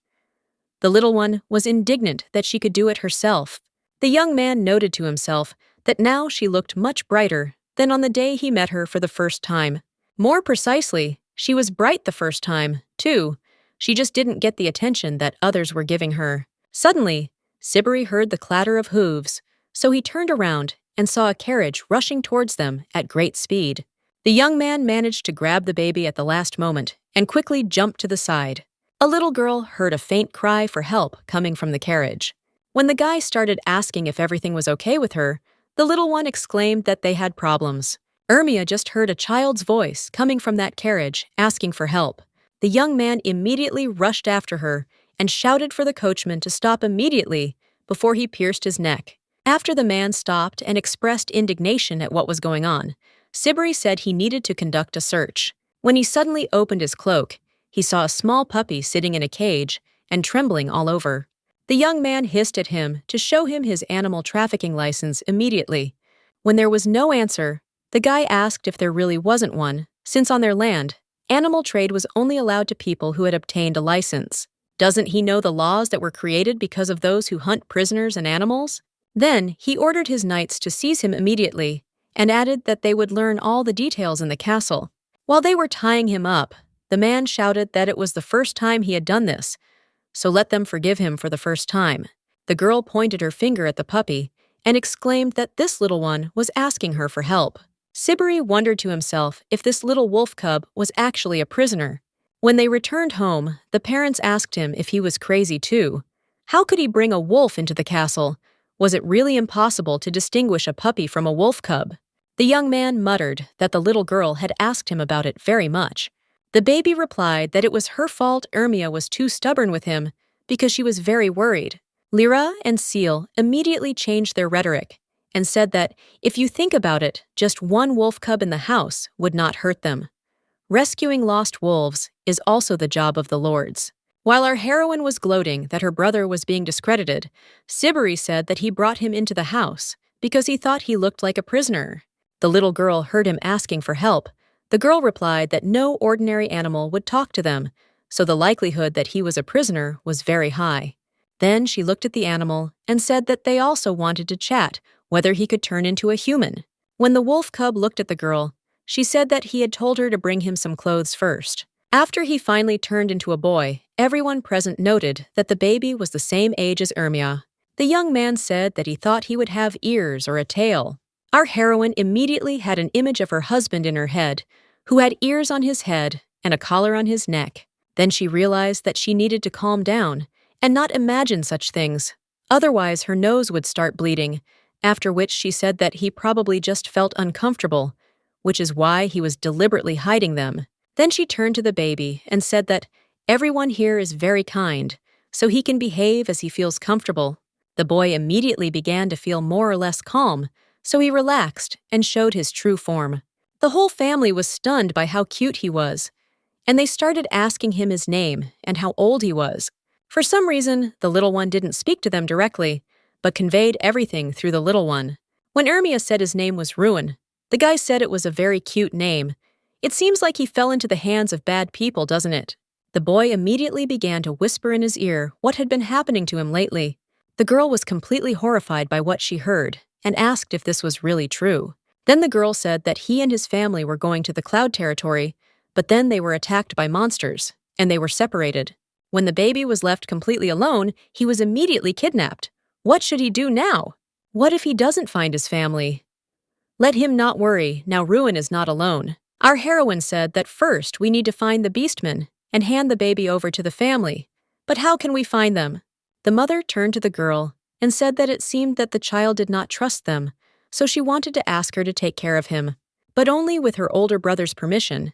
The little one was indignant that she could do it herself. The young man noted to himself that now she looked much brighter than on the day he met her for the first time. More precisely, she was bright the first time, too. She just didn't get the attention that others were giving her. Suddenly, Sibiri heard the clatter of hooves, so he turned around and saw a carriage rushing towards them at great speed. The young man managed to grab the baby at the last moment and quickly jumped to the side. A little girl heard a faint cry for help coming from the carriage. When the guy started asking if everything was okay with her, the little one exclaimed that they had problems. Ermia just heard a child's voice coming from that carriage asking for help. The young man immediately rushed after her and shouted for the coachman to stop immediately before he pierced his neck. After the man stopped and expressed indignation at what was going on, Sibiri said he needed to conduct a search. When he suddenly opened his cloak, he saw a small puppy sitting in a cage and trembling all over. The young man hissed at him to show him his animal trafficking license immediately. When there was no answer, the guy asked if there really wasn't one, since on their land, animal trade was only allowed to people who had obtained a license. Doesn't he know the laws that were created because of those who hunt prisoners and animals? Then he ordered his knights to seize him immediately and added that they would learn all the details in the castle. While they were tying him up, the man shouted that it was the first time he had done this, so let them forgive him for the first time. The girl pointed her finger at the puppy and exclaimed that this little one was asking her for help. Sibiri wondered to himself if this little wolf cub was actually a prisoner. When they returned home, the parents asked him if he was crazy too. How could he bring a wolf into the castle? Was it really impossible to distinguish a puppy from a wolf cub? The young man muttered that the little girl had asked him about it very much. The baby replied that it was her fault Ermia was too stubborn with him because she was very worried. Lyra and Seal immediately changed their rhetoric and said that if you think about it, just one wolf cub in the house would not hurt them. Rescuing lost wolves is also the job of the lords. While our heroine was gloating that her brother was being discredited, Sibiri said that he brought him into the house because he thought he looked like a prisoner. The little girl heard him asking for help. The girl replied that no ordinary animal would talk to them, so the likelihood that he was a prisoner was very high. Then she looked at the animal and said that they also wanted to chat whether he could turn into a human. When the wolf cub looked at the girl, she said that he had told her to bring him some clothes first. After he finally turned into a boy, everyone present noted that the baby was the same age as Ermia. The young man said that he thought he would have ears or a tail. Our heroine immediately had an image of her husband in her head, who had ears on his head and a collar on his neck. Then she realized that she needed to calm down and not imagine such things. Otherwise, her nose would start bleeding, after which she said that he probably just felt uncomfortable, which is why he was deliberately hiding them. Then she turned to the baby and said that everyone here is very kind, so he can behave as he feels comfortable. The boy immediately began to feel more or less calm, so he relaxed and showed his true form. The whole family was stunned by how cute he was, and they started asking him his name and how old he was. For some reason, the little one didn't speak to them directly, but conveyed everything through the little one. When Ermia said his name was Ruin, the guy said it was a very cute name. It seems like he fell into the hands of bad people, doesn't it? The boy immediately began to whisper in his ear what had been happening to him lately. The girl was completely horrified by what she heard and asked if this was really true. Then the girl said that he and his family were going to the Cloud Territory, but then they were attacked by monsters, and they were separated. When the baby was left completely alone, he was immediately kidnapped. What should he do now? What if he doesn't find his family? Let him not worry, now Ruin is not alone. Our heroine said that first we need to find the beastmen and hand the baby over to the family. But how can we find them? The mother turned to the girl and said that it seemed that the child did not trust them, so she wanted to ask her to take care of him, but only with her older brother's permission.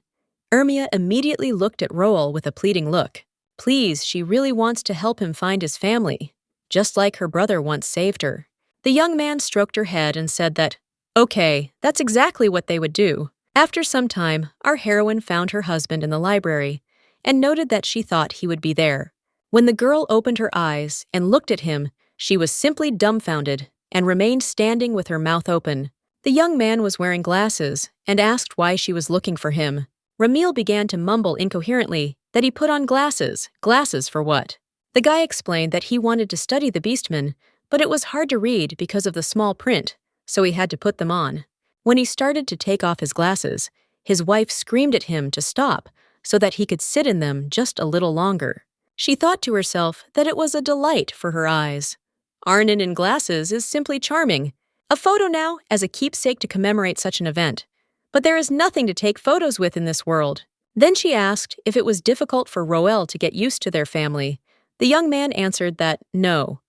Ermia immediately looked at Roel with a pleading look. Please, she really wants to help him find his family, just like her brother once saved her. The young man stroked her head and said that, okay, that's exactly what they would do. After some time, our heroine found her husband in the library and noted that she thought he would be there. When the girl opened her eyes and looked at him, she was simply dumbfounded and remained standing with her mouth open. The young man was wearing glasses and asked why she was looking for him. Ramil began to mumble incoherently that he put on glasses. Glasses for what? The guy explained that he wanted to study the beastmen, but it was hard to read because of the small print, so he had to put them on. When he started to take off his glasses, his wife screamed at him to stop so that he could sit in them just a little longer. She thought to herself that it was a delight for her eyes. Arnon in glasses is simply charming. A photo now as a keepsake to commemorate such an event. But there is nothing to take photos with in this world. Then she asked if it was difficult for Roel to get used to their family. The young man answered that no.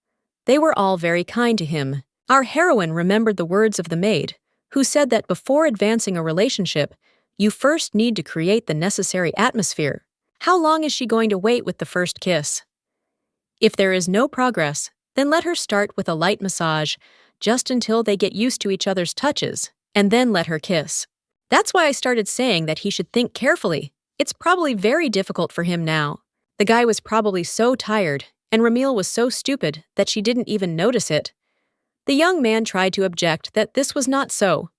They were all very kind to him. Our heroine remembered the words of the maid, who said that before advancing a relationship, you first need to create the necessary atmosphere. How long is she going to wait with the first kiss? If there is no progress, then let her start with a light massage just until they get used to each other's touches, and then let her kiss. That's why I started saying that he should think carefully. It's probably very difficult for him now. The guy was probably so tired, and Ramil was so stupid that she didn't even notice it. The young man tried to object that this was not so,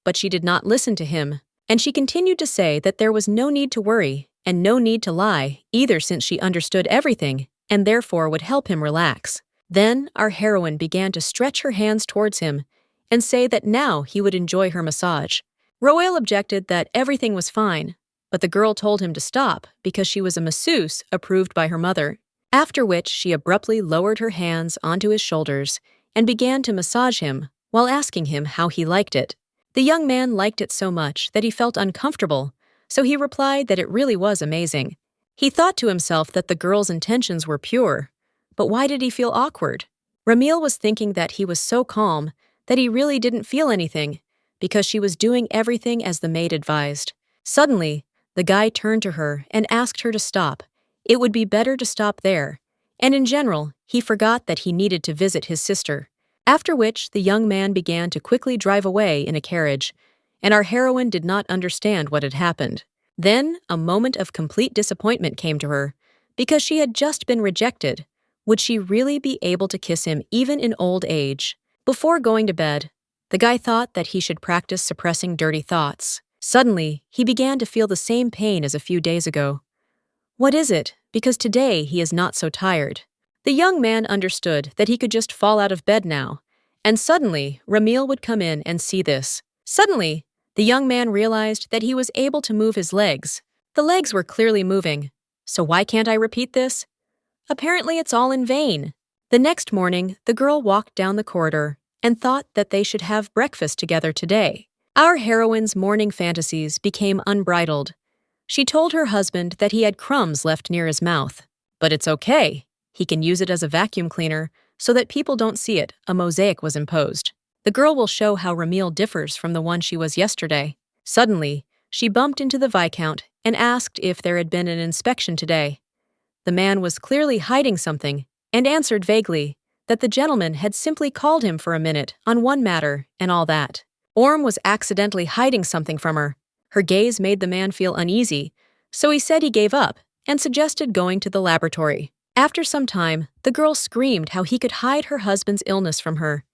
but she did not listen to him, and she continued to say that there was no need to worry and no need to lie either, since she understood everything and therefore would help him relax. Then our heroine began to stretch her hands towards him and say that now he would enjoy her massage. Roel objected that everything was fine, but the girl told him to stop because she was a masseuse approved by her mother, after which she abruptly lowered her hands onto his shoulders and began to massage him while asking him how he liked it. The young man liked it so much that he felt uncomfortable, so he replied that it really was amazing. He thought to himself that the girl's intentions were pure, but why did he feel awkward? Ramil was thinking that he was so calm that he really didn't feel anything because she was doing everything as the maid advised. Suddenly, the guy turned to her and asked her to stop. It would be better to stop there, and in general, he forgot that he needed to visit his sister. After which, the young man began to quickly drive away in a carriage, and our heroine did not understand what had happened. Then, a moment of complete disappointment came to her, because she had just been rejected. Would she really be able to kiss him even in old age? Before going to bed, the guy thought that he should practice suppressing dirty thoughts. Suddenly, he began to feel the same pain as a few days ago. What is it? Because today he is not so tired. The young man understood that he could just fall out of bed now, and suddenly Ramil would come in and see this. Suddenly, the young man realized that he was able to move his legs. The legs were clearly moving. So why can't I repeat this? Apparently it's all in vain. The next morning, the girl walked down the corridor and thought that they should have breakfast together today. Our heroine's morning fantasies became unbridled. She told her husband that he had crumbs left near his mouth. But it's okay. He can use it as a vacuum cleaner so that people don't see it. A mosaic was imposed. The girl will show how Ramil differs from the one she was yesterday. Suddenly, she bumped into the Viscount and asked if there had been an inspection today. The man was clearly hiding something and answered vaguely that the gentleman had simply called him for a minute on one matter and all that. Orm was accidentally hiding something from her. Her gaze made the man feel uneasy, so he said he gave up and suggested going to the laboratory. After some time, the girl screamed how he could hide her husband's illness from her.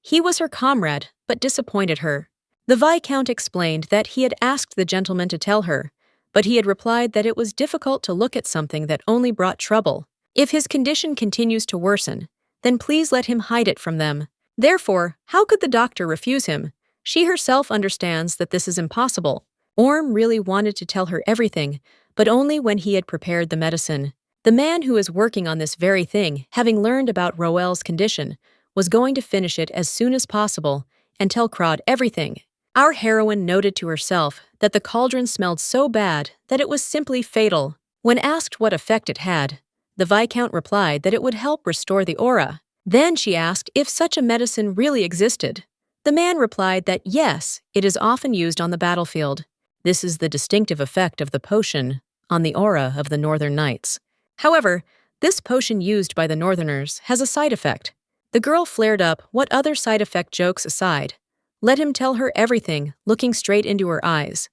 He was her comrade, but disappointed her. The Viscount explained that he had asked the gentleman to tell her, but he had replied that it was difficult to look at something that only brought trouble. If his condition continues to worsen, then please let him hide it from them. Therefore, how could the doctor refuse him? She herself understands that this is impossible. Orm really wanted to tell her everything, but only when he had prepared the medicine. The man who is working on this very thing, having learned about Roel's condition, was going to finish it as soon as possible and tell Crod everything. Our heroine noted to herself that the cauldron smelled so bad that it was simply fatal. When asked what effect it had, the Viscount replied that it would help restore the aura. Then she asked if such a medicine really existed. The man replied that yes, it is often used on the battlefield. This is the distinctive effect of the potion on the aura of the Northern Knights. However, this potion used by the Northerners has a side effect. The girl flared up. What other side effect jokes aside? Let him tell her everything, looking straight into her eyes.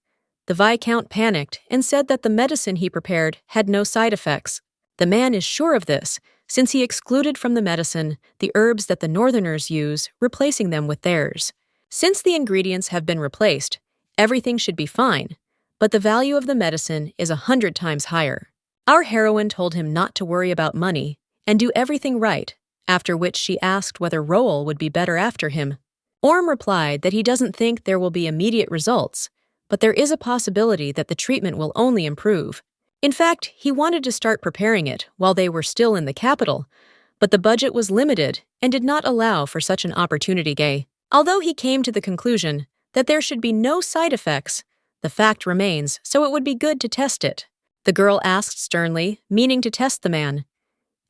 The Viscount panicked and said that the medicine he prepared had no side effects. The man is sure of this, since he excluded from the medicine the herbs that the Northerners use, replacing them with theirs. Since the ingredients have been replaced, everything should be fine, but the value of the medicine is 100 times higher. Our heroine told him not to worry about money and do everything right, after which she asked whether Roel would be better after him. Orm replied that he doesn't think there will be immediate results, but there is a possibility that the treatment will only improve. In fact, he wanted to start preparing it while they were still in the capital, but the budget was limited and did not allow for such an opportunity. Although he came to the conclusion that there should be no side effects, the fact remains, so it would be good to test it. The girl asked sternly, meaning to test the man.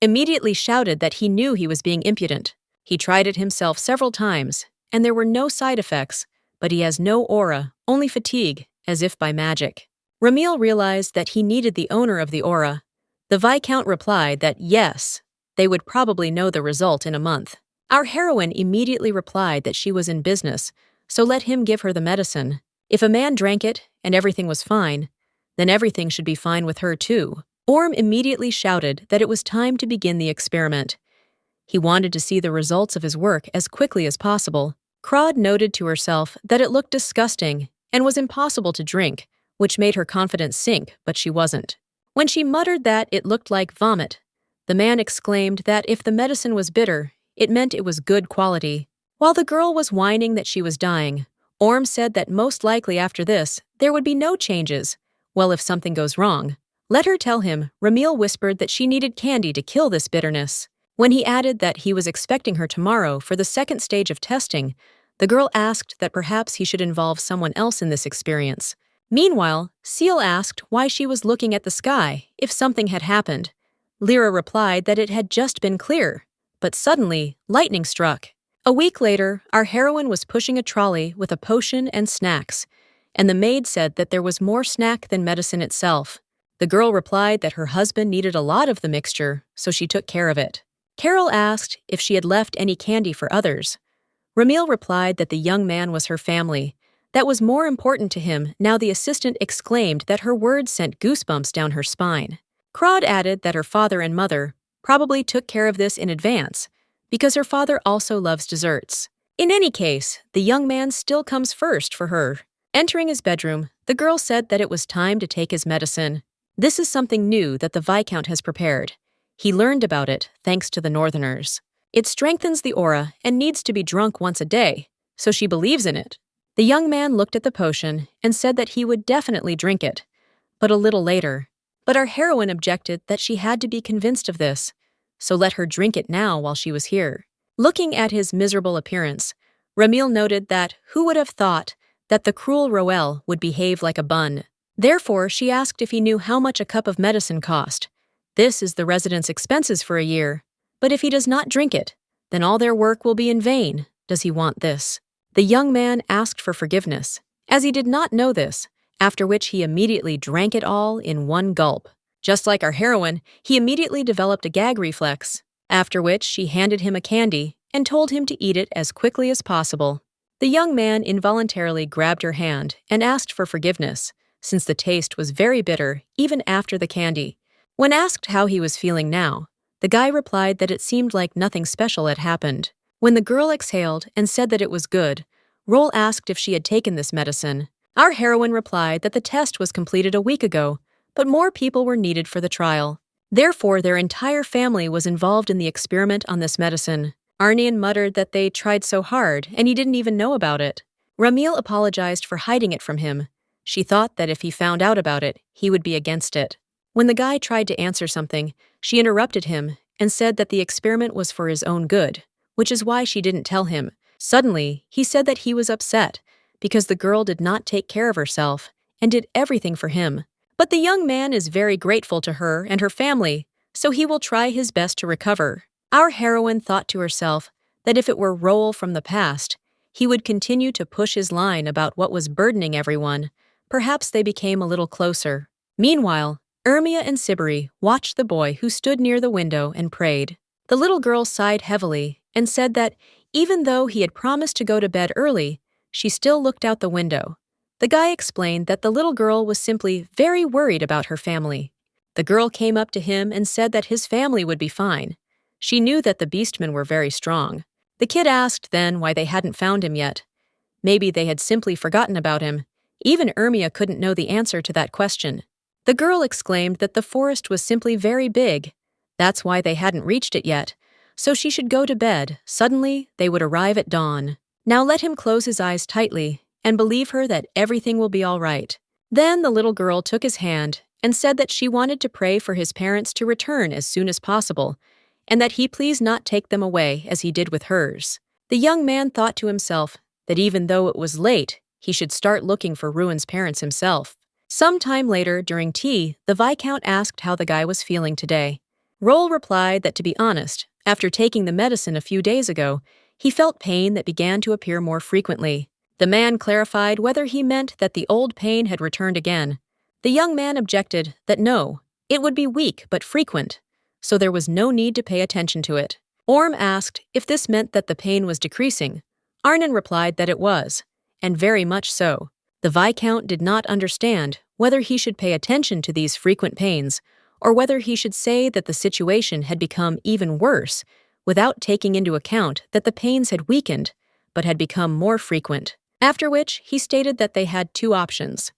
Immediately shouted that he knew he was being impudent. He tried it himself several times, and there were no side effects, but he has no aura, only fatigue, as if by magic. Ramil realized that he needed the owner of the aura. The Viscount replied that yes, they would probably know the result in a month. Our heroine immediately replied that she was in business, so let him give her the medicine. If a man drank it and everything was fine, then everything should be fine with her too. Orm immediately shouted that it was time to begin the experiment. He wanted to see the results of his work as quickly as possible. Crod noted to herself that it looked disgusting and was impossible to drink, which made her confidence sink, but she wasn't. When she muttered that it looked like vomit, the man exclaimed that if the medicine was bitter, it meant it was good quality. While the girl was whining that she was dying, Orm said that most likely after this, there would be no changes. Well, if something goes wrong, let her tell him. Ramil whispered that she needed candy to kill this bitterness. When he added that he was expecting her tomorrow for the second stage of testing, the girl asked that perhaps he should involve someone else in this experience. Meanwhile, Seal asked why she was looking at the sky, if something had happened. Lyra replied that it had just been clear, but suddenly, lightning struck. A week later, our heroine was pushing a trolley with a potion and snacks, and the maid said that there was more snack than medicine itself. The girl replied that her husband needed a lot of the mixture, so she took care of it. Carol asked if she had left any candy for others. Ramil replied that the young man was her family. That was more important to him. Now the assistant exclaimed that her words sent goosebumps down her spine. Crod added that her father and mother probably took care of this in advance, because her father also loves desserts. In any case, the young man still comes first for her. Entering his bedroom, the girl said that it was time to take his medicine. This is something new that the Viscount has prepared. He learned about it thanks to the Northerners. It strengthens the aura and needs to be drunk once a day, so she believes in it. The young man looked at the potion and said that he would definitely drink it, but a little later. But our heroine objected that she had to be convinced of this, so let her drink it now while she was here. Looking at his miserable appearance, Ramil noted that who would have thought that the cruel Roel would behave like a bun. Therefore, she asked if he knew how much a cup of medicine cost. This is the resident's expenses for a year. But if he does not drink it, then all their work will be in vain. Does he want this? The young man asked for forgiveness, as he did not know this, after which he immediately drank it all in one gulp. Just like our heroine, he immediately developed a gag reflex, after which she handed him a candy and told him to eat it as quickly as possible. The young man involuntarily grabbed her hand and asked for forgiveness, since the taste was very bitter even after the candy. When asked how he was feeling now, the guy replied that it seemed like nothing special had happened. When the girl exhaled and said that it was good, Roll asked if she had taken this medicine. Our heroine replied that the test was completed a week ago, but more people were needed for the trial. Therefore, their entire family was involved in the experiment on this medicine. Arnian muttered that they tried so hard and he didn't even know about it. Ramil apologized for hiding it from him. She thought that if he found out about it, he would be against it. When the guy tried to answer something, she interrupted him and said that the experiment was for his own good, which is why she didn't tell him. Suddenly, he said that he was upset because the girl did not take care of herself and did everything for him. But the young man is very grateful to her and her family, so he will try his best to recover. Our heroine thought to herself that if it were Roel from the past, he would continue to push his line about what was burdening everyone. Perhaps they became a little closer. Meanwhile, Ermia and Siberi watched the boy who stood near the window and prayed. The little girl sighed heavily and said that even though he had promised to go to bed early, she still looked out the window. The guy explained that the little girl was simply very worried about her family. The girl came up to him and said that his family would be fine. She knew that the beastmen were very strong. The kid asked then why they hadn't found him yet. Maybe they had simply forgotten about him. Even Ermia couldn't know the answer to that question. The girl exclaimed that the forest was simply very big. That's why they hadn't reached it yet. So she should go to bed. Suddenly, they would arrive at dawn. Now let him close his eyes tightly and believe her that everything will be all right. Then the little girl took his hand and said that she wanted to pray for his parents to return as soon as possible, and that he please not take them away as he did with hers. The young man thought to himself that even though it was late, he should start looking for Ruin's parents himself. Some time later, during tea, the Viscount asked how the guy was feeling today. Roll replied that, to be honest, after taking the medicine a few days ago, he felt pain that began to appear more frequently. The man clarified whether he meant that the old pain had returned again. The young man objected that no, it would be weak but frequent, so there was no need to pay attention to it. Orm asked if this meant that the pain was decreasing. Arnon replied that it was, and very much so. The Viscount did not understand whether he should pay attention to these frequent pains, or whether he should say that the situation had become even worse without taking into account that the pains had weakened but had become more frequent. After which, he stated that they had two options.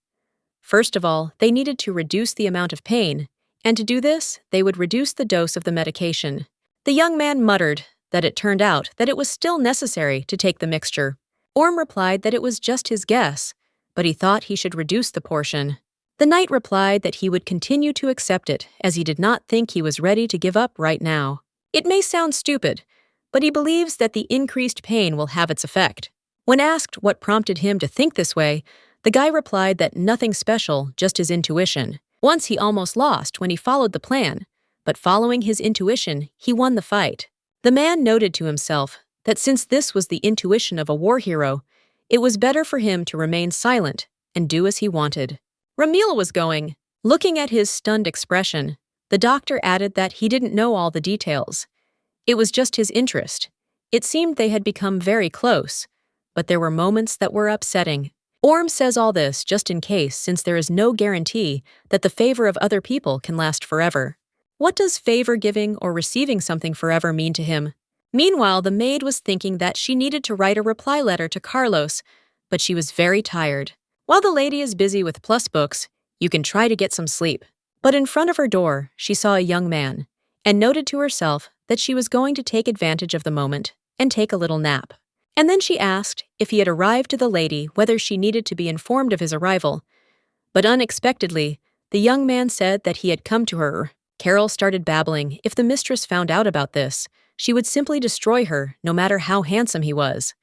First of all, they needed to reduce the amount of pain, and to do this, they would reduce the dose of the medication. The young man muttered that it turned out that it was still necessary to take the mixture. Orm replied that it was just his guess, but he thought he should reduce the portion. The knight replied that he would continue to accept it, as he did not think he was ready to give up right now. It may sound stupid, but he believes that the increased pain will have its effect. When asked what prompted him to think this way, the guy replied that nothing special, just his intuition. Once he almost lost when he followed the plan, but following his intuition, he won the fight. The man noted to himself that since this was the intuition of a war hero, it was better for him to remain silent and do as he wanted. Ramil was going. Looking at his stunned expression, the doctor added that he didn't know all the details. It was just his interest. It seemed they had become very close, but there were moments that were upsetting. Orm says all this just in case, since there is no guarantee that the favor of other people can last forever. What does favor giving or receiving something forever mean to him? Meanwhile, the maid was thinking that she needed to write a reply letter to Carlos, but she was very tired. While the lady is busy with plus books, you can try to get some sleep. But in front of her door, she saw a young man, and noted to herself that she was going to take advantage of the moment and take a little nap. And then she asked if he had arrived to the lady whether she needed to be informed of his arrival. But unexpectedly, the young man said that he had come to her. Carol started babbling. If the mistress found out about this, she would simply destroy her, no matter how handsome he was.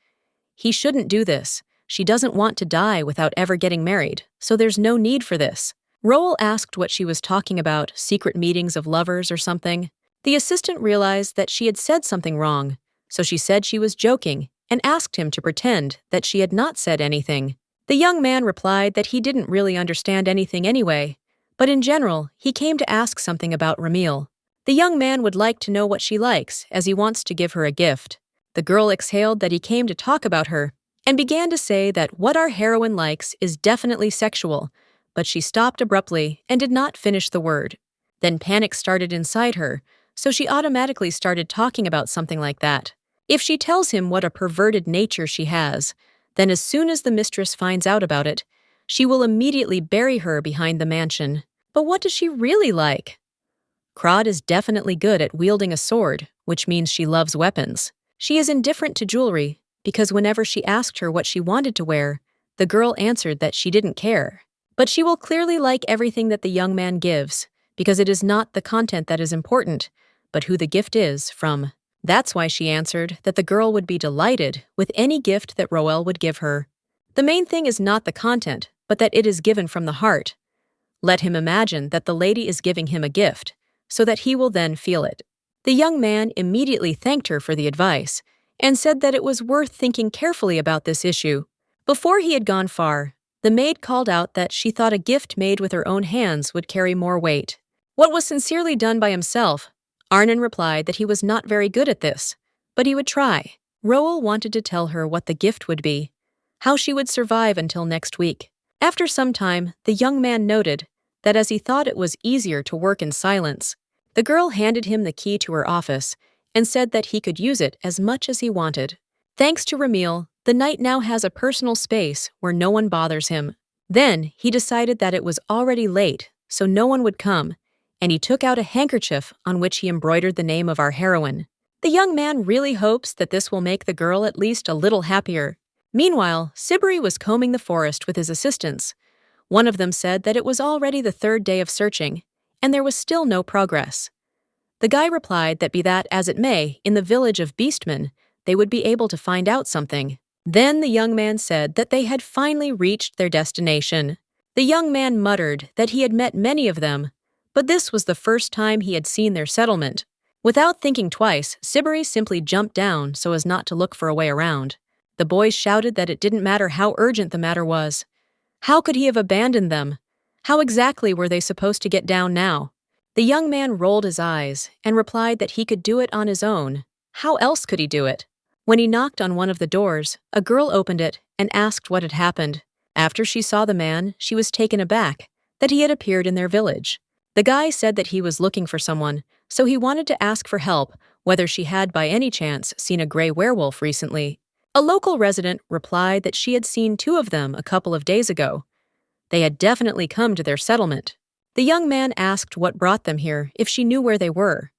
He shouldn't do this. She doesn't want to die without ever getting married, so there's no need for this. Roel asked what she was talking about, secret meetings of lovers or something. The assistant realized that she had said something wrong, so she said she was joking and asked him to pretend that she had not said anything. The young man replied that he didn't really understand anything anyway, but in general, he came to ask something about Ramil. The young man would like to know what she likes, as he wants to give her a gift. The girl exhaled that he came to talk about her, and began to say that what our heroine likes is definitely sexual, but she stopped abruptly and did not finish the word. Then panic started inside her, so she automatically started talking about something like that. If she tells him what a perverted nature she has, then as soon as the mistress finds out about it, she will immediately bury her behind the mansion. But what does she really like? Crod is definitely good at wielding a sword, which means she loves weapons. She is indifferent to jewelry, because whenever she asked her what she wanted to wear, the girl answered that she didn't care. But she will clearly like everything that the young man gives, because it is not the content that is important, but who the gift is from. That's why she answered that the girl would be delighted with any gift that Roel would give her. The main thing is not the content, but that it is given from the heart. Let him imagine that the lady is giving him a gift, so that he will then feel it. The young man immediately thanked her for the advice, and said that it was worth thinking carefully about this issue. Before he had gone far, the maid called out that she thought a gift made with her own hands would carry more weight. What was sincerely done by himself, Arnon replied that he was not very good at this, but he would try. Roel wanted to tell her what the gift would be, how she would survive until next week. After some time, the young man noted that as he thought it was easier to work in silence, the girl handed him the key to her office and said that he could use it as much as he wanted. Thanks to Ramil, the knight now has a personal space where no one bothers him. Then he decided that it was already late, so no one would come, and he took out a handkerchief on which he embroidered the name of our heroine. The young man really hopes that this will make the girl at least a little happier. Meanwhile, Sibri was combing the forest with his assistants. One of them said that it was already the third day of searching, and there was still no progress. The guy replied that be that as it may, in the village of Beastmen, they would be able to find out something. Then the young man said that they had finally reached their destination. The young man muttered that he had met many of them, but this was the first time he had seen their settlement. Without thinking twice, Sibri simply jumped down so as not to look for a way around. The boys shouted that it didn't matter how urgent the matter was. How could he have abandoned them? How exactly were they supposed to get down now? The young man rolled his eyes and replied that he could do it on his own. How else could he do it? When he knocked on one of the doors, a girl opened it and asked what had happened. After she saw the man, she was taken aback that he had appeared in their village. The guy said that he was looking for someone, so he wanted to ask for help whether she had by any chance seen a gray werewolf recently. A local resident replied that she had seen two of them a couple of days ago. They had definitely come to their settlement. The young man asked what brought them here, if she knew where they were.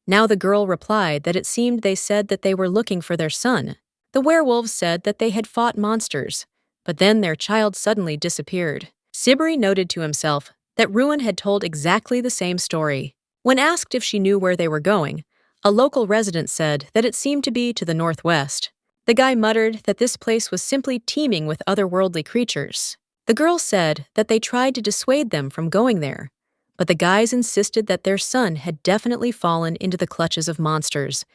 Now the girl replied that it seemed they said that they were looking for their son. The werewolves said that they had fought monsters, but then their child suddenly disappeared. Sibri noted to himself that Ruin had told exactly the same story. When asked if she knew where they were going, a local resident said that it seemed to be to the northwest. The guy muttered that this place was simply teeming with otherworldly creatures. The girl said that they tried to dissuade them from going there, but the guys insisted that their son had definitely fallen into the clutches of monsters,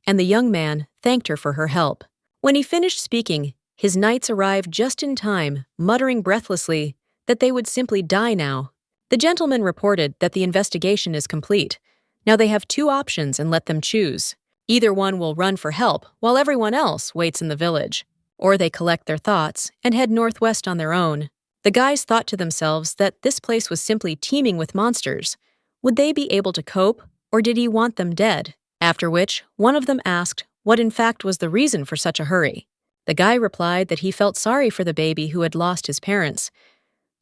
and the young man thanked her for her help. When he finished speaking, his knights arrived just in time, muttering breathlessly that they would simply die now. The gentleman reported that the investigation is complete. Now they have two options and let them choose. Either one will run for help while everyone else waits in the village, or they collect their thoughts and head northwest on their own. The guys thought to themselves that this place was simply teeming with monsters. Would they be able to cope, or did he want them dead? After which, one of them asked what in fact was the reason for such a hurry. The guy replied that he felt sorry for the baby who had lost his parents.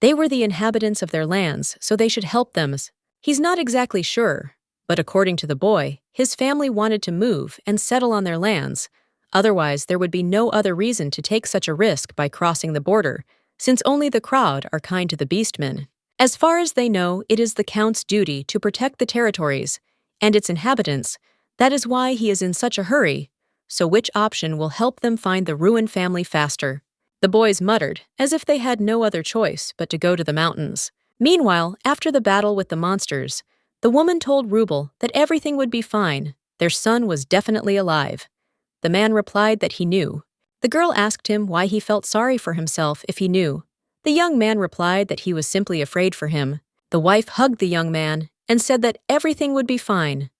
They were the inhabitants of their lands, so they should help them. He's not exactly sure, but according to the boy, his family wanted to move and settle on their lands. Otherwise, there would be no other reason to take such a risk by crossing the border, since only the crowd are kind to the beastmen. As far as they know, it is the Count's duty to protect the territories and its inhabitants. That is why he is in such a hurry. So which option will help them find the Ruin family faster? The boys muttered, as if they had no other choice but to go to the mountains. Meanwhile, after the battle with the monsters, the woman told Rubel that everything would be fine. Their son was definitely alive. The man replied that he knew. The girl asked him why he felt sorry for himself if he knew. The young man replied that he was simply afraid for him. The wife hugged the young man and said that everything would be fine.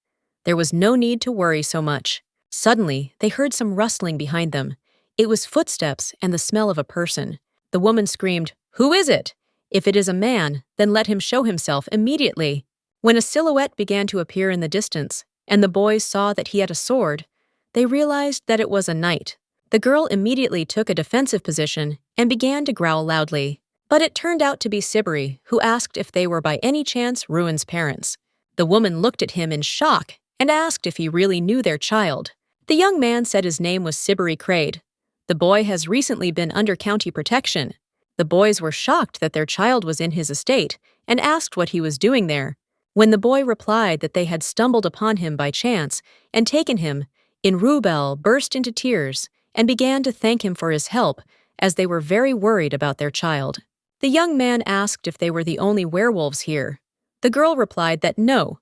There was no need to worry so much. Suddenly, they heard some rustling behind them. It was footsteps and the smell of a person. The woman screamed, "Who is it? If it is a man, then let him show himself immediately." When a silhouette began to appear in the distance, and the boys saw that he had a sword, they realized that it was a knight. The girl immediately took a defensive position and began to growl loudly. But it turned out to be Sibri, who asked if they were by any chance Ruin's parents. The woman looked at him in shock and asked if he really knew their child. The young man said his name was Sibri Crade. The boy has recently been under county protection. The boys were shocked that their child was in his estate and asked what he was doing there. When the boy replied that they had stumbled upon him by chance and taken him, Rubel burst into tears and began to thank him for his help, as they were very worried about their child. The young man asked if they were the only werewolves here. The girl replied that no.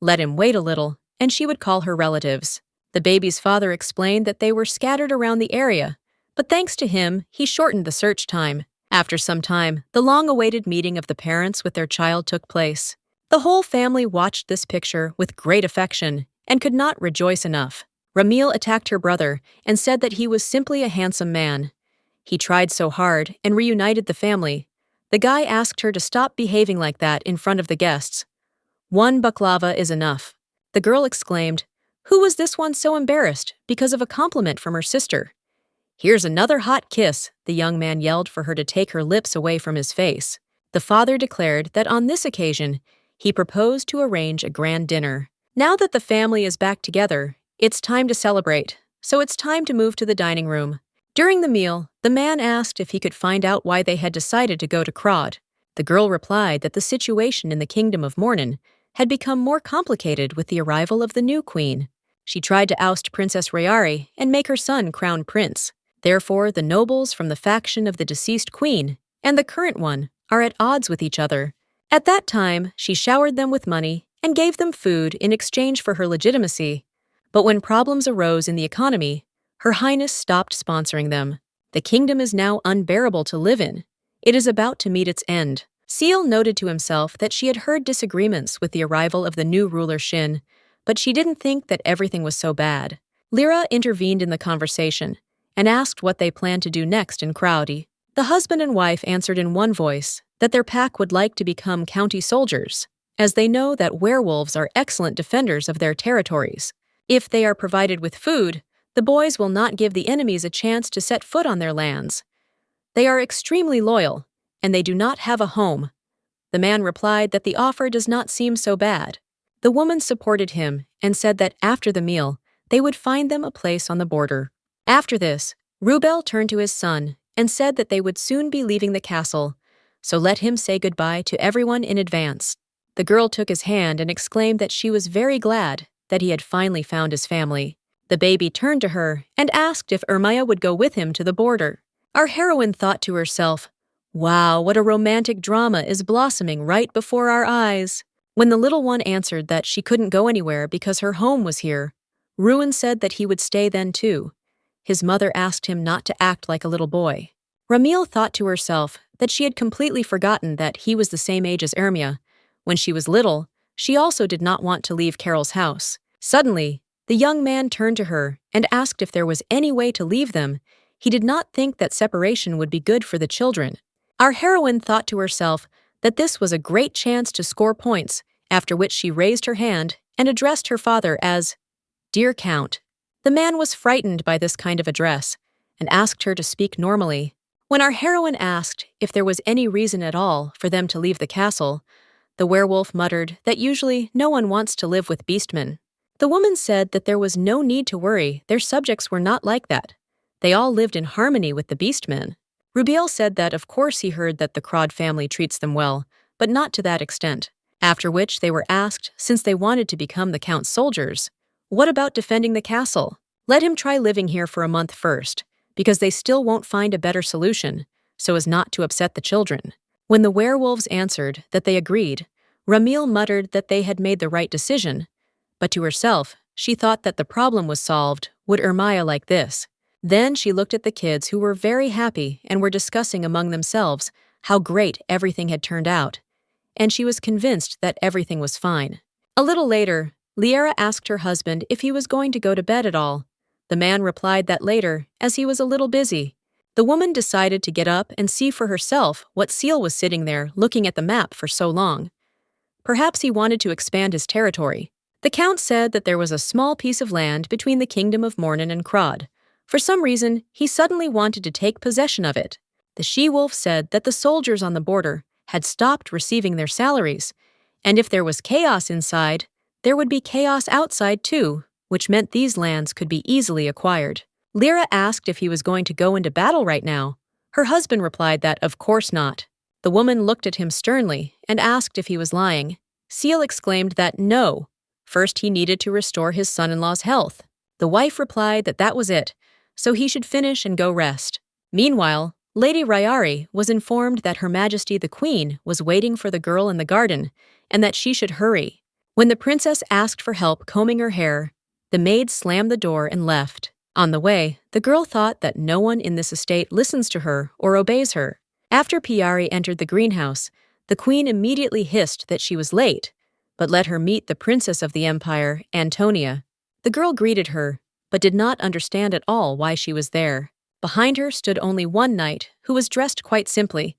Let him wait a little, and she would call her relatives. The baby's father explained that they were scattered around the area, but thanks to him, he shortened the search time. After some time, the long-awaited meeting of the parents with their child took place. The whole family watched this picture with great affection and could not rejoice enough. Ramil attacked her brother and said that he was simply a handsome man. He tried so hard and reunited the family. The guy asked her to stop behaving like that in front of the guests. "One baklava is enough." The girl exclaimed, "Who was this one so embarrassed because of a compliment from her sister?" "Here's another hot kiss," the young man yelled for her to take her lips away from his face. The father declared that on this occasion, he proposed to arrange a grand dinner. Now that the family is back together, it's time to celebrate, so it's time to move to the dining room. During the meal, the man asked if he could find out why they had decided to go to Krod. The girl replied that the situation in the kingdom of Mornin had become more complicated with the arrival of the new queen. She tried to oust Princess Rayari and make her son crown prince. Therefore, the nobles from the faction of the deceased queen and the current one are at odds with each other. At that time, she showered them with money and gave them food in exchange for her legitimacy. But when problems arose in the economy, Her Highness stopped sponsoring them. The kingdom is now unbearable to live in. It is about to meet its end. Seal noted to himself that she had heard disagreements with the arrival of the new ruler Shin, but she didn't think that everything was so bad. Lyra intervened in the conversation and asked what they planned to do next in Crowdy. The husband and wife answered in one voice that their pack would like to become county soldiers, as they know that werewolves are excellent defenders of their territories. If they are provided with food, the boys will not give the enemies a chance to set foot on their lands. They are extremely loyal, and they do not have a home. The man replied that the offer does not seem so bad. The woman supported him and said that after the meal, they would find them a place on the border. After this, Rubel turned to his son and said that they would soon be leaving the castle, so let him say goodbye to everyone in advance. The girl took his hand and exclaimed that she was very glad that he had finally found his family. The baby turned to her and asked if Ermaya would go with him to the border. Our heroine thought to herself, "Wow, what a romantic drama is blossoming right before our eyes." When the little one answered that she couldn't go anywhere because her home was here, Ruin said that he would stay then too. His mother asked him not to act like a little boy. Ramil thought to herself that she had completely forgotten that he was the same age as Ermia. When she was little, she also did not want to leave Carol's house. Suddenly, the young man turned to her and asked if there was any way to leave them. He did not think that separation would be good for the children. Our heroine thought to herself that this was a great chance to score points, after which she raised her hand and addressed her father as, "Dear Count." The man was frightened by this kind of address and asked her to speak normally. When our heroine asked if there was any reason at all for them to leave the castle, the werewolf muttered that usually no one wants to live with beastmen. The woman said that there was no need to worry, their subjects were not like that. They all lived in harmony with the beastmen. Rubiel said that of course he heard that the Crod family treats them well, but not to that extent. After which they were asked, since they wanted to become the Count's soldiers, what about defending the castle? Let him try living here for a month first, because they still won't find a better solution, so as not to upset the children. When the werewolves answered that they agreed, Ramil muttered that they had made the right decision, but to herself, she thought that the problem was solved, would Ermaya like this. Then she looked at the kids who were very happy and were discussing among themselves how great everything had turned out, and she was convinced that everything was fine. A little later, Liera asked her husband if he was going to go to bed at all. The man replied that later, as he was a little busy. The woman decided to get up and see for herself what Seal was sitting there looking at the map for so long. Perhaps he wanted to expand his territory. The Count said that there was a small piece of land between the kingdom of Mornin and Crod. For some reason, he suddenly wanted to take possession of it. The she-wolf said that the soldiers on the border had stopped receiving their salaries, and if there was chaos inside, there would be chaos outside too, which meant these lands could be easily acquired. Lyra asked if he was going to go into battle right now. Her husband replied that of course not. The woman looked at him sternly and asked if he was lying. Seal exclaimed that no. First he needed to restore his son-in-law's health. The wife replied that that was it, so he should finish and go rest. Meanwhile, Lady Ryari was informed that Her Majesty the Queen was waiting for the girl in the garden and that she should hurry. When the princess asked for help combing her hair, the maid slammed the door and left. On the way, the girl thought that no one in this estate listens to her or obeys her. After Piari entered the greenhouse, the queen immediately hissed that she was late, but let her meet the princess of the empire, Antonia. The girl greeted her, but did not understand at all why she was there. Behind her stood only one knight, who was dressed quite simply.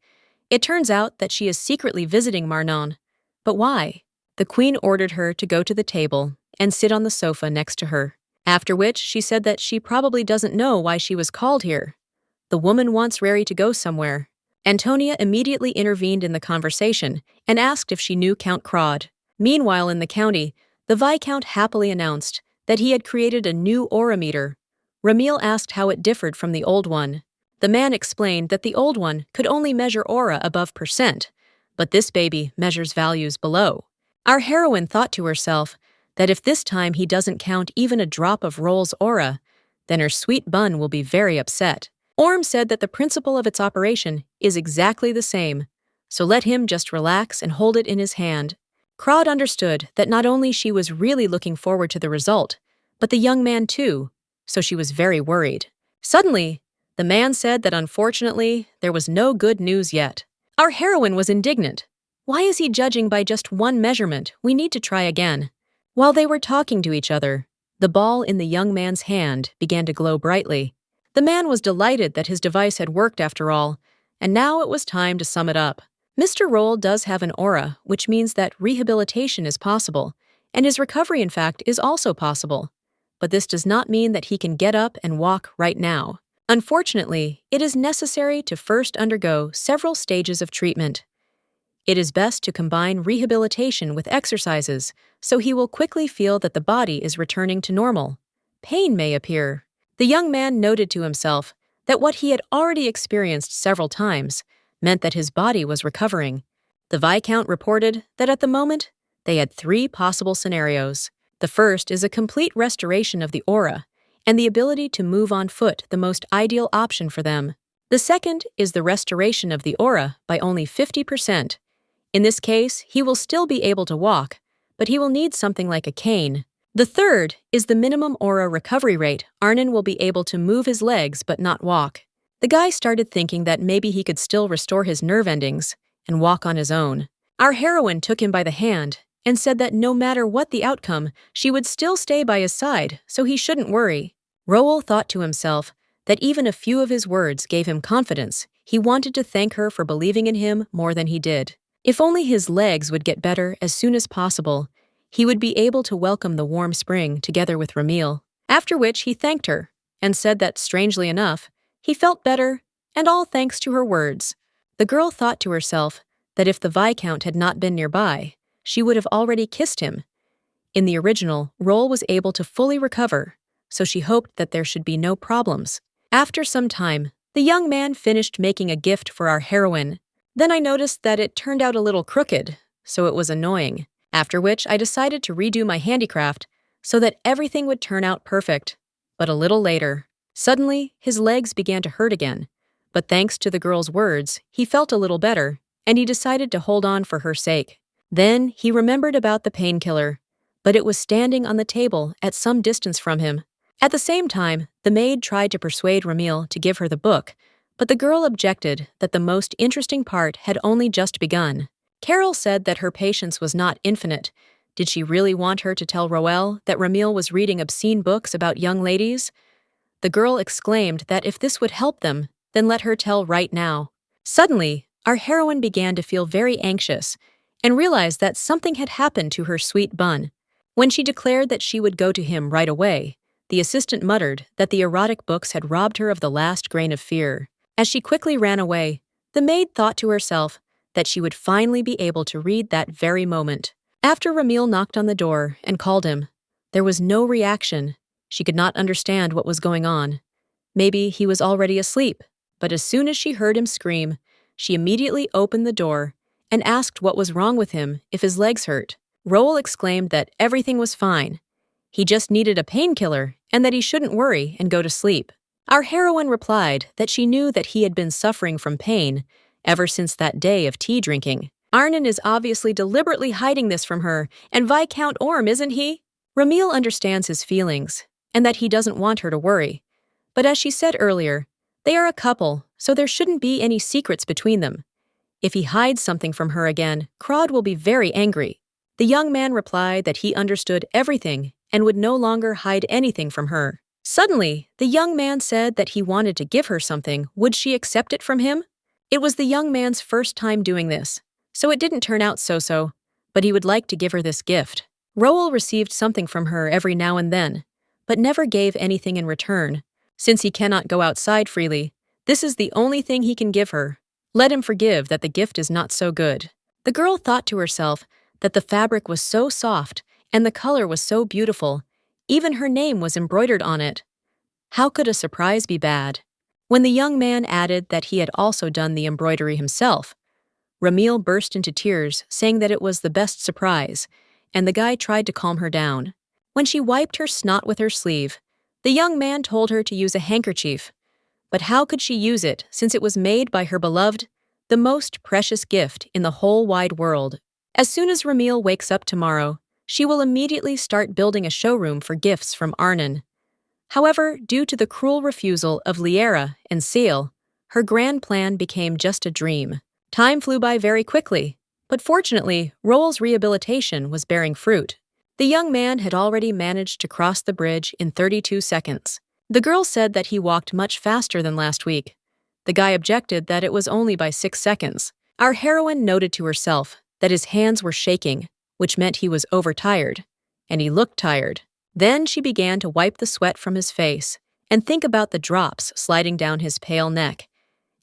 It turns out that she is secretly visiting Marnon. But why? The queen ordered her to go to the table and sit on the sofa next to her, after which she said that she probably doesn't know why she was called here. The woman wants Rary to go somewhere. Antonia immediately intervened in the conversation and asked if she knew Count Crod. Meanwhile in the county, the Viscount happily announced that he had created a new aura meter. Ramil asked how it differed from the old one. The man explained that the old one could only measure aura above %, but this baby measures values below. Our heroine thought to herself that if this time he doesn't count even a drop of Roll's aura, then her sweet bun will be very upset. Orm said that the principle of its operation is exactly the same, so let him just relax and hold it in his hand. Crod understood that not only she was really looking forward to the result, but the young man too, so she was very worried. Suddenly, the man said that unfortunately, there was no good news yet. Our heroine was indignant. Why is he judging by just one measurement? We need to try again. While they were talking to each other, the ball in the young man's hand began to glow brightly. The man was delighted that his device had worked after all, and now it was time to sum it up. Mr. Roll does have an aura, which means that rehabilitation is possible, and his recovery, in fact, is also possible. But this does not mean that he can get up and walk right now. Unfortunately, it is necessary to first undergo several stages of treatment. It is best to combine rehabilitation with exercises, so he will quickly feel that the body is returning to normal. Pain may appear. The young man noted to himself that what he had already experienced several times meant that his body was recovering. The Viscount reported that at the moment, they had 3 possible scenarios. The first is a complete restoration of the aura, and the ability to move on foot, the most ideal option for them. The second is the restoration of the aura by only 50%. In this case, he will still be able to walk, but he will need something like a cane. The third is the minimum aura recovery rate. Arnon will be able to move his legs but not walk. The guy started thinking that maybe he could still restore his nerve endings and walk on his own. Our heroine took him by the hand and said that no matter what the outcome, she would still stay by his side, so he shouldn't worry. Roel thought to himself that even a few of his words gave him confidence. He wanted to thank her for believing in him more than he did. If only his legs would get better as soon as possible, he would be able to welcome the warm spring together with Ramil. After which he thanked her and said that, strangely enough, he felt better, and all thanks to her words. The girl thought to herself that if the Viscount had not been nearby, she would have already kissed him. In the original, Roel was able to fully recover, so she hoped that there should be no problems. After some time, the young man finished making a gift for our heroine. Then I noticed that it turned out a little crooked, so it was annoying. After which I decided to redo my handicraft so that everything would turn out perfect. But a little later, suddenly his legs began to hurt again. But thanks to the girl's words, he felt a little better, and he decided to hold on for her sake. Then he remembered about the painkiller, but it was standing on the table at some distance from him. At the same time, the maid tried to persuade Ramil to give her the book, but the girl objected that the most interesting part had only just begun. Carol said that her patience was not infinite. Did she really want her to tell Roel that Ramil was reading obscene books about young ladies? The girl exclaimed that if this would help them, then let her tell right now. Suddenly, our heroine began to feel very anxious and realized that something had happened to her sweet bun. When she declared that she would go to him right away, the assistant muttered that the erotic books had robbed her of the last grain of fear. As she quickly ran away, the maid thought to herself that she would finally be able to read that very moment. After Ramil knocked on the door and called him, there was no reaction. She could not understand what was going on. Maybe he was already asleep, but as soon as she heard him scream, she immediately opened the door and asked what was wrong with him, if his legs hurt. Roel exclaimed that everything was fine. He just needed a painkiller and that he shouldn't worry and go to sleep. Our heroine replied that she knew that he had been suffering from pain ever since that day of tea drinking. Arnon is obviously deliberately hiding this from her, and Viscount Orm, isn't he? Ramil understands his feelings, and that he doesn't want her to worry. But as she said earlier, they are a couple, so there shouldn't be any secrets between them. If he hides something from her again, Crod will be very angry. The young man replied that he understood everything and would no longer hide anything from her. Suddenly, the young man said that he wanted to give her something. Would she accept it from him? It was the young man's first time doing this, so it didn't turn out so-so, but he would like to give her this gift. Roel received something from her every now and then, but never gave anything in return. Since he cannot go outside freely, this is the only thing he can give her. Let him forgive that the gift is not so good. The girl thought to herself that the fabric was so soft and the color was so beautiful. Even her name was embroidered on it. How could a surprise be bad? When the young man added that he had also done the embroidery himself, Ramil burst into tears, saying that it was the best surprise, and the guy tried to calm her down. When she wiped her snot with her sleeve, the young man told her to use a handkerchief. But how could she use it since it was made by her beloved, the most precious gift in the whole wide world? As soon as Ramil wakes up tomorrow, she will immediately start building a showroom for gifts from Arnon. However, due to the cruel refusal of Liera and Seal, her grand plan became just a dream. Time flew by very quickly, but fortunately, Roel's rehabilitation was bearing fruit. The young man had already managed to cross the bridge in 32 seconds. The girl said that he walked much faster than last week. The guy objected that it was only by 6 seconds. Our heroine noted to herself that his hands were shaking, which meant he was overtired, and he looked tired. Then she began to wipe the sweat from his face and think about the drops sliding down his pale neck,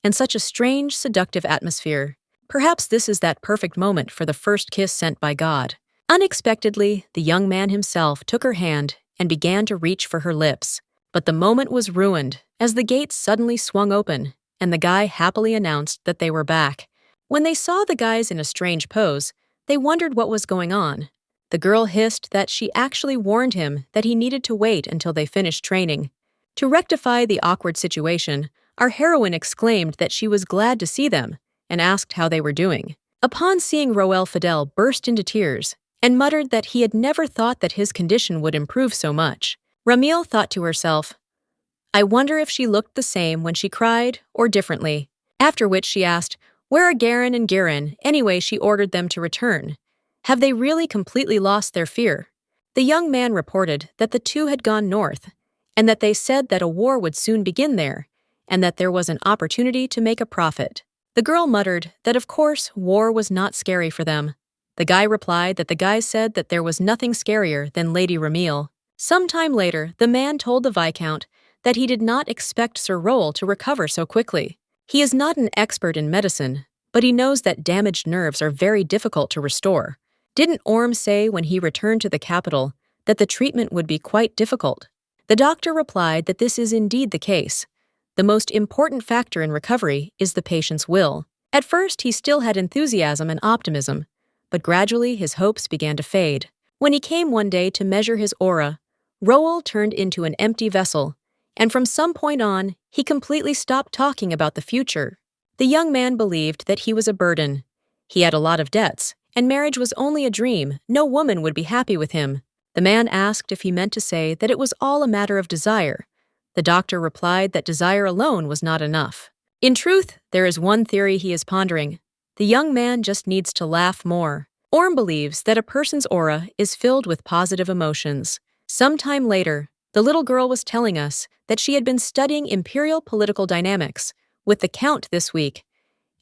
and such a strange, seductive atmosphere. Perhaps this is that perfect moment for the first kiss sent by God. Unexpectedly, the young man himself took her hand and began to reach for her lips. But the moment was ruined as the gates suddenly swung open and the guy happily announced that they were back. When they saw the guys in a strange pose, they wondered what was going on. The girl hissed that she actually warned him that he needed to wait until they finished training. To rectify the awkward situation, our heroine exclaimed that she was glad to see them and asked how they were doing. Upon seeing Roel, Fidel burst into tears and muttered that he had never thought that his condition would improve so much. Ramil thought to herself, I wonder if she looked the same when she cried or differently. After which she asked, where are Garen and Girin? Anyway, she ordered them to return. Have they really completely lost their fear? The young man reported that the two had gone north, and that they said that a war would soon begin there, and that there was an opportunity to make a profit. The girl muttered that of course war was not scary for them. The guy replied that the guys said that there was nothing scarier than Lady Ramil. Sometime later, the man told the Viscount that he did not expect Sir Roel to recover so quickly. He is not an expert in medicine, but he knows that damaged nerves are very difficult to restore. Didn't Orm say when he returned to the capital that the treatment would be quite difficult? The doctor replied that this is indeed the case. The most important factor in recovery is the patient's will. At first, he still had enthusiasm and optimism, but gradually his hopes began to fade. When he came one day to measure his aura, Roel turned into an empty vessel, and from some point on, he completely stopped talking about the future. The young man believed that he was a burden. He had a lot of debts, and marriage was only a dream. No woman would be happy with him. The man asked if he meant to say that it was all a matter of desire. The doctor replied that desire alone was not enough. In truth, there is one theory he is pondering. The young man just needs to laugh more. Orm believes that a person's aura is filled with positive emotions. Sometime later, the little girl was telling us that she had been studying imperial political dynamics with the Count this week,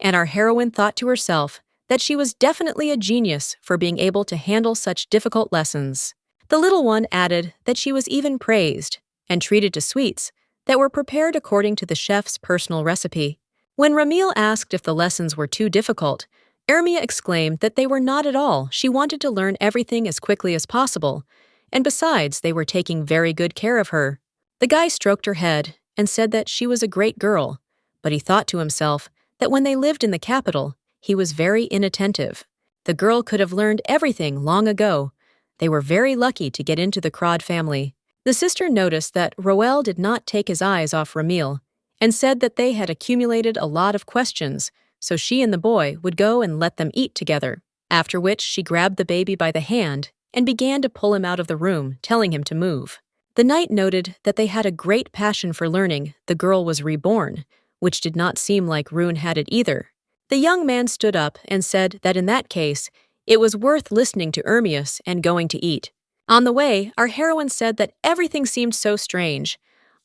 and our heroine thought to herself that she was definitely a genius for being able to handle such difficult lessons. The little one added that she was even praised and treated to sweets that were prepared according to the chef's personal recipe. When Ramil asked if the lessons were too difficult, Ermia exclaimed that they were not at all. She wanted to learn everything as quickly as possible, and besides, they were taking very good care of her. The guy stroked her head and said that she was a great girl, but he thought to himself that when they lived in the capital, he was very inattentive. The girl could have learned everything long ago. They were very lucky to get into the Crod family. The sister noticed that Roel did not take his eyes off Ramil and said that they had accumulated a lot of questions, so she and the boy would go and let them eat together. After which she grabbed the baby by the hand and began to pull him out of the room, telling him to move. The knight noted that they had a great passion for learning the girl was reborn, which did not seem like Rune had it either. The young man stood up and said that in that case, it was worth listening to Ermias and going to eat. On the way, our heroine said that everything seemed so strange.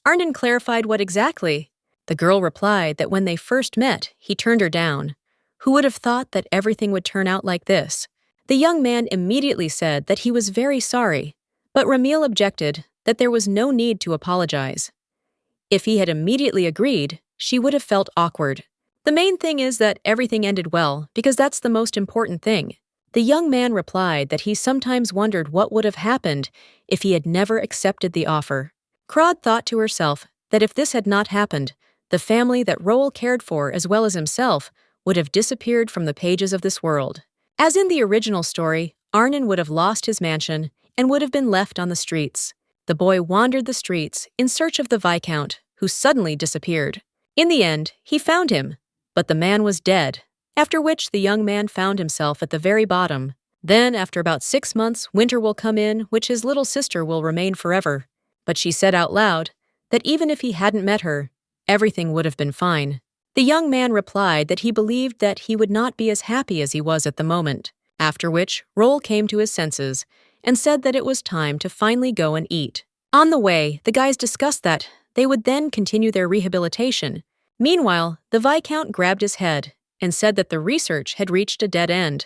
Arnon clarified what exactly. The girl replied that when they first met, he turned her down. Who would have thought that everything would turn out like this? The young man immediately said that he was very sorry, but Ramil objected that there was no need to apologize. If he had immediately agreed, she would have felt awkward. The main thing is that everything ended well, because that's the most important thing. The young man replied that he sometimes wondered what would have happened if he had never accepted the offer. Crod thought to herself that if this had not happened, the family that Roel cared for as well as himself would have disappeared from the pages of this world. As in the original story, Arnon would have lost his mansion and would have been left on the streets. The boy wandered the streets in search of the Viscount, who suddenly disappeared. In the end, he found him, but the man was dead, after which the young man found himself at the very bottom. Then, after about 6 months, winter will come in, which his little sister will remain forever. But she said out loud that even if he hadn't met her, everything would have been fine. The young man replied that he believed that he would not be as happy as he was at the moment, after which Roll came to his senses and said that it was time to finally go and eat. On the way, the guys discussed that they would then continue their rehabilitation. Meanwhile, the Viscount grabbed his head and said that the research had reached a dead end.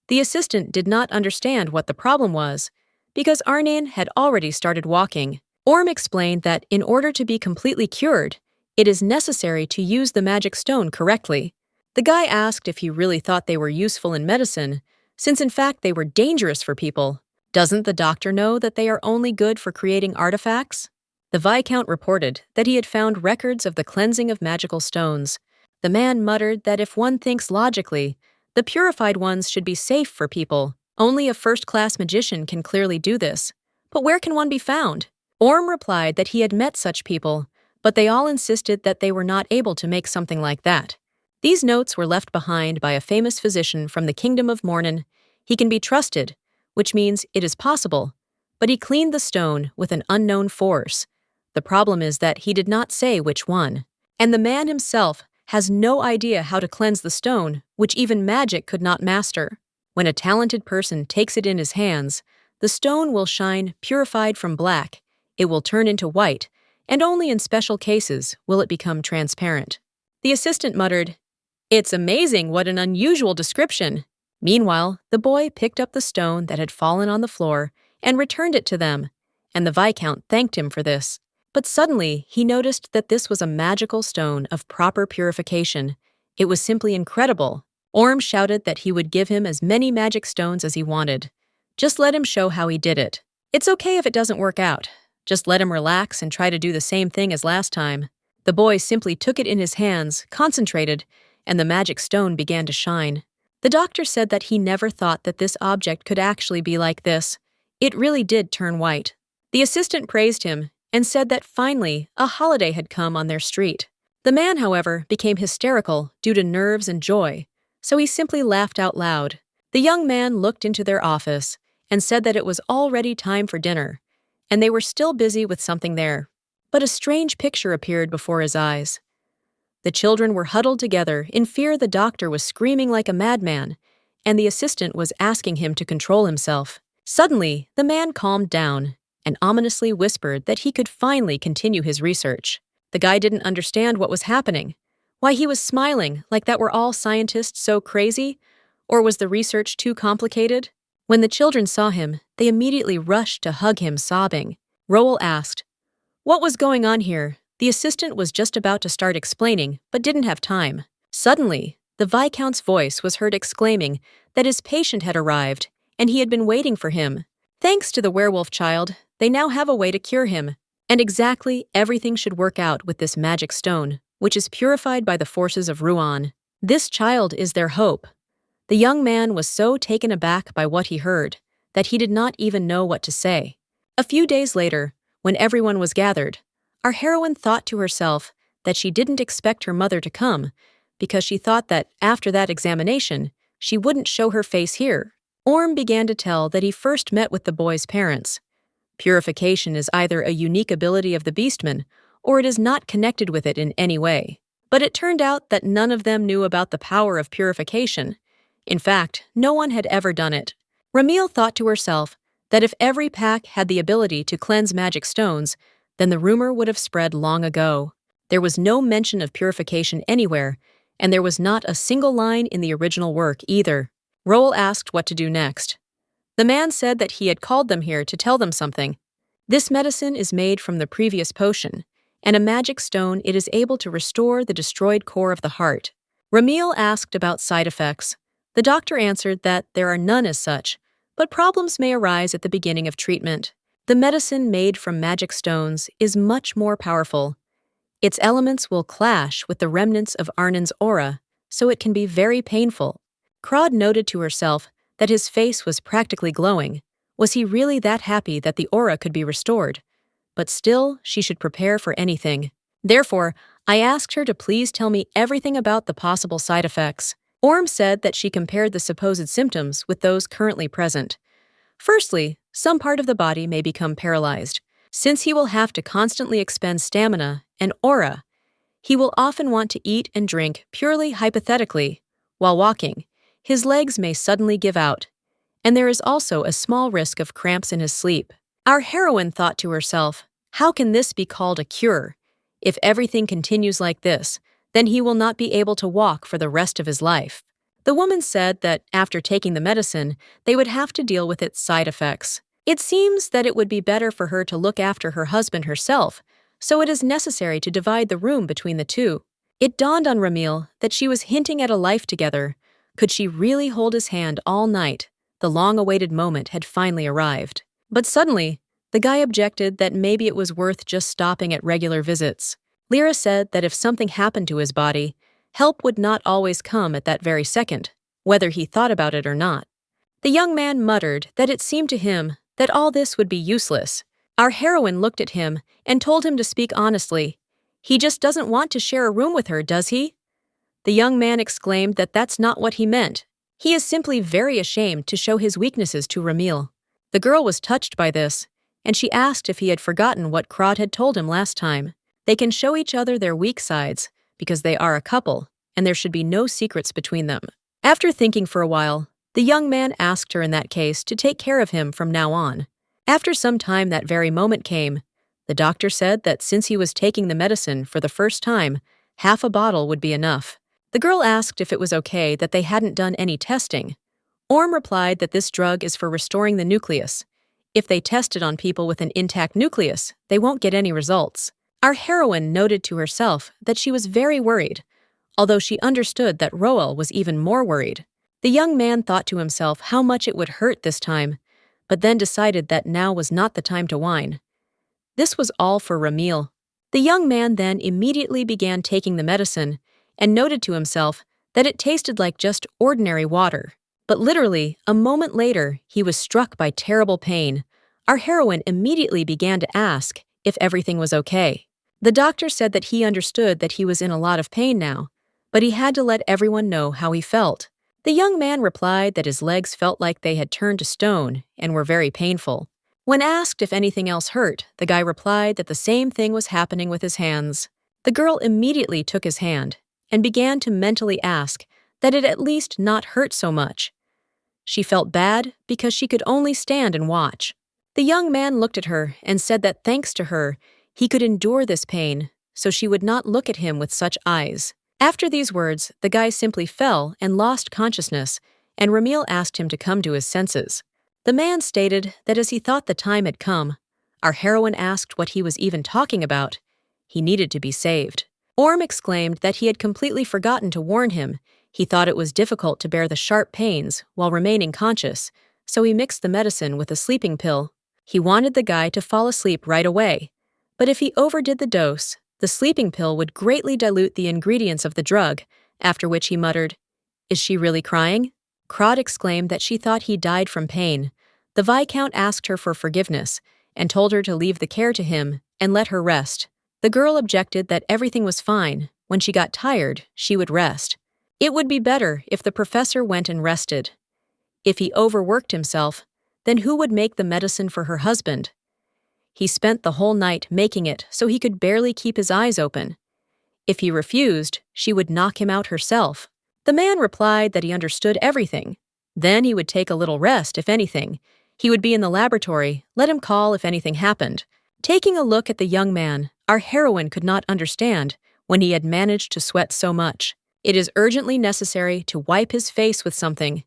The assistant did not understand what the problem was, because Arnain had already started walking. Orm explained that in order to be completely cured, it is necessary to use the magic stone correctly. The guy asked if he really thought they were useful in medicine, since in fact they were dangerous for people. Doesn't the doctor know that they are only good for creating artifacts? The Viscount reported that he had found records of the cleansing of magical stones. The man muttered that if one thinks logically, the purified ones should be safe for people. Only a first-class magician can clearly do this. But where can one be found? Orm replied that he had met such people, but they all insisted that they were not able to make something like that. These notes were left behind by a famous physician from the Kingdom of Mornin. He can be trusted, which means it is possible, but he cleaned the stone with an unknown force. The problem is that he did not say which one. And the man himself has no idea how to cleanse the stone, which even magic could not master. When a talented person takes it in his hands, the stone will shine purified from black. It will turn into white, and only in special cases will it become transparent. The assistant muttered, "It's amazing what an unusual description." Meanwhile, the boy picked up the stone that had fallen on the floor and returned it to them, and the Viscount thanked him for this. But suddenly, he noticed that this was a magical stone of proper purification. It was simply incredible. Orm shouted that he would give him as many magic stones as he wanted. Just let him show how he did it. It's okay if it doesn't work out. Just let him relax and try to do the same thing as last time. The boy simply took it in his hands, concentrated, and the magic stone began to shine. The doctor said that he never thought that this object could actually be like this. It really did turn white. The assistant praised him and said that finally a holiday had come on their street. The man, however, became hysterical due to nerves and joy, so he simply laughed out loud. The young man looked into their office and said that it was already time for dinner, and they were still busy with something there. But a strange picture appeared before his eyes. The children were huddled together in fear the doctor was screaming like a madman, and the assistant was asking him to control himself. Suddenly, the man calmed down and ominously whispered that he could finally continue his research. The guy didn't understand what was happening. Why he was smiling, like that were all scientists so crazy? Or was the research too complicated? When the children saw him, they immediately rushed to hug him, sobbing. Roel asked, "What was going on here?" The assistant was just about to start explaining, but didn't have time. Suddenly, the Viscount's voice was heard exclaiming that his patient had arrived, and he had been waiting for him. Thanks to the werewolf child, they now have a way to cure him. And exactly everything should work out with this magic stone, which is purified by the forces of Ruan. This child is their hope. The young man was so taken aback by what he heard that he did not even know what to say. A few days later, when everyone was gathered, our heroine thought to herself that she didn't expect her mother to come because she thought that after that examination, she wouldn't show her face here. Orm began to tell that he first met with the boy's parents. Purification is either a unique ability of the Beastman, or it is not connected with it in any way. But it turned out that none of them knew about the power of purification. In fact, no one had ever done it. Ramil thought to herself that if every pack had the ability to cleanse magic stones, then the rumor would have spread long ago. There was no mention of purification anywhere, and there was not a single line in the original work either. Roel asked what to do next. The man said that he had called them here to tell them something. This medicine is made from the previous potion, and a magic stone it is able to restore the destroyed core of the heart. Ramil asked about side effects. The doctor answered that there are none as such, but problems may arise at the beginning of treatment. The medicine made from magic stones is much more powerful. Its elements will clash with the remnants of Arnin's aura, so it can be very painful. Crod noted to herself that his face was practically glowing. Was he really that happy that the aura could be restored? But still, she should prepare for anything. Therefore, I asked her to please tell me everything about the possible side effects. Orm said that she compared the supposed symptoms with those currently present. Firstly, some part of the body may become paralyzed, since he will have to constantly expend stamina and aura. He will often want to eat and drink purely hypothetically. While walking, his legs may suddenly give out, and there is also a small risk of cramps in his sleep. Our heroine thought to herself, how can this be called a cure? If everything continues like this, then he will not be able to walk for the rest of his life. The woman said that after taking the medicine, they would have to deal with its side effects. It seems that it would be better for her to look after her husband herself, so it is necessary to divide the room between the two. It dawned on Ramil that she was hinting at a life together. Could she really hold his hand all night? The long-awaited moment had finally arrived. But suddenly, the guy objected that maybe it was worth just stopping at regular visits. Lyra said that if something happened to his body, help would not always come at that very second, whether he thought about it or not. The young man muttered that it seemed to him that all this would be useless. Our heroine looked at him and told him to speak honestly. He just doesn't want to share a room with her, does he? The young man exclaimed that that's not what he meant. He is simply very ashamed to show his weaknesses to Ramil. The girl was touched by this, and she asked if he had forgotten what Crod had told him last time. They can show each other their weak sides, because they are a couple, and there should be no secrets between them. After thinking for a while, the young man asked her in that case to take care of him from now on. After some time that very moment came. The doctor said that since he was taking the medicine for the first time, half a bottle would be enough. The girl asked if it was okay that they hadn't done any testing. Orm replied that this drug is for restoring the nucleus. If they test it on people with an intact nucleus, they won't get any results. Our heroine noted to herself that she was very worried, although she understood that Roel was even more worried. The young man thought to himself how much it would hurt this time, but then decided that now was not the time to whine. This was all for Ramil. The young man then immediately began taking the medicine and noted to himself that it tasted like just ordinary water. But literally, a moment later, he was struck by terrible pain. Our heroine immediately began to ask if everything was okay. The doctor said that he understood that he was in a lot of pain now, but he had to let everyone know how he felt. The young man replied that his legs felt like they had turned to stone and were very painful. When asked if anything else hurt, the guy replied that the same thing was happening with his hands. The girl immediately took his hand and began to mentally ask that it at least not hurt so much. She felt bad because she could only stand and watch. The young man looked at her and said that thanks to her, he could endure this pain, so she would not look at him with such eyes. After these words, the guy simply fell and lost consciousness, and Ramil asked him to come to his senses. The man stated that as he thought the time had come, our heroine asked what he was even talking about. He needed to be saved. Orm exclaimed that he had completely forgotten to warn him. He thought it was difficult to bear the sharp pains while remaining conscious, so he mixed the medicine with a sleeping pill. He wanted the guy to fall asleep right away, but if he overdid the dose, the sleeping pill would greatly dilute the ingredients of the drug, after which he muttered, "Is she really crying?" Crod exclaimed that she thought he died from pain. The Viscount asked her for forgiveness and told her to leave the care to him and let her rest. The girl objected that everything was fine. When she got tired, she would rest. It would be better if the professor went and rested. If he overworked himself, then who would make the medicine for her husband? He spent the whole night making it so he could barely keep his eyes open. If he refused, she would knock him out herself. The man replied that he understood everything. Then he would take a little rest, if anything. He would be in the laboratory, let him call if anything happened. Taking a look at the young man, our heroine could not understand when he had managed to sweat so much. It is urgently necessary to wipe his face with something.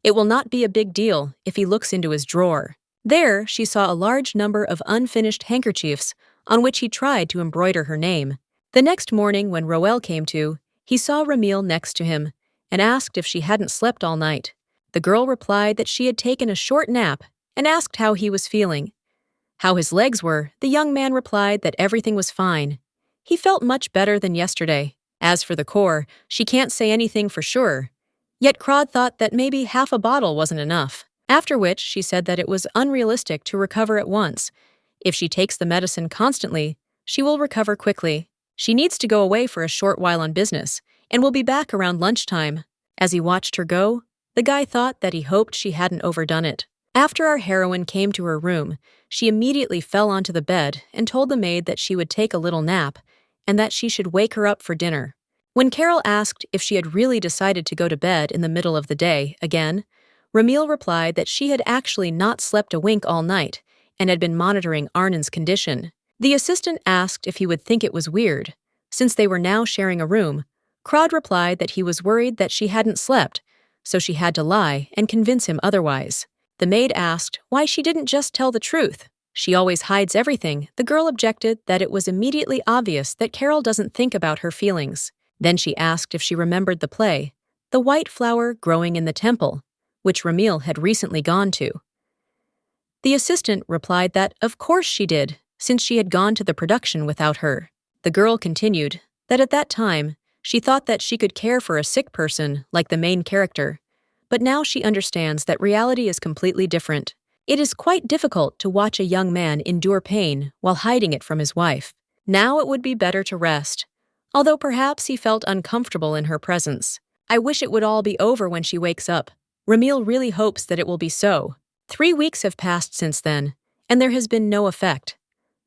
It will not be a big deal if he looks into his drawer. There, she saw a large number of unfinished handkerchiefs on which he tried to embroider her name. The next morning when Roel came to, he saw Ramil next to him and asked if she hadn't slept all night. The girl replied that she had taken a short nap and asked how he was feeling. How his legs were, the young man replied that everything was fine. He felt much better than yesterday. As for the core, she can't say anything for sure. Yet Crod thought that maybe half a bottle wasn't enough. After which, she said that it was unrealistic to recover at once. If she takes the medicine constantly, she will recover quickly. She needs to go away for a short while on business, and will be back around lunchtime. As he watched her go, the guy thought that he hoped she hadn't overdone it. After our heroine came to her room, she immediately fell onto the bed and told the maid that she would take a little nap, and that she should wake her up for dinner. When Carol asked if she had really decided to go to bed in the middle of the day again, Ramil replied that she had actually not slept a wink all night and had been monitoring Arnin's condition. The assistant asked if he would think it was weird. Since they were now sharing a room, Krod replied that he was worried that she hadn't slept, so she had to lie and convince him otherwise. The maid asked why she didn't just tell the truth. She always hides everything. The girl objected that it was immediately obvious that Carol doesn't think about her feelings. Then she asked if she remembered the play, The White Flower Growing in the Temple, which Ramil had recently gone to. The assistant replied that of course she did, since she had gone to the production without her. The girl continued that at that time, she thought that she could care for a sick person like the main character, but now she understands that reality is completely different. It is quite difficult to watch a young man endure pain while hiding it from his wife. Now it would be better to rest, although perhaps he felt uncomfortable in her presence. I wish it would all be over when she wakes up. Ramil really hopes that it will be so. 3 weeks have passed since then, and there has been no effect.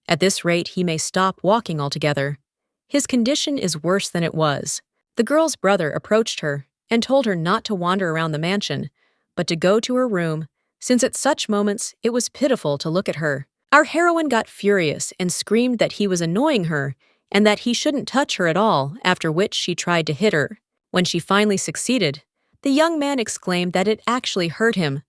At this rate, he may stop walking altogether. His condition is worse than it was. The girl's brother approached her and told her not to wander around the mansion, but to go to her room, since at such moments it was pitiful to look at her. Our heroine got furious and screamed that he was annoying her and that he shouldn't touch her at all, after which she tried to hit her. When she finally succeeded, the young man exclaimed that it actually hurt him.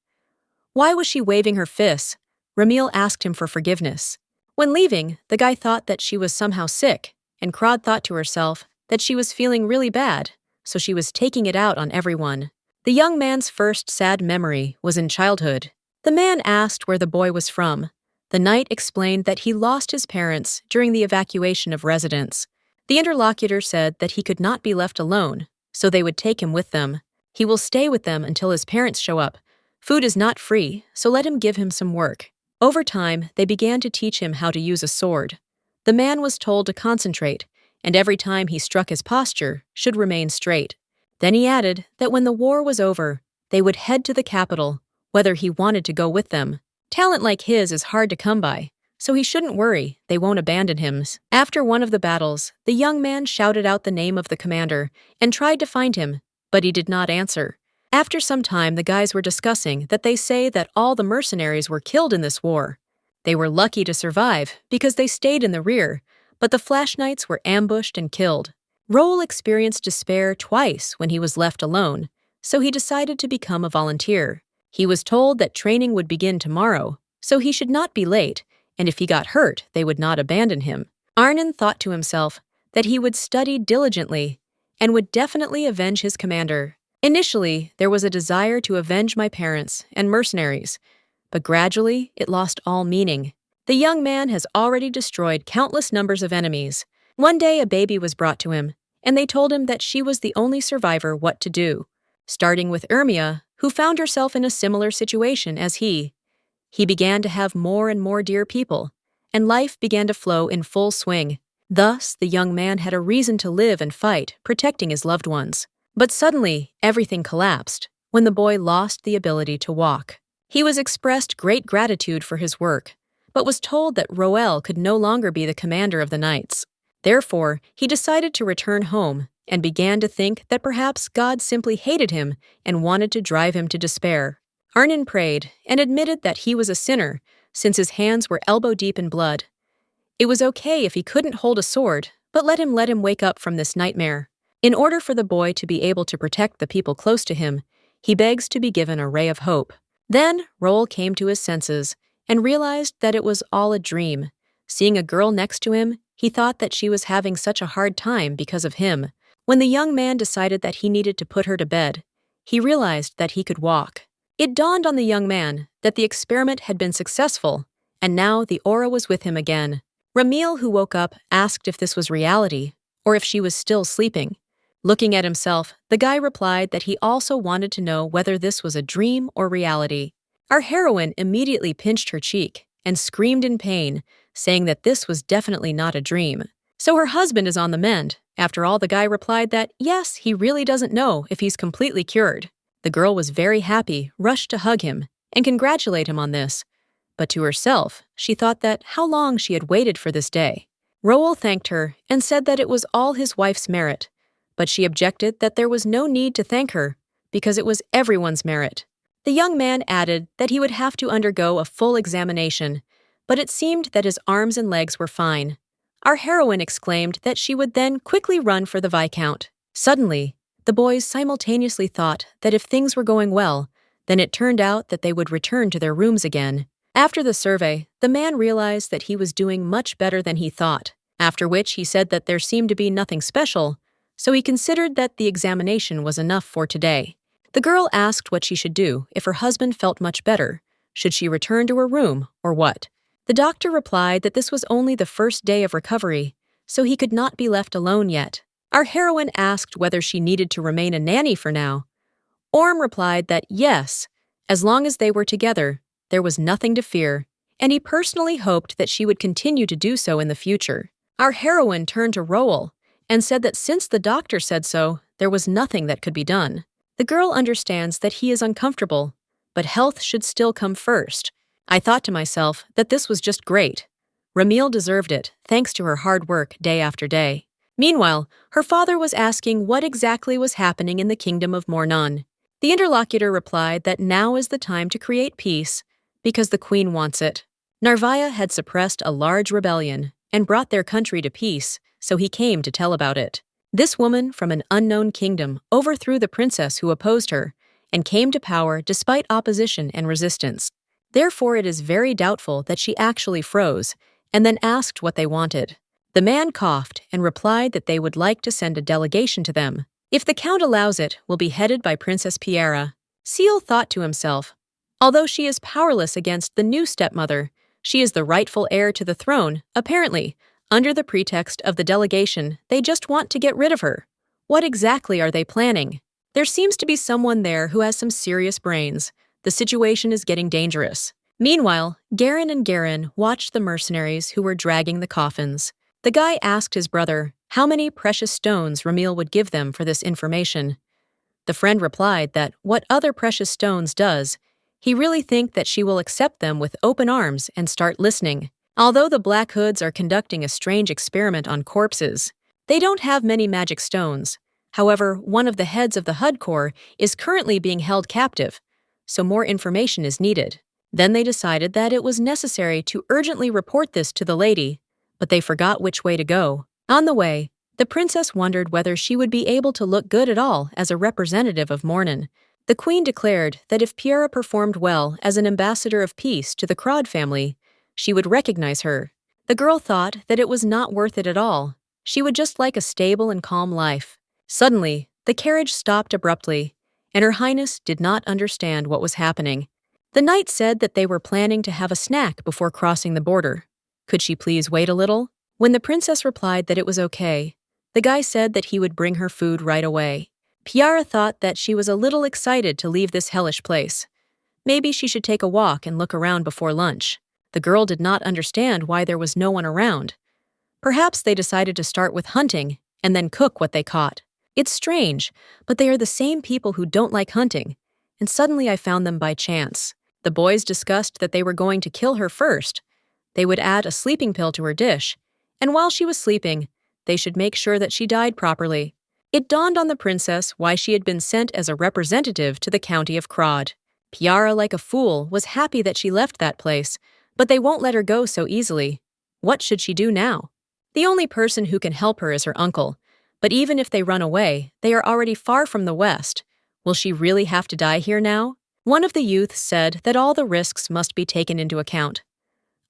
Why was she waving her fists? Ramil asked him for forgiveness. When leaving, the guy thought that she was somehow sick, and Krod thought to herself that she was feeling really bad, so she was taking it out on everyone. The young man's first sad memory was in childhood. The man asked where the boy was from. The knight explained that he lost his parents during the evacuation of residents. The interlocutor said that he could not be left alone, so they would take him with them. He will stay with them until his parents show up. Food is not free, so let him give him some work. Over time, they began to teach him how to use a sword. The man was told to concentrate, and every time he struck his posture should remain straight. Then he added that when the war was over, they would head to the capital, whether he wanted to go with them. Talent like his is hard to come by, so he shouldn't worry, they won't abandon him. After one of the battles, the young man shouted out the name of the commander and tried to find him, but he did not answer. After some time, the guys were discussing that they say that all the mercenaries were killed in this war. They were lucky to survive because they stayed in the rear, but the Flash Knights were ambushed and killed. Roel experienced despair twice when he was left alone, so he decided to become a volunteer. He was told that training would begin tomorrow, so he should not be late, and if he got hurt, they would not abandon him. Arnin thought to himself that he would study diligently and would definitely avenge his commander. Initially, there was a desire to avenge my parents and mercenaries, but gradually it lost all meaning. The young man has already destroyed countless numbers of enemies. One day a baby was brought to him, and they told him that she was the only survivor what to do, starting with Ermia, who found herself in a similar situation as he. He began to have more and more dear people, and life began to flow in full swing. Thus, the young man had a reason to live and fight, protecting his loved ones. But suddenly, everything collapsed when the boy lost the ability to walk. He was expressed great gratitude for his work, but was told that Roel could no longer be the commander of the knights. Therefore, he decided to return home and began to think that perhaps God simply hated him and wanted to drive him to despair. Arnin prayed and admitted that he was a sinner since his hands were elbow-deep in blood. It was okay if he couldn't hold a sword, but let him wake up from this nightmare. In order for the boy to be able to protect the people close to him, he begs to be given a ray of hope. Then, Roel came to his senses and realized that it was all a dream. Seeing a girl next to him, he thought that she was having such a hard time because of him. When the young man decided that he needed to put her to bed, he realized that he could walk. It dawned on the young man that the experiment had been successful, and now the aura was with him again. Ramil, who woke up, asked if this was reality, or if she was still sleeping. Looking at himself, the guy replied that he also wanted to know whether this was a dream or reality. Our heroine immediately pinched her cheek and screamed in pain, saying that this was definitely not a dream. So her husband is on the mend. After all, the guy replied that, yes, he really doesn't know if he's completely cured. The girl was very happy, rushed to hug him, and congratulate him on this. But to herself, she thought that how long she had waited for this day. Roel thanked her and said that it was all his wife's merit, but she objected that there was no need to thank her because it was everyone's merit. The young man added that he would have to undergo a full examination, but it seemed that his arms and legs were fine. Our heroine exclaimed that she would then quickly run for the Viscount. Suddenly, the boys simultaneously thought that if things were going well, then it turned out that they would return to their rooms again. After the survey, the man realized that he was doing much better than he thought, after which he said that there seemed to be nothing special, so he considered that the examination was enough for today. The girl asked what she should do if her husband felt much better. Should she return to her room, or what? The doctor replied that this was only the first day of recovery, so he could not be left alone yet. Our heroine asked whether she needed to remain a nanny for now. Orm replied that yes, as long as they were together, there was nothing to fear, and he personally hoped that she would continue to do so in the future. Our heroine turned to Roel and said that since the doctor said so, there was nothing that could be done. The girl understands that he is uncomfortable, but health should still come first. I thought to myself that this was just great. Ramil deserved it, thanks to her hard work day after day. Meanwhile, her father was asking what exactly was happening in the kingdom of Mornon. The interlocutor replied that now is the time to create peace, because the queen wants it. Narvaya had suppressed a large rebellion and brought their country to peace, so he came to tell about it. This woman from an unknown kingdom overthrew the princess who opposed her and came to power despite opposition and resistance. Therefore, it is very doubtful that she actually froze and then asked what they wanted. The man coughed and replied that they would like to send a delegation to them. If the count allows it, will be headed by Princess Piera. Seal thought to himself, although she is powerless against the new stepmother, she is the rightful heir to the throne, apparently. Under the pretext of the delegation, they just want to get rid of her. What exactly are they planning? There seems to be someone there who has some serious brains. The situation is getting dangerous. Meanwhile, Garin and Garin watched the mercenaries who were dragging the coffins. The guy asked his brother how many precious stones Ramil would give them for this information. The friend replied that what other precious stones does, he really think that she will accept them with open arms and start listening. Although the Black Hoods are conducting a strange experiment on corpses, they don't have many magic stones. However, one of the heads of the Hud Corps is currently being held captive, so more information is needed. Then they decided that it was necessary to urgently report this to the lady, but they forgot which way to go. On the way, the princess wondered whether she would be able to look good at all as a representative of Mornon. The queen declared that if Piera performed well as an ambassador of peace to the Crod family, she would recognize her. The girl thought that it was not worth it at all. She would just like a stable and calm life. Suddenly, the carriage stopped abruptly, and Her Highness did not understand what was happening. The knight said that they were planning to have a snack before crossing the border. Could she please wait a little? When the princess replied that it was okay, the guy said that he would bring her food right away. Piera thought that she was a little excited to leave this hellish place. Maybe she should take a walk and look around before lunch. The girl did not understand why there was no one around. Perhaps they decided to start with hunting and then cook what they caught. It's strange, but they are the same people who don't like hunting, and suddenly I found them by chance. The boys discussed that they were going to kill her first. They would add a sleeping pill to her dish, and while she was sleeping, they should make sure that she died properly. It dawned on the princess why she had been sent as a representative to the county of Crod. Piera, like a fool, was happy that she left that place, but they won't let her go so easily. What should she do now? The only person who can help her is her uncle, but even if they run away, they are already far from the west. Will she really have to die here now? One of the youths said that all the risks must be taken into account.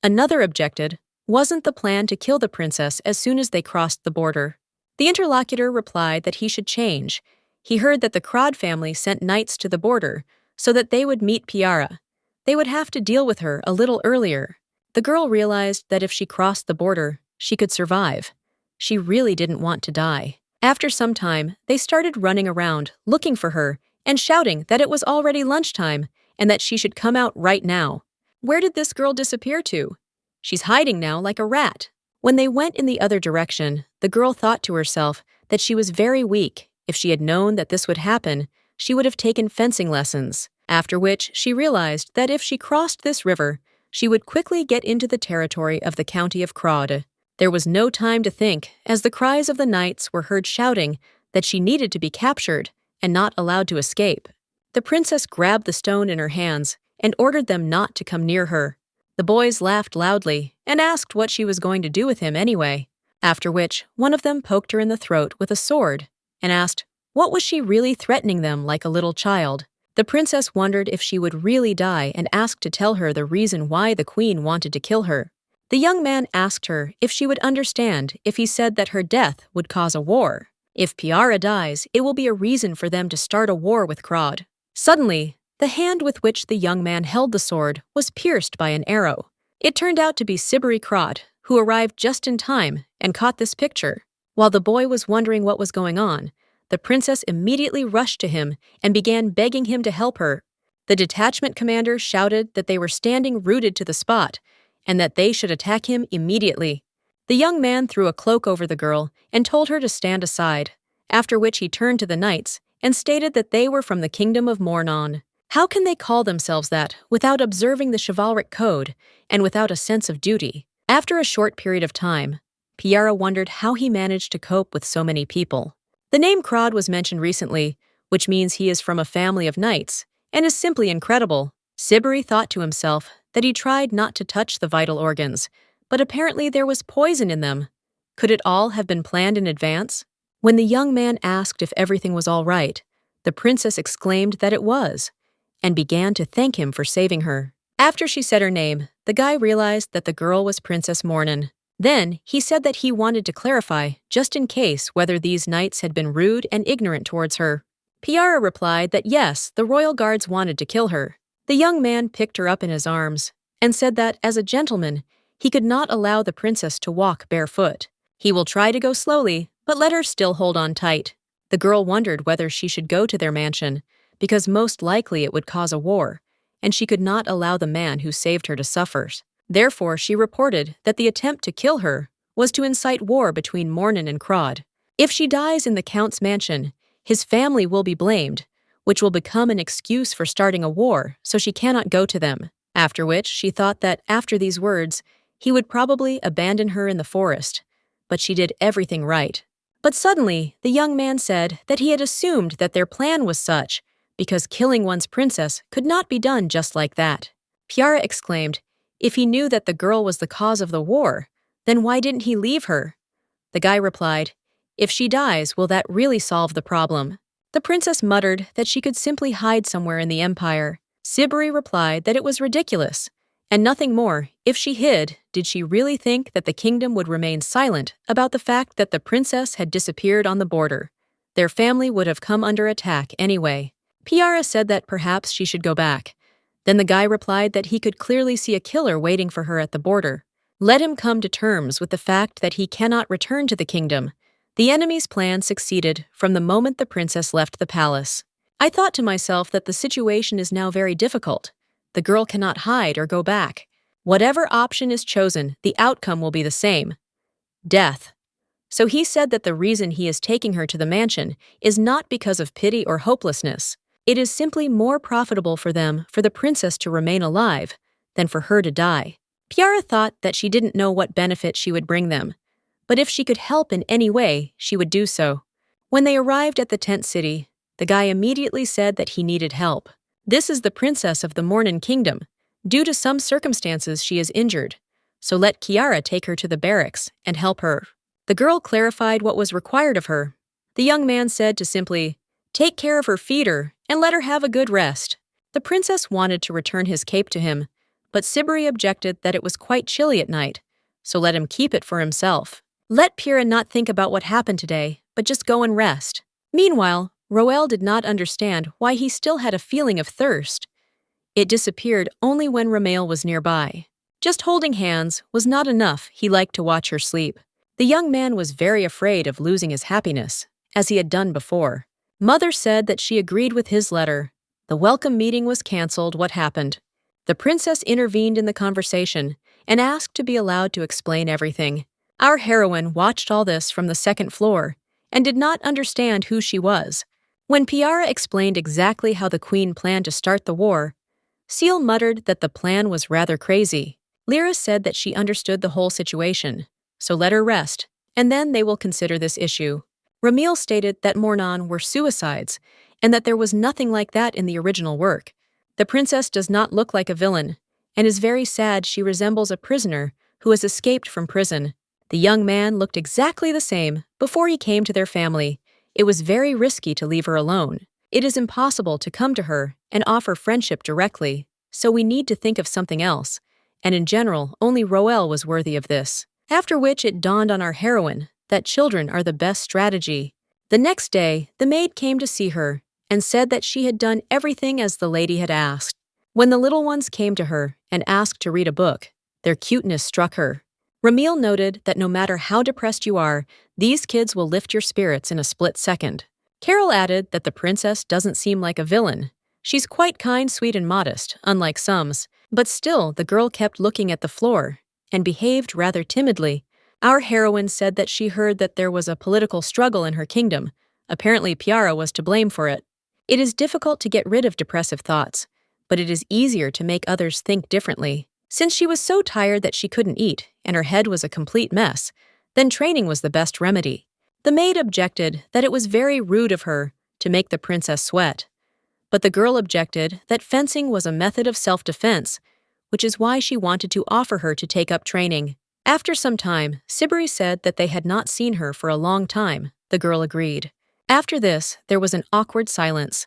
Another objected, wasn't the plan to kill the princess as soon as they crossed the border? The interlocutor replied that he should change. He heard that the Crod family sent knights to the border so that they would meet Piera. They would have to deal with her a little earlier. The girl realized that if she crossed the border, she could survive. She really didn't want to die. After some time, they started running around, looking for her, and shouting that it was already lunchtime and that she should come out right now. Where did this girl disappear to? She's hiding now like a rat. When they went in the other direction, the girl thought to herself that she was very weak. If she had known that this would happen, she would have taken fencing lessons. After which, she realized that if she crossed this river, she would quickly get into the territory of the county of Crod. There was no time to think, as the cries of the knights were heard shouting that she needed to be captured and not allowed to escape. The princess grabbed the stone in her hands and ordered them not to come near her. The boys laughed loudly and asked what she was going to do with him anyway, after which one of them poked her in the throat with a sword and asked, what was she really threatening them like a little child? The princess wondered if she would really die and asked to tell her the reason why the queen wanted to kill her. The young man asked her if she would understand if he said that her death would cause a war. If Piara dies, it will be a reason for them to start a war with Crod. Suddenly, the hand with which the young man held the sword was pierced by an arrow. It turned out to be Sibri Crod, who arrived just in time and caught this picture. While the boy was wondering what was going on, the princess immediately rushed to him and began begging him to help her. The detachment commander shouted that they were standing rooted to the spot and that they should attack him immediately. The young man threw a cloak over the girl and told her to stand aside, after which he turned to the knights and stated that they were from the kingdom of Mornon. How can they call themselves that without observing the chivalric code and without a sense of duty? After a short period of time, Piara wondered how he managed to cope with so many people. The name Crod was mentioned recently, which means he is from a family of knights, and is simply incredible. Sibri thought to himself that he tried not to touch the vital organs, but apparently there was poison in them. Could it all have been planned in advance? When the young man asked if everything was all right, the princess exclaimed that it was, and began to thank him for saving her. After she said her name, the guy realized that the girl was Princess Mornon. Then, he said that he wanted to clarify, just in case, whether these knights had been rude and ignorant towards her. Piara replied that yes, the royal guards wanted to kill her. The young man picked her up in his arms and said that, as a gentleman, he could not allow the princess to walk barefoot. He will try to go slowly, but let her still hold on tight. The girl wondered whether she should go to their mansion, because most likely it would cause a war, and she could not allow the man who saved her to suffer. Therefore, she reported that the attempt to kill her was to incite war between Mornon and Crod. If she dies in the count's mansion, his family will be blamed, which will become an excuse for starting a war, so she cannot go to them. After which, she thought that after these words, he would probably abandon her in the forest, but she did everything right. But suddenly, the young man said that he had assumed that their plan was such, because killing one's princess could not be done just like that. Piara exclaimed, if he knew that the girl was the cause of the war, then why didn't he leave her? The guy replied, if she dies, will that really solve the problem? The princess muttered that she could simply hide somewhere in the empire. Sibri replied that it was ridiculous, and nothing more. If she hid, did she really think that the kingdom would remain silent about the fact that the princess had disappeared on the border? Their family would have come under attack anyway. Piara said that perhaps she should go back. Then the guy replied that he could clearly see a killer waiting for her at the border. Let him come to terms with the fact that he cannot return to the kingdom. The enemy's plan succeeded from the moment the princess left the palace. I thought to myself that the situation is now very difficult. The girl cannot hide or go back. Whatever option is chosen, the outcome will be the same: death. So he said that the reason he is taking her to the mansion is not because of pity or hopelessness. It is simply more profitable for them for the princess to remain alive than for her to die. Piara thought that she didn't know what benefit she would bring them, but if she could help in any way, she would do so. When they arrived at the tent city, the guy immediately said that he needed help. This is the princess of the Mornon kingdom. Due to some circumstances, she is injured, so let Kiara take her to the barracks and help her. The girl clarified what was required of her. The young man said to simply take care of her feeder and let her have a good rest. The princess wanted to return his cape to him, but Sibri objected that it was quite chilly at night, so let him keep it for himself. Let Pyrrha not think about what happened today, but just go and rest. Meanwhile, Roel did not understand why he still had a feeling of thirst. It disappeared only when Ramael was nearby. Just holding hands was not enough. He liked to watch her sleep. The young man was very afraid of losing his happiness, as he had done before. Mother said that she agreed with his letter. The welcome meeting was cancelled. What happened? The princess intervened in the conversation and asked to be allowed to explain everything. Our heroine watched all this from the second floor and did not understand who she was. When Piara explained exactly how the queen planned to start the war, Seal muttered that the plan was rather crazy. Lyra said that she understood the whole situation, so let her rest, and then they will consider this issue. Ramil stated that Mornan were suicides, and that there was nothing like that in the original work. The princess does not look like a villain, and is very sad. She resembles a prisoner who has escaped from prison. The young man looked exactly the same before he came to their family. It was very risky to leave her alone. It is impossible to come to her and offer friendship directly, so we need to think of something else, and in general, only Roel was worthy of this. After which it dawned on our heroine that children are the best strategy. The next day, the maid came to see her and said that she had done everything as the lady had asked. When the little ones came to her and asked to read a book, their cuteness struck her. Ramil noted that no matter how depressed you are, these kids will lift your spirits in a split second. Carol added that the princess doesn't seem like a villain. She's quite kind, sweet, and modest, unlike some's, but still the girl kept looking at the floor and behaved rather timidly. Our heroine said that she heard that there was a political struggle in her kingdom. Apparently Piara was to blame for it. It is difficult to get rid of depressive thoughts, but it is easier to make others think differently. Since she was so tired that she couldn't eat and her head was a complete mess, then training was the best remedy. The maid objected that it was very rude of her to make the princess sweat. But the girl objected that fencing was a method of self-defense, which is why she wanted to offer her to take up training. After some time, Sibri said that they had not seen her for a long time. The girl agreed. After this, there was an awkward silence.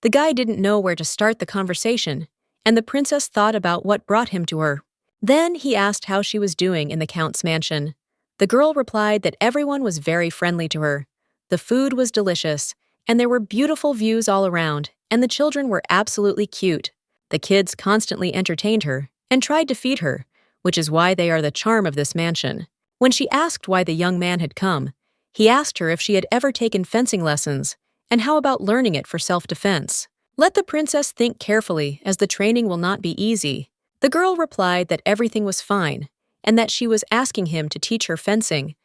The guy didn't know where to start the conversation, and the princess thought about what brought him to her. Then he asked how she was doing in the count's mansion. The girl replied that everyone was very friendly to her. The food was delicious, and there were beautiful views all around, and the children were absolutely cute. The kids constantly entertained her and tried to feed her, which is why they are the charm of this mansion. When she asked why the young man had come, he asked her if she had ever taken fencing lessons, and how about learning it for self-defense. Let the princess think carefully, as the training will not be easy. The girl replied that everything was fine, and that she was asking him to teach her fencing.